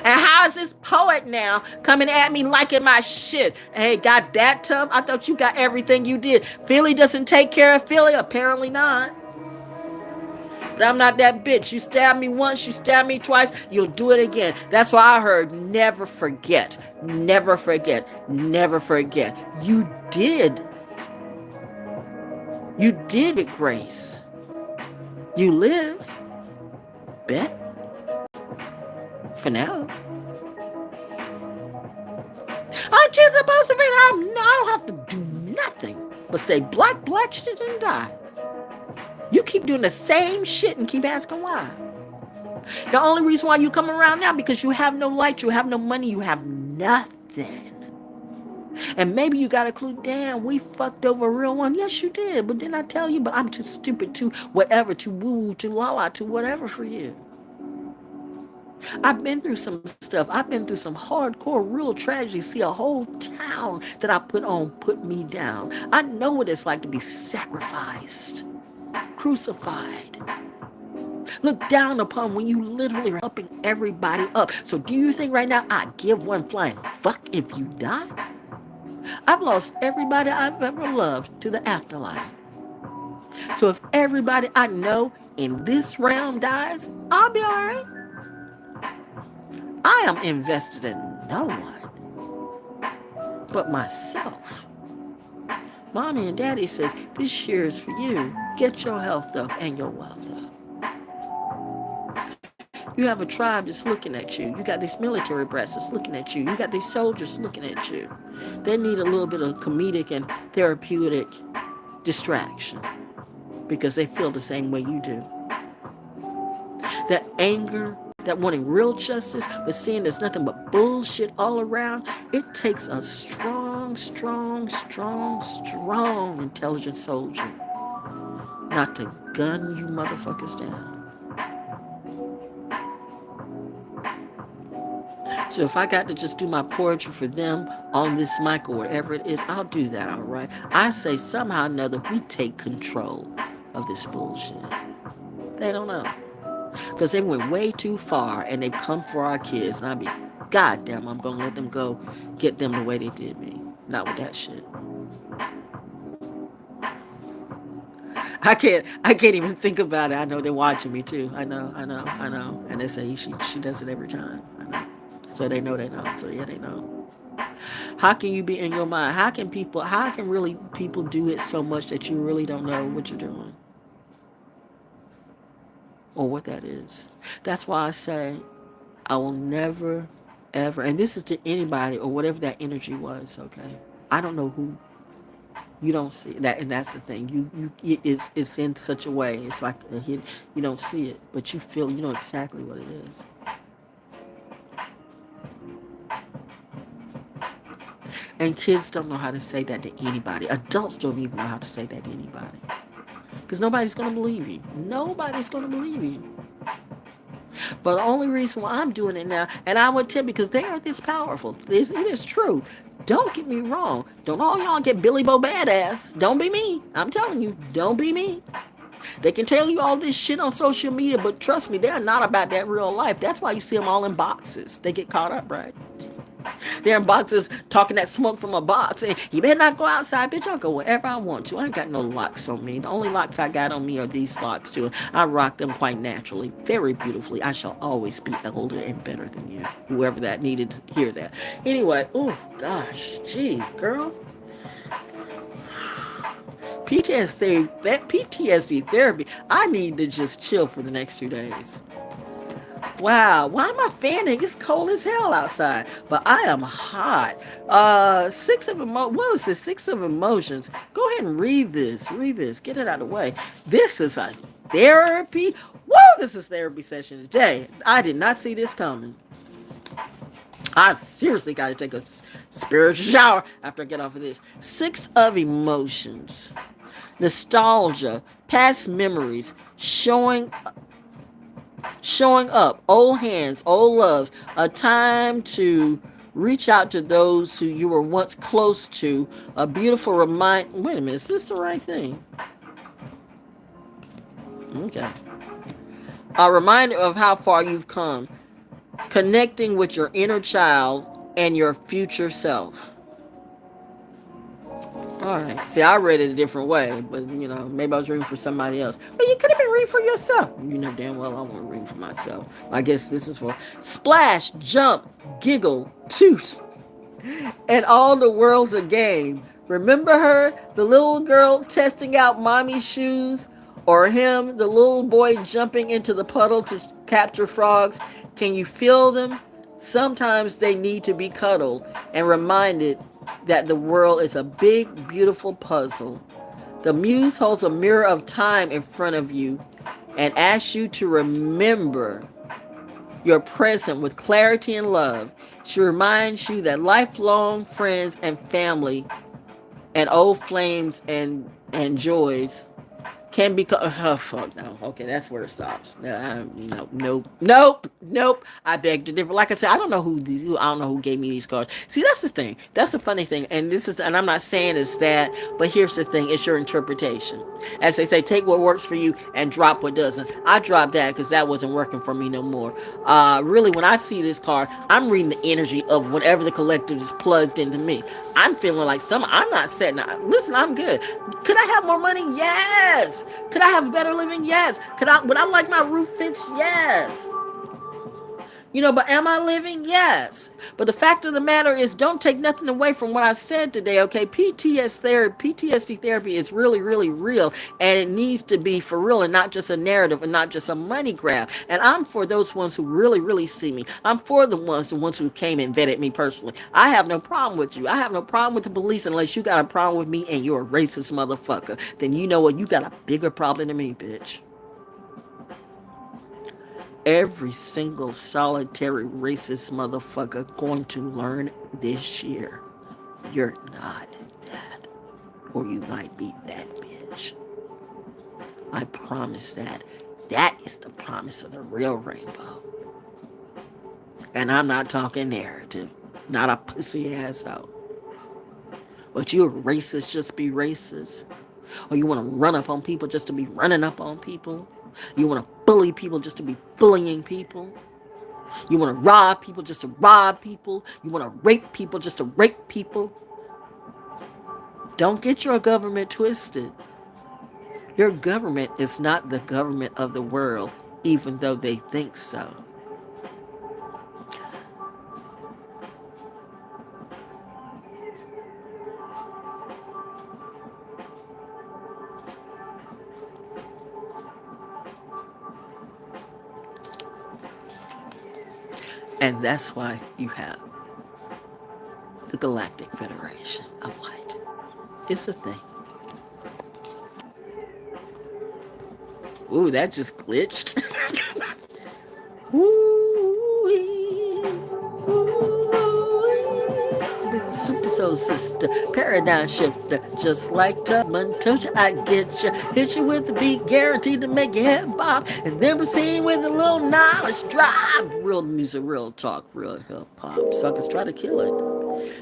And how is this poet now coming at me liking my shit? Hey, got that tough? I thought you got everything you did. Philly doesn't take care of Philly? Apparently not. But I'm not that bitch. You stab me once, you stab me twice, you'll do it again. That's why I heard never forget. Never forget. Never forget. You did. You did it, Grace. You live. Bet. For now. what you're supposed to be. I don't have to do nothing but say black shit and die. You keep doing the same shit and keep asking why. The only reason why you come around now because you have no light, you have no money, you have nothing. And maybe you got a clue, damn, we fucked over a real one. Yes, you did. But didn't I tell you? But I'm too stupid, too whatever, too woo, too la-la, too whatever for you. I've been through some stuff. I've been through some hardcore, real tragedy. See a whole town that I put on put me down. I know what it's like to be sacrificed, crucified, looked down upon when you literally are upping everybody up. So do you think right now I give one flying fuck if you die? I've lost everybody I've ever loved to the afterlife. So if everybody I know in this realm dies, I'll be alright. I am invested in no one but myself. Mommy and Daddy says, this year is for you. Get your health up and your wealth up. You have a tribe that's looking at you. You got these military brats that's looking at you. You got these soldiers looking at you. They need a little bit of comedic and therapeutic distraction because they feel the same way you do. That anger, that wanting real justice, but seeing there's nothing but bullshit all around, it takes a strong intelligent soldier not to gun you motherfuckers down. So if I got to just do my poetry for them on this mic or whatever it is, I'll do that, all right? I say somehow or another we take control of this bullshit. They don't know. Because they went way too far and they've come for our kids. And I'll be, goddamn, I'm going to let them go get them the way they did me. Not with that shit. I can't even think about it. I know they're watching me too. I know. And they say she does it every time. I know. So they know. So yeah, they know. How can you be in your mind? How can really people do it so much that you really don't know what you're doing? Or what that is. That's why I say I will never, ever, and this is to anybody or whatever that energy was, okay? I don't know who. You don't see that, and that's the thing. It's in such a way. It's like a hit. You don't see it, but you know exactly what it is. And kids don't know how to say that to anybody. Adults don't even know how to say that to anybody. Because nobody's going to believe you. Nobody's going to believe you. But the only reason why I'm doing it now, and I would tell because they are this powerful. It is true. Don't get me wrong. Don't all y'all get Billy Bo badass. Don't be me. I'm telling you, don't be me. They can tell you all this shit on social media, but trust me, they're not about that real life. That's why you see them all in boxes. They get caught up, right? They're in boxes talking that smoke from a box. And you better not go outside, bitch. I'll go wherever I want to. I ain't got no locks on me. The only locks I got on me are these locks too. I rock them quite naturally, very beautifully. I shall always be older and better than you. Whoever that needed to hear that. Anyway, oh gosh, jeez, girl. PTSD therapy. I need to just chill for the next 2 days. Wow, why am I fanning? It's cold as hell outside, but I am hot. 6 of emotions. Go ahead and read this. Get it out of the way. This is a therapy. Woo, this is therapy session today. I did not see this coming. I seriously got to take a spiritual shower after I get off of this. 6 of emotions. Nostalgia, past memories, showing up, old hands, old loves, a time to reach out to those who you were once close to, a beautiful wait a minute, is this the right thing? Okay. A reminder of how far you've come, connecting with your inner child and your future self. All right. See, I read it a different way, but maybe I was reading for somebody else. But you could have been reading for yourself. You know damn well I want to read for myself. I guess this is for splash, jump, giggle, toot, and all the world's a game. Remember her, the little girl testing out mommy's shoes, or him, the little boy jumping into the puddle to capture frogs? Can you feel them? Sometimes they need to be cuddled and reminded that the world is a big, beautiful puzzle. The muse holds a mirror of time in front of you and asks you to remember your present with clarity and love. She reminds you that lifelong friends and family and old flames and joys can become. Oh fuck no. Okay, that's where it stops. No, nope. I beg to differ. Like I said, I don't know who these. I don't know who gave me these cards. See, that's the thing. That's the funny thing. And this is. And I'm not saying it's that. But here's the thing. It's your interpretation. As they say, take what works for you and drop what doesn't. I dropped that because that wasn't working for me no more. Really, when I see this card, I'm reading the energy of whatever the collective is plugged into me. I'm feeling like I'm not setting. Listen, I'm good. Could I have more money? Yes. Could I have better living? Yes. Would I like my roof fixed? Yes. But am I living? Yes. But the fact of the matter is, don't take nothing away from what I said today, okay? PTSD therapy is really, really real, and it needs to be for real and not just a narrative and not just a money grab. And I'm for those ones who really, really see me. I'm for the ones who came and vetted me personally. I have no problem with you. I have no problem with the police unless you got a problem with me and you're a racist motherfucker. Then you know what? You got a bigger problem than me, bitch. Every single solitary racist motherfucker going to learn this year. You're not that. Or you might be that bitch. I promise that. That is the promise of the real rainbow. And I'm not talking narrative. Not a pussy ass out. But you're racist, just be racist. Or you want to run up on people just to be running up on people. You want to bully people just to be bullying people. You want to rob people just to rob people. You want to rape people just to rape people. Don't get your government twisted. Your government is not the government of the world, even though they think so. And that's why you have the Galactic Federation of Light. It's a thing. Ooh, that just glitched. Super Soul Sister, paradigm shifter, just like Tubman. Told you I'd get you, hit you with the beat, guaranteed to make your head bob, and then proceed with a little knowledge drop. Real music, real talk, real hip hop. Suckers try to kill it.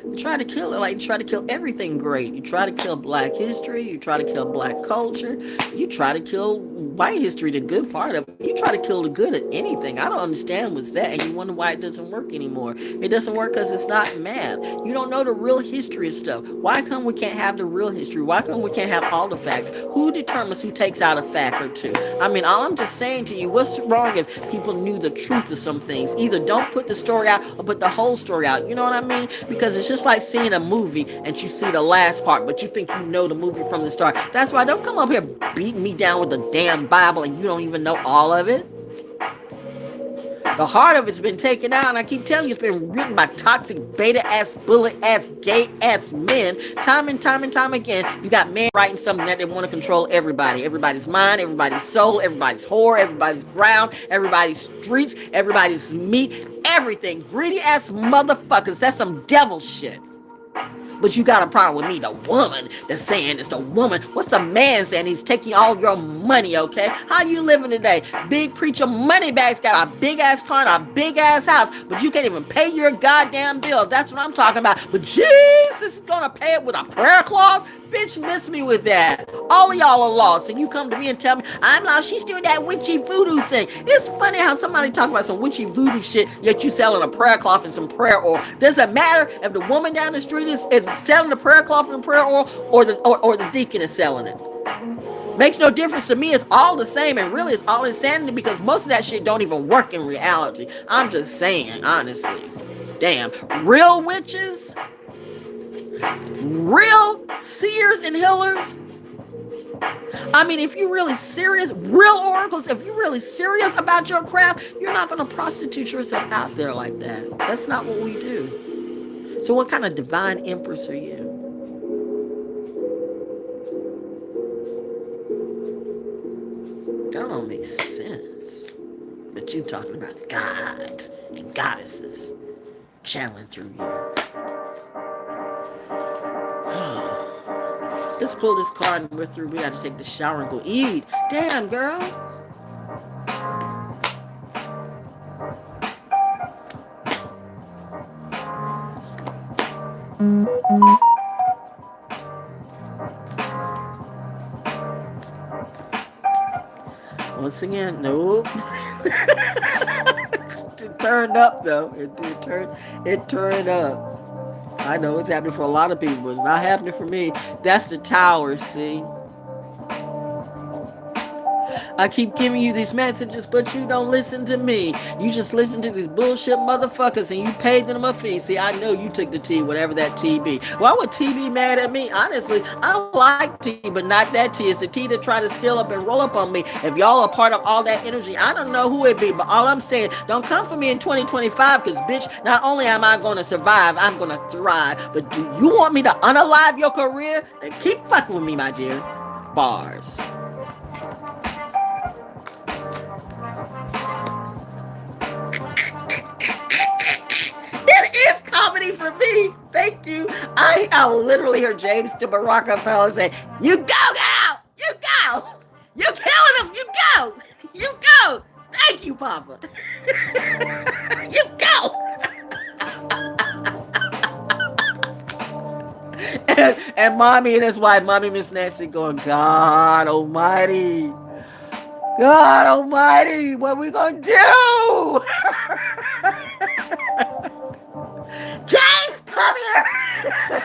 You try to kill it, like you try to kill everything great. You try to kill black history, you try to kill black culture, you try to kill white history, the good part of it. You try to kill the good at anything. I don't understand what's that, and you wonder why it doesn't work anymore. It doesn't work because it's not math. You don't know the real history of stuff. Why come we can't have the real history? Why come we can't have all the facts? Who determines who takes out a fact or two? I mean, all I'm just saying to you, what's wrong if people knew the truth of some things? Either don't put the story out or put the whole story out. You know what I mean? Because it's just like seeing a movie and you see the last part, but you think you know the movie from the start. That's why don't come up here beating me down with the damn Bible and you don't even know all of it. The heart of it's been taken out, and I keep telling you, it's been written by toxic, beta-ass, bullet-ass, gay-ass men, time and time and time again. You got men writing something that they want to control everybody. Everybody's mind, everybody's soul, everybody's whore, everybody's ground, everybody's streets, everybody's meat, everything. Greedy-ass motherfuckers. That's some devil shit. But you got a problem with me, the woman, that's saying it's the woman. What's the man saying? He's taking all your money, okay? How you living today? Big preacher Moneybags got a big ass car and a big ass house, but you can't even pay your goddamn bill. That's what I'm talking about. But Jesus is gonna pay it with a prayer cloth? Bitch, miss me with that. All of y'all are lost, and you come to me and tell me I'm lost. She's doing that witchy voodoo thing. It's funny how somebody talk about some witchy voodoo shit, yet you selling a prayer cloth and some prayer oil. Does it matter if the woman down the street is selling the prayer cloth and prayer oil, or the deacon is selling it? Makes no difference to me. It's all the same, and really it's all insanity because most of that shit don't even work in reality. I'm just saying, honestly. Damn. Real witches? Real seers and healers? I mean, if you're really serious, real oracles, if you're really serious about your craft, you're not going to prostitute yourself out there like that. That's not what we do. So what kind of divine empress are you? That don't make sense. But you talking about gods and goddesses channeling through you. Let's pull this card and we're through. We got to take the shower and go eat. Damn, girl. Once again, nope. It turned up though. It turned up. I know it's happening for a lot of people, but it's not happening for me. That's the tower, see? I keep giving you these messages, but you don't listen to me. You just listen to these bullshit motherfuckers and you paid them a fee. See, I know you took the tea, whatever that tea be. Why would tea be mad at me? Honestly, I don't like tea, but not that tea. It's the tea that try to steal up and roll up on me. If y'all are part of all that energy, I don't know who it be, but all I'm saying, don't come for me in 2025, because bitch, not only am I going to survive, I'm going to thrive. But do you want me to unalive your career? Then keep fucking with me, my dear. Bars. It's comedy for me. Thank you. I literally heard James DaORacle say, "You go, girl. You go. You're killing him. You go. You go. Thank you, Papa. You go." and Mommy and his wife, Mommy Miss Nancy, going, "God Almighty, God Almighty, what we gonna do?" James, come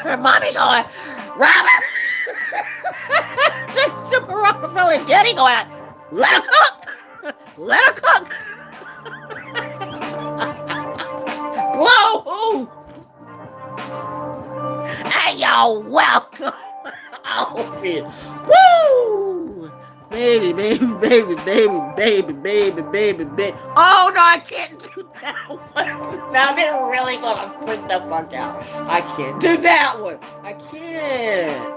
here. Mommy going, "Robert." James DaORacle and Daddy going, "Let her cook. Let her cook." Whoa. Hey, y'all, welcome. Oh, woo. Baby, baby, baby, baby, baby, baby, baby, baby. Oh, no, I can't do that one. Now they're really going to freak the fuck out. I can't do that one. I can't.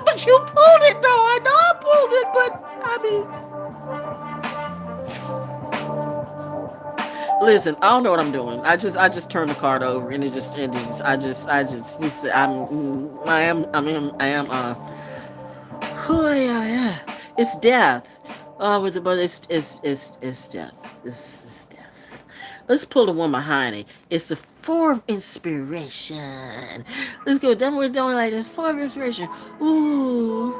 But you pulled it, though. I know I pulled it, but I mean... Listen, I don't know what I'm doing. I just turned the card over and oh yeah. It's death. But it's death. It's death. Let's pull the one behind it. It's the 4 of inspiration. Let's go. Then we're doing like this. 4 of inspiration. Ooh.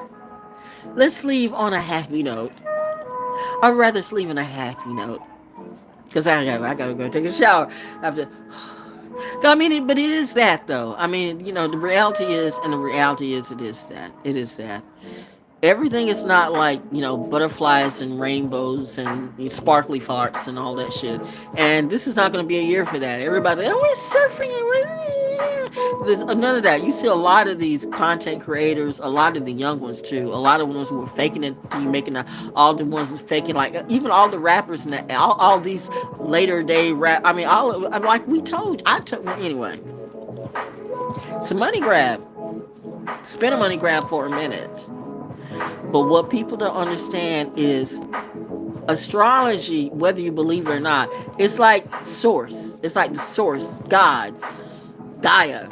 Let's leave on a happy note. I'd rather sleep on a happy note. Because I gotta go take a shower after. I mean, but it is that though. I mean, you know, the reality is it is that. It is that. Everything is not like, you know, butterflies and rainbows and sparkly farts and all that shit. And this is not going to be a year for that. Everybody's like, "Oh, we're surfing and there's none of that." You see a lot of these content creators, a lot of the young ones too, a lot of the ones who are faking it to you, making all the ones faking, like even all the rappers and all these later day rap. I mean, like we told, anyway. It's a money grab. Spend a money grab for a minute. But what people don't understand is astrology, whether you believe it or not, it's like source. It's like the source, God, Gaia.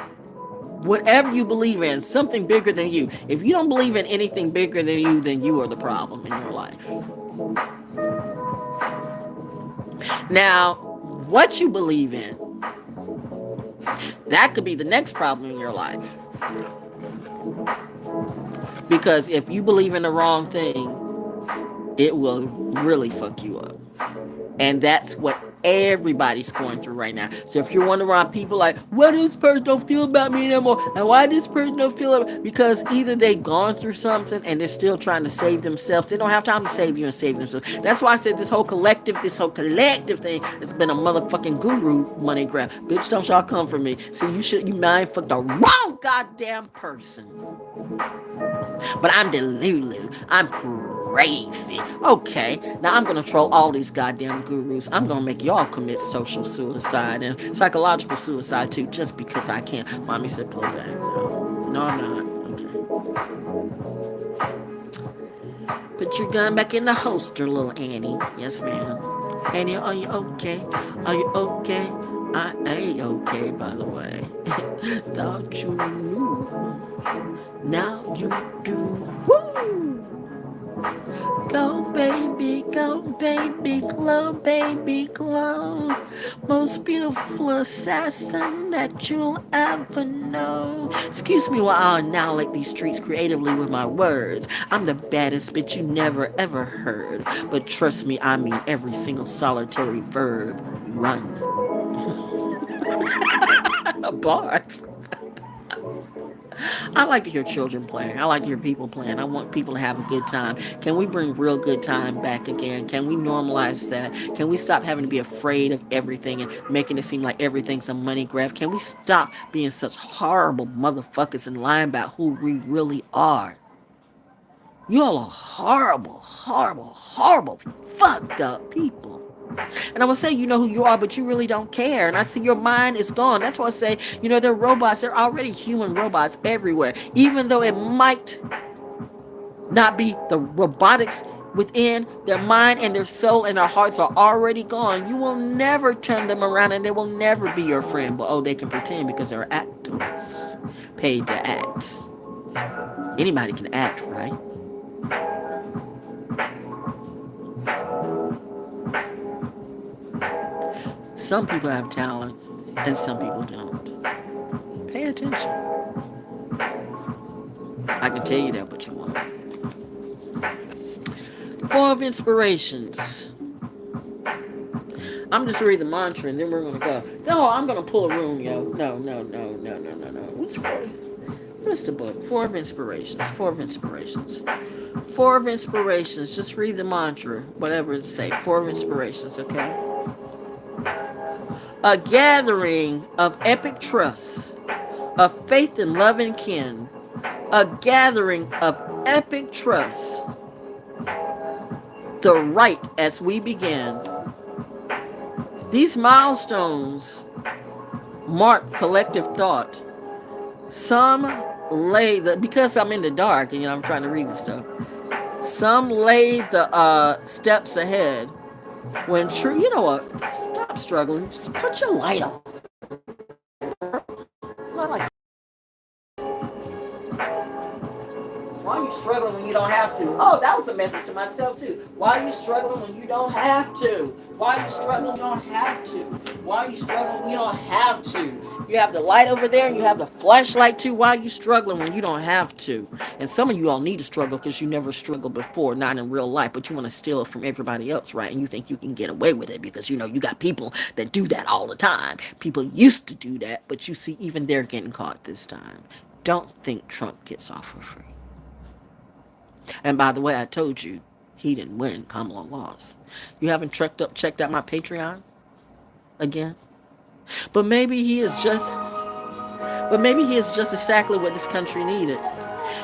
Whatever you believe in, something bigger than you. If you don't believe in anything bigger than you, then you are the problem in your life. Now, what you believe in, that could be the next problem in your life. Because if you believe in the wrong thing, it will really fuck you up. And that's what everybody's going through right now. So if you're wondering why people like, why this person don't feel about me anymore, and why this person don't feel about, because either they've gone through something and they're still trying to save themselves. They don't have time to save you and save themselves. That's why I said this whole collective thing has been a motherfucking guru money grab. Bitch, don't y'all come for me. See, you mind fuck the wrong goddamn person. But I'm delulu. I'm crazy. Okay, now I'm gonna troll all these goddamn gurus. I'm gonna make y'all commit social suicide and psychological suicide too, just because I can. Mommy said pull back. No, I'm not. Okay. Put your gun back in the holster, little Annie. Yes, ma'am. Annie, are you okay? Are you okay? I ain't okay, by the way. Thought you knew. Now you do. Woo! Go, baby, glow, baby, glow. Most beautiful assassin that you'll ever know. Excuse me while I annihilate these streets creatively with my words. I'm the baddest bitch you never ever heard. But trust me, I mean every single solitary verb. Run. Bars. I like to hear children playing. I like to hear people playing. I want people to have a good time. Can we bring real good time back again? Can we normalize that? Can we stop having to be afraid of everything and making it seem like everything's a money grab? Can we stop being such horrible motherfuckers and lying about who we really are? You all are horrible, fucked up people. And I would say, you know who you are, but you really don't care. And I see your mind is gone. That's why I say, they're robots. They're already human robots everywhere. Even though it might not be the robotics within their mind and their soul and their hearts are already gone. You will never turn them around and they will never be your friend. But they can pretend because they're actors paid to act. Anybody can act, right? Some people have talent and some people don't. Pay attention. I can tell you that, but you won't. 4 of Inspirations. I'm just reading the mantra and then we're going to go. No, I'm going to pull a room, yo. No. What's the book? 4 of Inspirations. 4 of Inspirations. 4 of Inspirations. Just read the mantra. Whatever it say. 4 of Inspirations, okay? A gathering of epic trust, of faith and love and kin. A gathering of epic trust. The right as we begin. These milestones mark collective thought. Some lay because I'm in the dark and I'm trying to read this stuff. Some lay the steps ahead. When true, you know what? Stop struggling. Just put your light on. It's not like. Why are you struggling when you don't have to? Oh, that was a message to myself too. Why are you struggling when you don't have to? Why are you struggling when you don't have to? Why are you struggling when you don't have to? You have the light over there and you have the flashlight too. Why are you struggling when you don't have to? And some of you all need to struggle because you never struggled before, not in real life, but you want to steal it from everybody else, right? And you think you can get away with it because you got people that do that all the time. People used to do that, but you see, even they're getting caught this time. Don't think Trump gets off for free. And by the way, I told you, he didn't win. Kamala lost. You haven't checked out my Patreon again? But maybe he is just exactly what this country needed.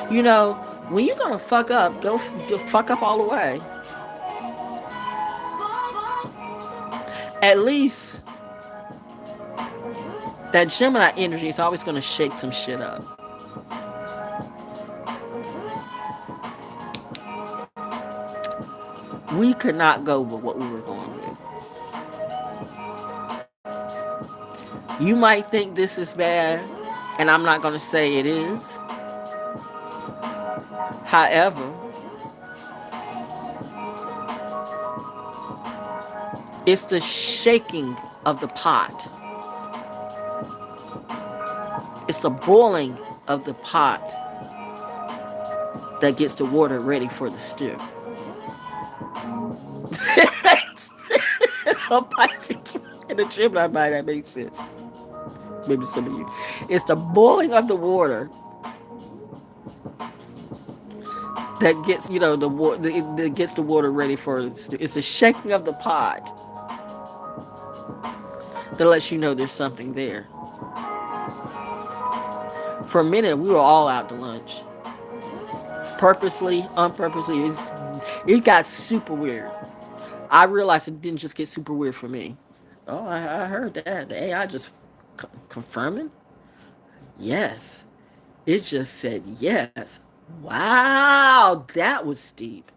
When you're gonna fuck up, go fuck up all the way. At least that Gemini energy is always gonna shake some shit up. We could not go with what we were going with. You might think this is bad, and I'm not going to say it is. However, it's the shaking of the pot. It's the boiling of the pot that gets the water ready for the stew. A Pisces in the Gemini mind, that makes sense. Maybe some of you. It's the boiling of the water that gets, the water, that gets the water ready for it. It's the shaking of the pot that lets you know there's something there. For a minute, we were all out to lunch. Purposely, unpurposely, it got super weird. I realized it didn't just get super weird for me. Oh, I heard that. The AI just confirming? Yes. It just said yes. Wow, that was steep.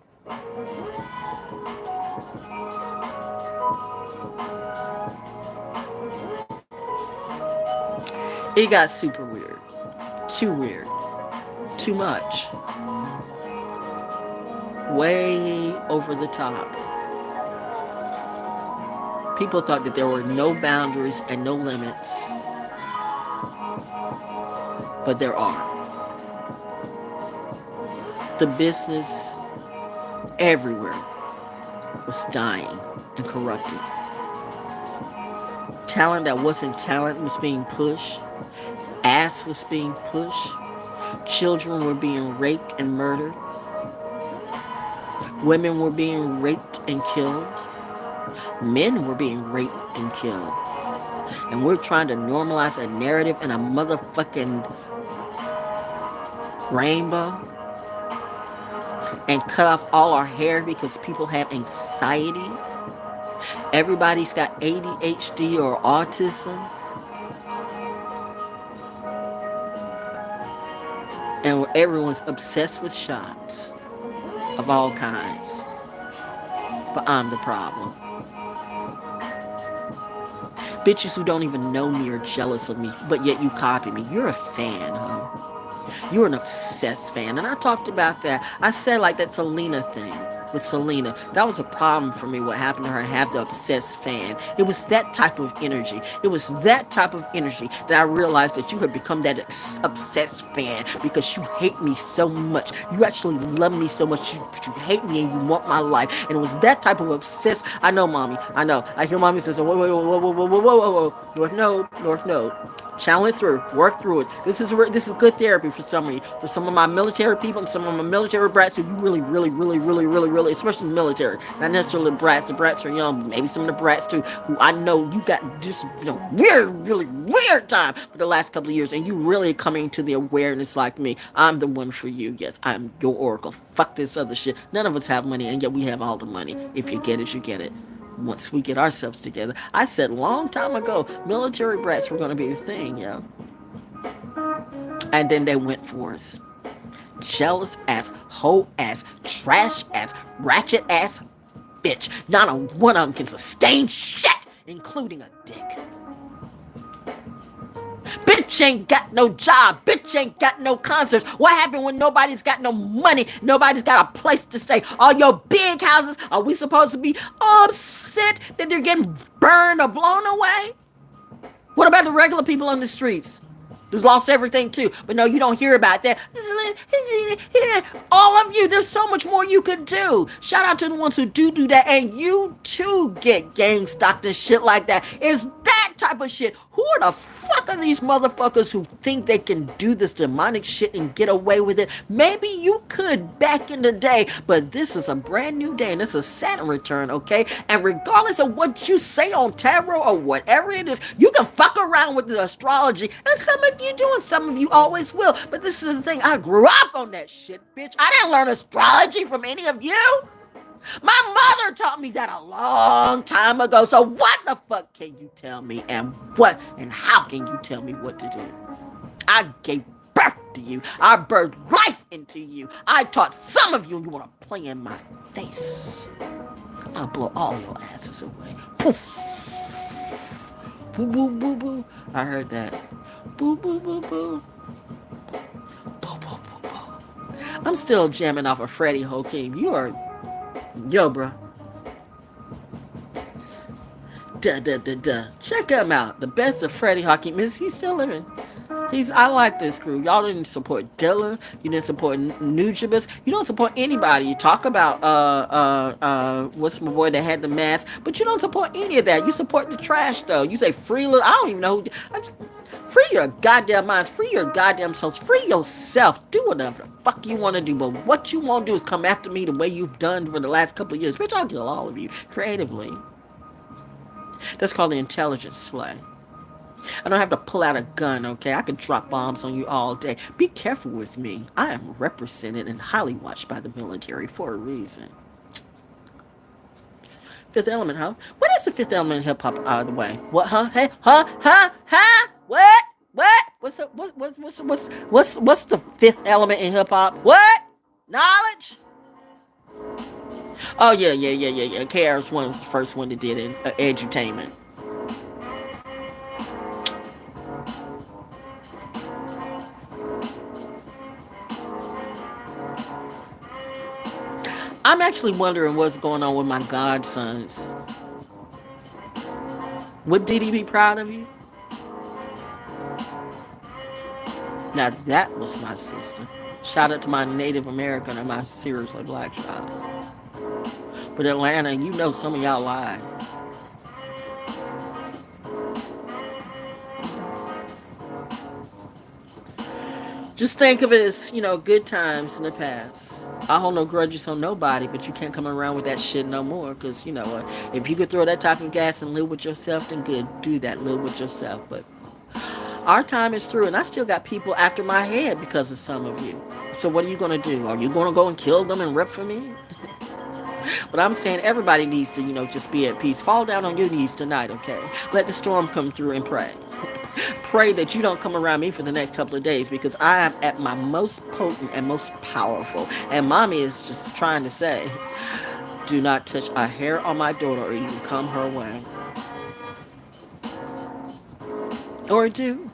It got super weird. Too weird. Too much. Way over the top. People thought that there were no boundaries and no limits. But there are. The business everywhere was dying and corrupted. Talent that wasn't talent was being pushed. Ass was being pushed. Children were being raped and murdered. Women were being raped and killed. Men were being raped and killed. And we're trying to normalize a narrative and a motherfucking rainbow and cut off all our hair because people have anxiety. Everybody's got ADHD or autism. And everyone's obsessed with shots of all kinds. But I'm the problem. Bitches who don't even know me are jealous of me, but yet you copy me. You're a fan, huh? You're an obsessed fan. And I talked about that. I said like that Selena thing with Selena. That was a problem for me, what happened to her, have the obsessed fan. It was that type of energy. It was that type of energy that I realized that you had become that obsessed fan because you hate me so much. You actually love me so much. You hate me and you want my life. And it was that type of obsessed. I know, mommy. I know. I hear mommy says, whoa. North node. Channel it through. Work through it. This is good therapy for some of you. For some of my military people and some of my military brats who you really, especially the military. Not necessarily the brats. The brats are young, but maybe some of the brats too, who I know you got just really weird time for the last couple of years, and you really coming to the awareness like me. I'm the one for you. Yes, I'm your oracle. Fuck this other shit. None of us have money, and yet we have all the money. If you get it, you get it. Once we get ourselves together. I said long time ago, military brats were going to be a thing, yo. And then they went for us. Jealous ass, hoe ass, trash ass, ratchet ass bitch. Not a one of them can sustain shit, including a dick. Bitch ain't got no job. Bitch ain't got no concerts. What happened when nobody's got no money? Nobody's got a place to stay. All your big houses, are we supposed to be upset that they're getting burned or blown away? What about the regular people on the streets? Who's lost everything too. But no, you don't hear about that. All of you, there's so much more you could do. Shout out to the ones who do that. And you too get gang stalked and shit like that. It's that type of shit. Who are the fuck are these motherfuckers who think they can do this demonic shit and get away with it? Maybe you could back in the day, but this is a brand new day and this is Saturn return, okay? And regardless of what you say on tarot or whatever it is, you can fuck around with the astrology, and some of you do and some of you always will. But this is the thing, I grew up on that shit, bitch. I didn't learn astrology from any of you. My mother taught me that a long time ago. So what the fuck can you tell me, and what and how can you tell me what to do? I gave birth to you. I birthed life into you. I taught some of you, and you want to play in my face. I'll blow all your asses away. Poof. Boo boo boo boo. I heard that. Boo boo boo boo. Boo boo boo boo. I'm still jamming off of Freddie Hakeem. You are, yo, bro. Check him out. The best of Freddie Hakeem. Is he still living? I like this crew. Y'all didn't support Dilla. You didn't support Nujabes. You don't support anybody. You talk about what's my boy that had the mask, but you don't support any of that. You support the trash though. You say free little. I don't even know. Free your goddamn minds. Free your goddamn souls. Free yourself. Do whatever the fuck you want to do. But what you won't do is come after me the way you've done for the last couple of years. Bitch, I'll kill all of you creatively. That's called the intelligence slay. I don't have to pull out a gun, okay? I can drop bombs on you all day. Be careful with me. I am represented and highly watched by the military for a reason. Fifth Element, huh? What is the Fifth Element in hip hop out of the way? What, huh? Hey, huh? What? What's the fifth element in hip hop? What? Knowledge? Oh yeah. KRS-One was the first one that did it. Edutainment. I'm actually wondering what's going on with my godsons. Would Diddy be proud of you? Now that was my sister. Shout out to my Native American and my seriously black child. But Atlanta, you know some of y'all lied. Just think of it as, good times in the past. I hold no grudges on nobody, but you can't come around with that shit no more. Because, if you could throw that type of gas and live with yourself, then good. Do that. Live with yourself. But our time is through, and I still got people after my head because of some of you. So what are you going to do? Are you going to go and kill them and rip for me? But I'm saying everybody needs to, just be at peace. Fall down on your knees tonight, okay? Let the storm come through and pray. Pray that you don't come around me for the next couple of days because I am at my most potent and most powerful. And mommy is just trying to say, do not touch a hair on my daughter or even come her way. Or do.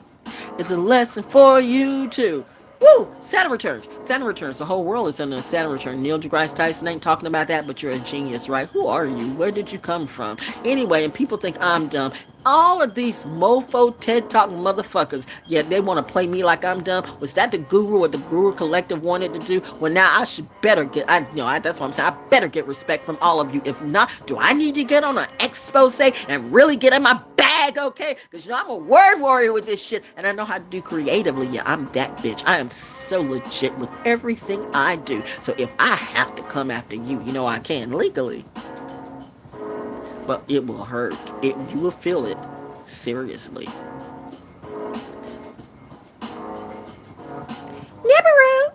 It's a lesson for you too. Woo! Saturn returns. Saturn returns. The whole world is under a Saturn return. Neil deGrasse Tyson ain't talking about that, but you're a genius, right? Who are you? Where did you come from? Anyway, and people think I'm dumb. All of these mofo TED Talk motherfuckers, yet they want to play me like I'm dumb. Was that the guru or the guru collective wanted to do? Well, now I should better get, that's what I'm saying. I better get respect from all of you. If not, do I need to get on an expose and really get in my bag, okay? Because, I'm a word warrior with this shit, and I know how to do creatively. Yeah, I'm that bitch. I am so legit with everything I do. So if I have to come after you, I can legally. But it will hurt. You will feel it. Seriously. Nibiru!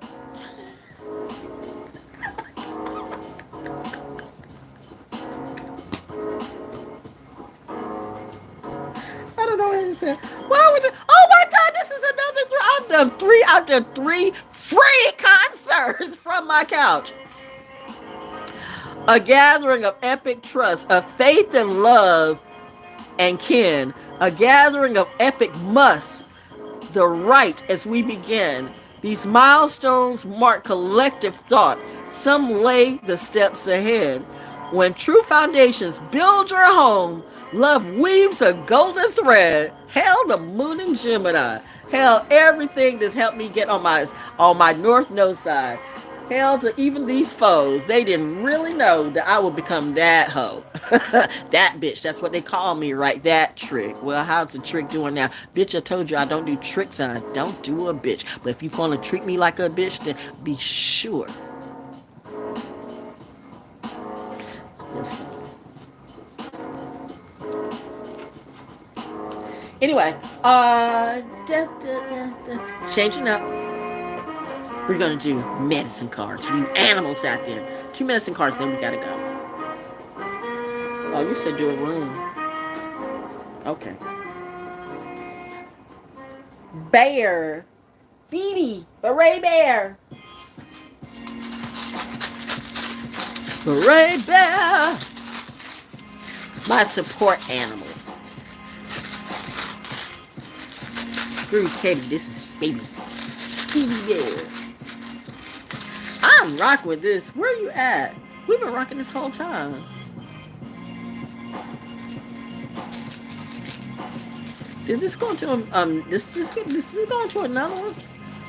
I don't know what to say. Why was it? Oh my God, this is another 3. I've done 3 free concerts from my couch. A gathering of epic trust, of faith and love and kin. A gathering of epic must. The right as we begin. These milestones mark collective thought. Some lay the steps ahead. When true foundations build your home, love weaves a golden thread. Hell, the moon and Gemini. Hell, everything that's helped me get on my North Node side. Hell to even these foes. They didn't really know that I would become that hoe. That bitch. That's what they call me, right? That trick. Well, how's the trick doing now? Bitch, I told you I don't do tricks and I don't do a bitch. But if you want to treat me like a bitch, then be sure. Yes. Anyway, changing up. We're going to do medicine cards for you animals out there. 2 medicine cards, then we got to go. Oh, you said do a room. Okay. Bear. BB. Beret bear. Beret bear. My support animal. Screw Teddy. This is baby. BB bear. I'm rocking with this. Where you at? We've been rocking this whole time. Is this going to this is going to another one?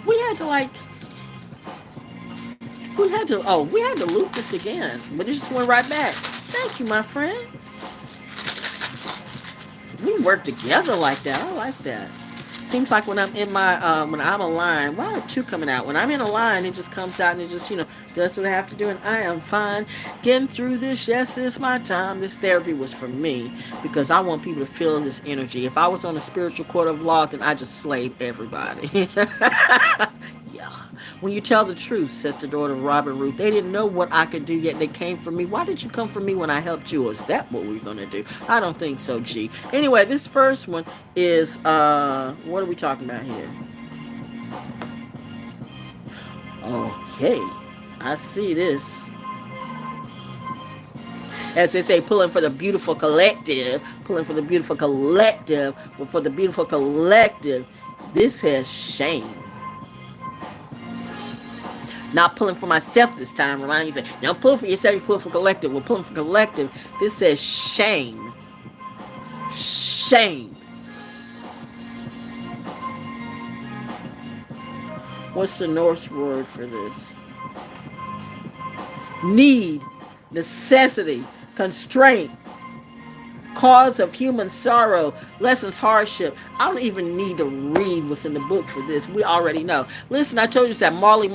We had to like we had to loop this again, but it just went right back. Thank you, my friend. We work together like that. I like that. Seems like when I'm in my when I'm aligned, why are two coming out? When I'm in a line, it just comes out and it just does what I have to do, and I am fine getting through this. Yes, it's my time. This therapy was for me because I want people to feel this energy. If I was on a spiritual court of law, then I just slayed everybody. Yeah. When you tell the truth, says the daughter of Robert Ruth, they didn't know what I could do, yet they came for me. Why did you come for me when I helped you? Is that what we're going to do? I don't think so, G. Anyway, this first one is, what are we talking about here? Okay. I see this. As they say, pulling for the beautiful collective. Pulling for the beautiful collective. Well, for the beautiful collective, this has shame. Not pulling for myself this time around. You say, don't pull for yourself, you pull for collective. We're pulling for collective. This says shame. Shame. What's the Norse word for this? Need, necessity, constraint, cause of human sorrow, lessons hardship. I don't even need to read what's in the book for this. We already know. Listen, I told you it's that Marley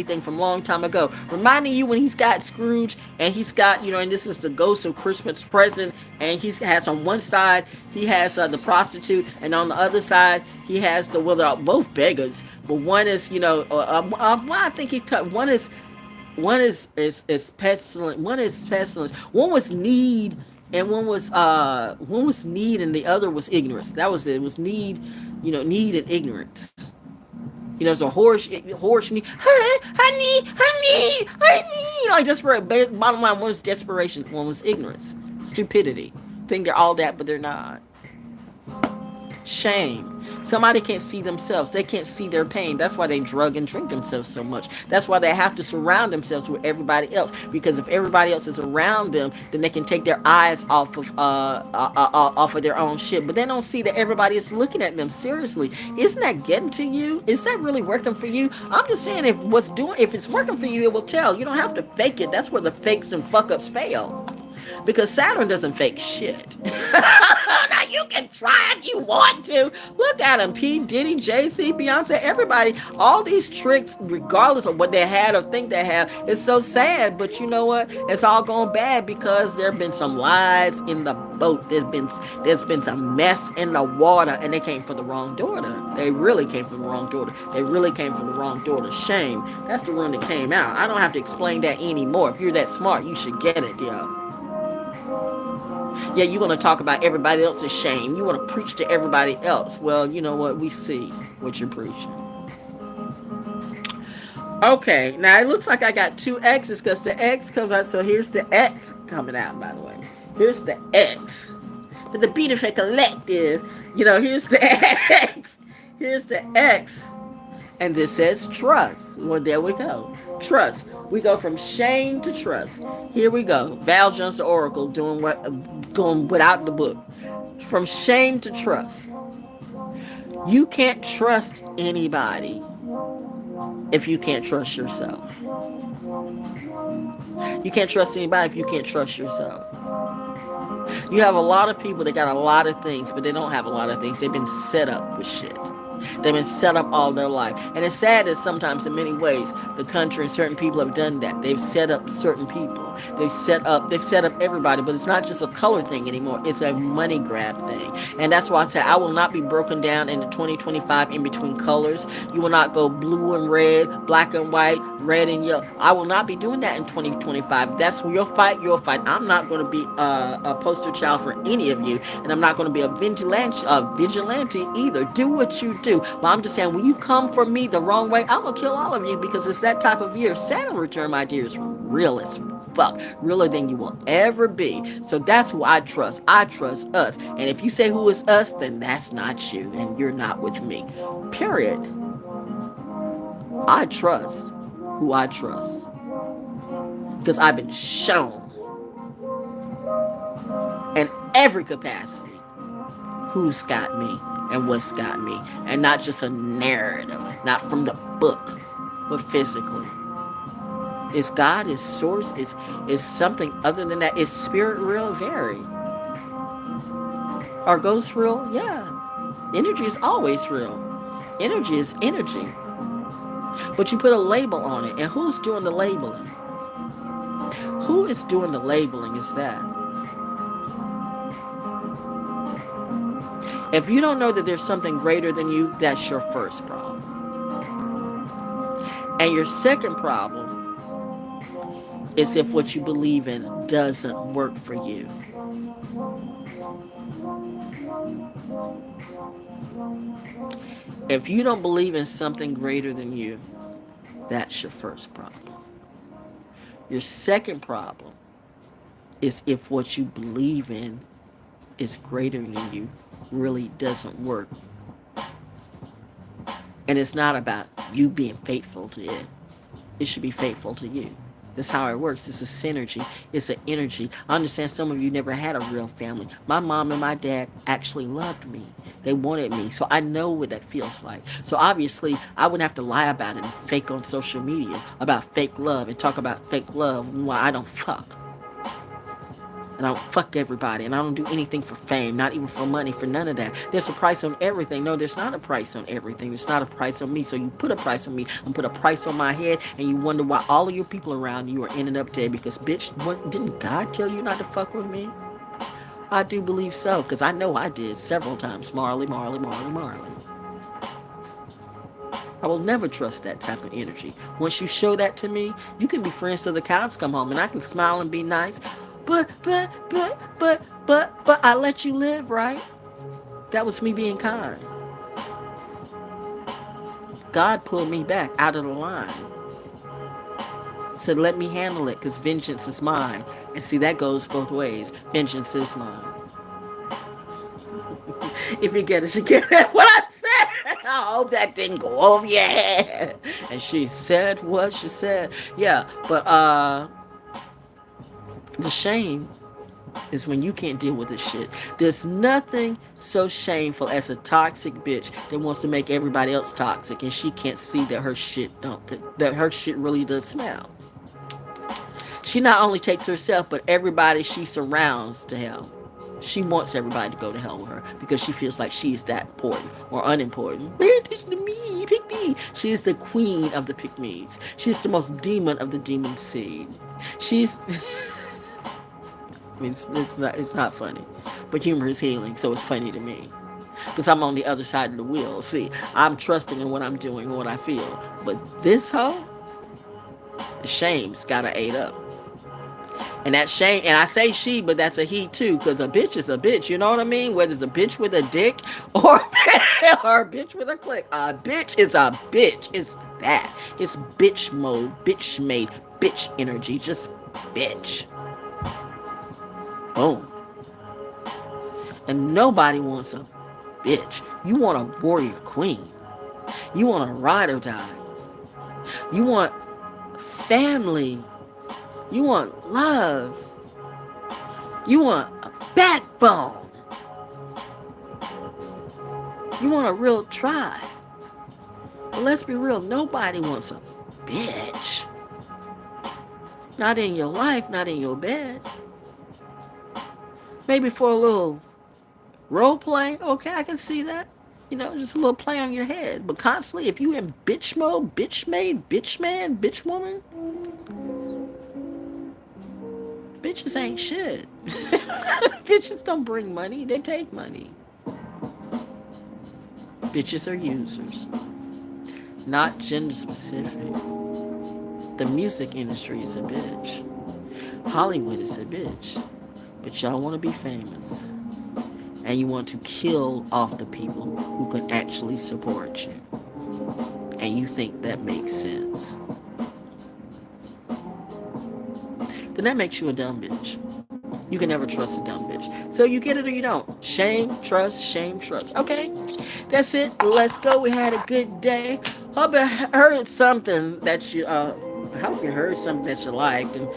thing from a long time ago. Reminding you when he's got Scrooge and he's got, and this is the ghost of Christmas present, and he has on one side, he has the prostitute, and on the other side, he has they're both beggars, but one is, I think one is pestilence, one is pestilence, one was need, and one was need, and the other was ignorance. That was it. It was need, need and ignorance. So horse need, I need, like desperate. Bottom line, one was desperation, one was ignorance, stupidity. Think they're all that, but they're not. Shame. Somebody can't see themselves. They can't see their pain. That's why they drug and drink themselves so much. That's why they have to surround themselves with everybody else. Because if everybody else is around them, then they can take their eyes off of their own shit. But they don't see that everybody is looking at them. Seriously, isn't that getting to you? Is that really working for you? I'm just saying, if it's working for you, it will tell. You don't have to fake it. That's where the fakes and fuck ups fail. Because Saturn doesn't fake shit. Now you can try if you want to. Look at him. P. Diddy, Jay-Z, Beyonce, everybody. All these tricks, regardless of what they had or think they have, it's so sad. But you know what? It's all gone bad because there have been some lies in the boat. There's been some mess in the water, and they came for the wrong daughter. They really came for the wrong daughter. They really came for the wrong daughter. Shame. That's the one that came out. I don't have to explain that anymore. If you're that smart, you should get it, yo. Yeah, you're going to talk about everybody else's shame. You want to preach to everybody else. Well, you know what? We see what you're preaching. Okay, now it looks like I got two X's because the X comes out. So here's the X coming out, by the way. Here's the X. For the beautiful collective. Here's the X. Here's the X. And this says trust. Well, there we go. Trust. We go from shame to trust. Here we go. ValJonesDaO, the Oracle, going without the book. From shame to trust. You can't trust anybody if you can't trust yourself. You can't trust anybody if you can't trust yourself. You have a lot of people that got a lot of things, but they don't have a lot of things. They've been set up with shit. They've been set up all their life. And it's sad that sometimes in many ways the country and certain people have done that. They've set up certain people. They've set up everybody, but it's not just a color thing anymore. It's a money grab thing. And that's why I say I will not be broken down into 2025 in between colors. You will not go blue and red, black and white, red and yellow. I will not be doing that in 2025. That's your fight, your fight. I'm not going to be a poster child for any of you, and I'm not going to be a vigilante either. Do what you do. But I'm just saying, when you come for me the wrong way, I'm going to kill all of you because it's that type of year. Saturn return, my dear, is real as fuck. Realer than you will ever be. So that's who I trust. I trust us. And if you say who is us, then that's not you. And you're not with me. Period. I trust who I trust. Because I've been shown in every capacity who's got me and what's got me, and not just a narrative, not from the book, but physically. Is God, is source, is something other than that? Is spirit real? Very. Are ghosts real? Yeah. Energy is always real. Energy is energy. But you put a label on it, and who's doing the labeling? Who is doing the labeling is that. If you don't know that there's something greater than you, that's your first problem. And your second problem is if what you believe in doesn't work for you. If you don't believe in something greater than you, that's your first problem. Your second problem is if what you believe in is greater than you really doesn't work. And it's not about you being faithful to it. It should be faithful to you. That's how it works. It's a synergy. It's an energy. I understand some of you never had a real family. My mom and my dad actually loved me. They wanted me. So I know what that feels like. So obviously, I wouldn't have to lie about it and fake on social media about fake love and talk about fake love while I don't fuck. And I don't fuck everybody. And I don't do anything for fame, not even for money, for none of that. There's a price on everything. No, there's not a price on everything. There's not a price on me. So you put a price on me and put a price on my head, and you wonder why all of your people around you are ending up dead. Because, bitch, didn't God tell you not to fuck with me? I do believe so, because I know I did several times. Marley. I will never trust that type of energy. Once you show that to me, you can be friends till the cows come home, and I can smile and be nice. But I let you live, right? That was me being kind. God pulled me back out of the line. Said, let me handle it, because vengeance is mine. And see, that goes both ways. Vengeance is mine. If you get it, you get it. What I said. I hope that didn't go over your head. And she said what she said. Yeah, but the shame is when you can't deal with this shit. There's nothing so shameful as a toxic bitch that wants to make everybody else toxic, and she can't see that her shit really does smell. She not only takes herself, but everybody she surrounds to hell. She wants everybody to go to hell with her because she feels like she is that important or unimportant. Pay attention to me, pick me. She is the queen of the pick-me's. She's the most demon of the demon seed. She's it's not funny, but humor is healing, so it's funny to me because I'm on the other side of the wheel. See, I'm trusting in what I'm doing and what I feel, but this hoe, the shame's gotta ate up. And that shame, and I say she, but that's a he too, because a bitch is a bitch, you know what I mean? Whether it's a bitch with a dick or a bitch with a click. A bitch is a bitch. It's that. It's bitch mode, bitch made, bitch energy, just bitch. Boom. And nobody wants a bitch. You want a warrior queen. You want a ride or die. You want family. You want love. You want a backbone. You want a real tribe. But let's be real, nobody wants a bitch. Not in your life, not in your bed. Maybe for a little role play, okay, I can see that. You know, just a little play on your head. But constantly, if you in bitch mode, bitch made, bitch man, bitch woman, bitches ain't shit. Bitches don't bring money, they take money. Bitches are users. Not gender specific. The music industry is a bitch. Hollywood is a bitch. But y'all want to be famous. And you want to kill off the people who can actually support you. And you think that makes sense. Then that makes you a dumb bitch. You can never trust a dumb bitch. So you get it or you don't. Shame, trust. Okay, that's it. Let's go. We had a good day. Hope you heard something that you liked, and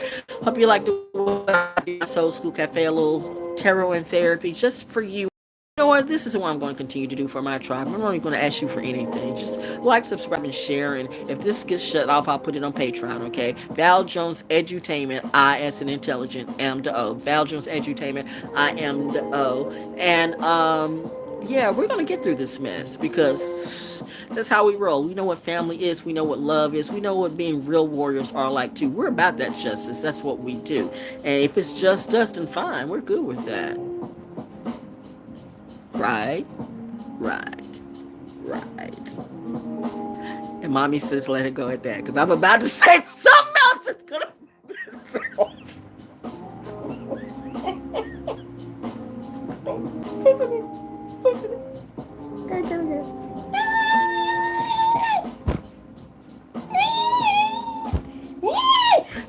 hope you liked the Soul School Cafe, a little tarot and therapy just for you. You know what? what? This is what I'm going to continue to do for my tribe. I'm not even going to ask you for anything. Just like, subscribe, and share. And if this gets shut off, I'll put it on Patreon, okay? Val Jones Edutainment, I as an intelligent, am the O. Val Jones Edutainment, I am the O. And, yeah, we're going to get through this mess because that's how we roll. We know what family is. We know what love is. We know what being real warriors are like, too. We're about that justice. That's what we do. And if it's just us, then fine. We're good with that. Right? Right. Right. And mommy says let it go at that because I'm about to say something else that's going to...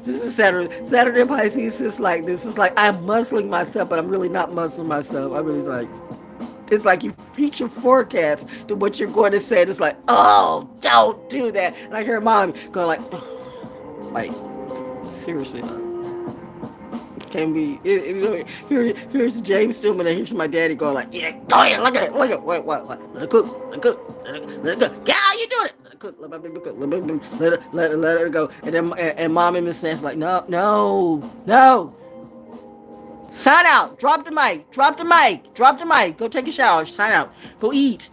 This is Saturday Pisces is like, this is like I'm muscling myself, but I'm really not muscling myself. I really like, it's like you future forecast to what you're going to say. It's like, oh, don't do that. And I hear mom going like seriously, can be. Here's James Stillman, and here's my daddy going like, yeah, go ahead, look at it, what, let it cook, let it cook, let it cook. Yeah, how you doing it? Let it cook, let it cook, let it go. And then and mom and Miss Nancy like, no. Sign out. Drop the mic. Go take a shower. Sign out. Go eat.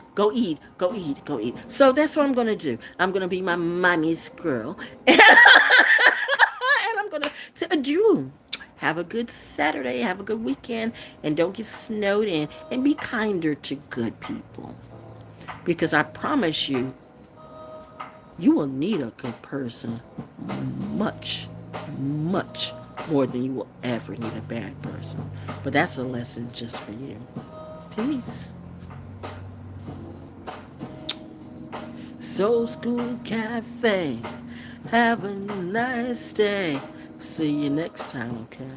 So that's what I'm going to do. I'm going to be my mommy's girl. And I'm going to say adieu. Have a good Saturday. Have a good weekend. And don't get snowed in. And be kinder to good people. Because I promise you, you will need a good person much more than you will ever need a bad person. But that's a lesson just for you. Peace. Soul School Cafe. Have a nice day. See you next time, okay?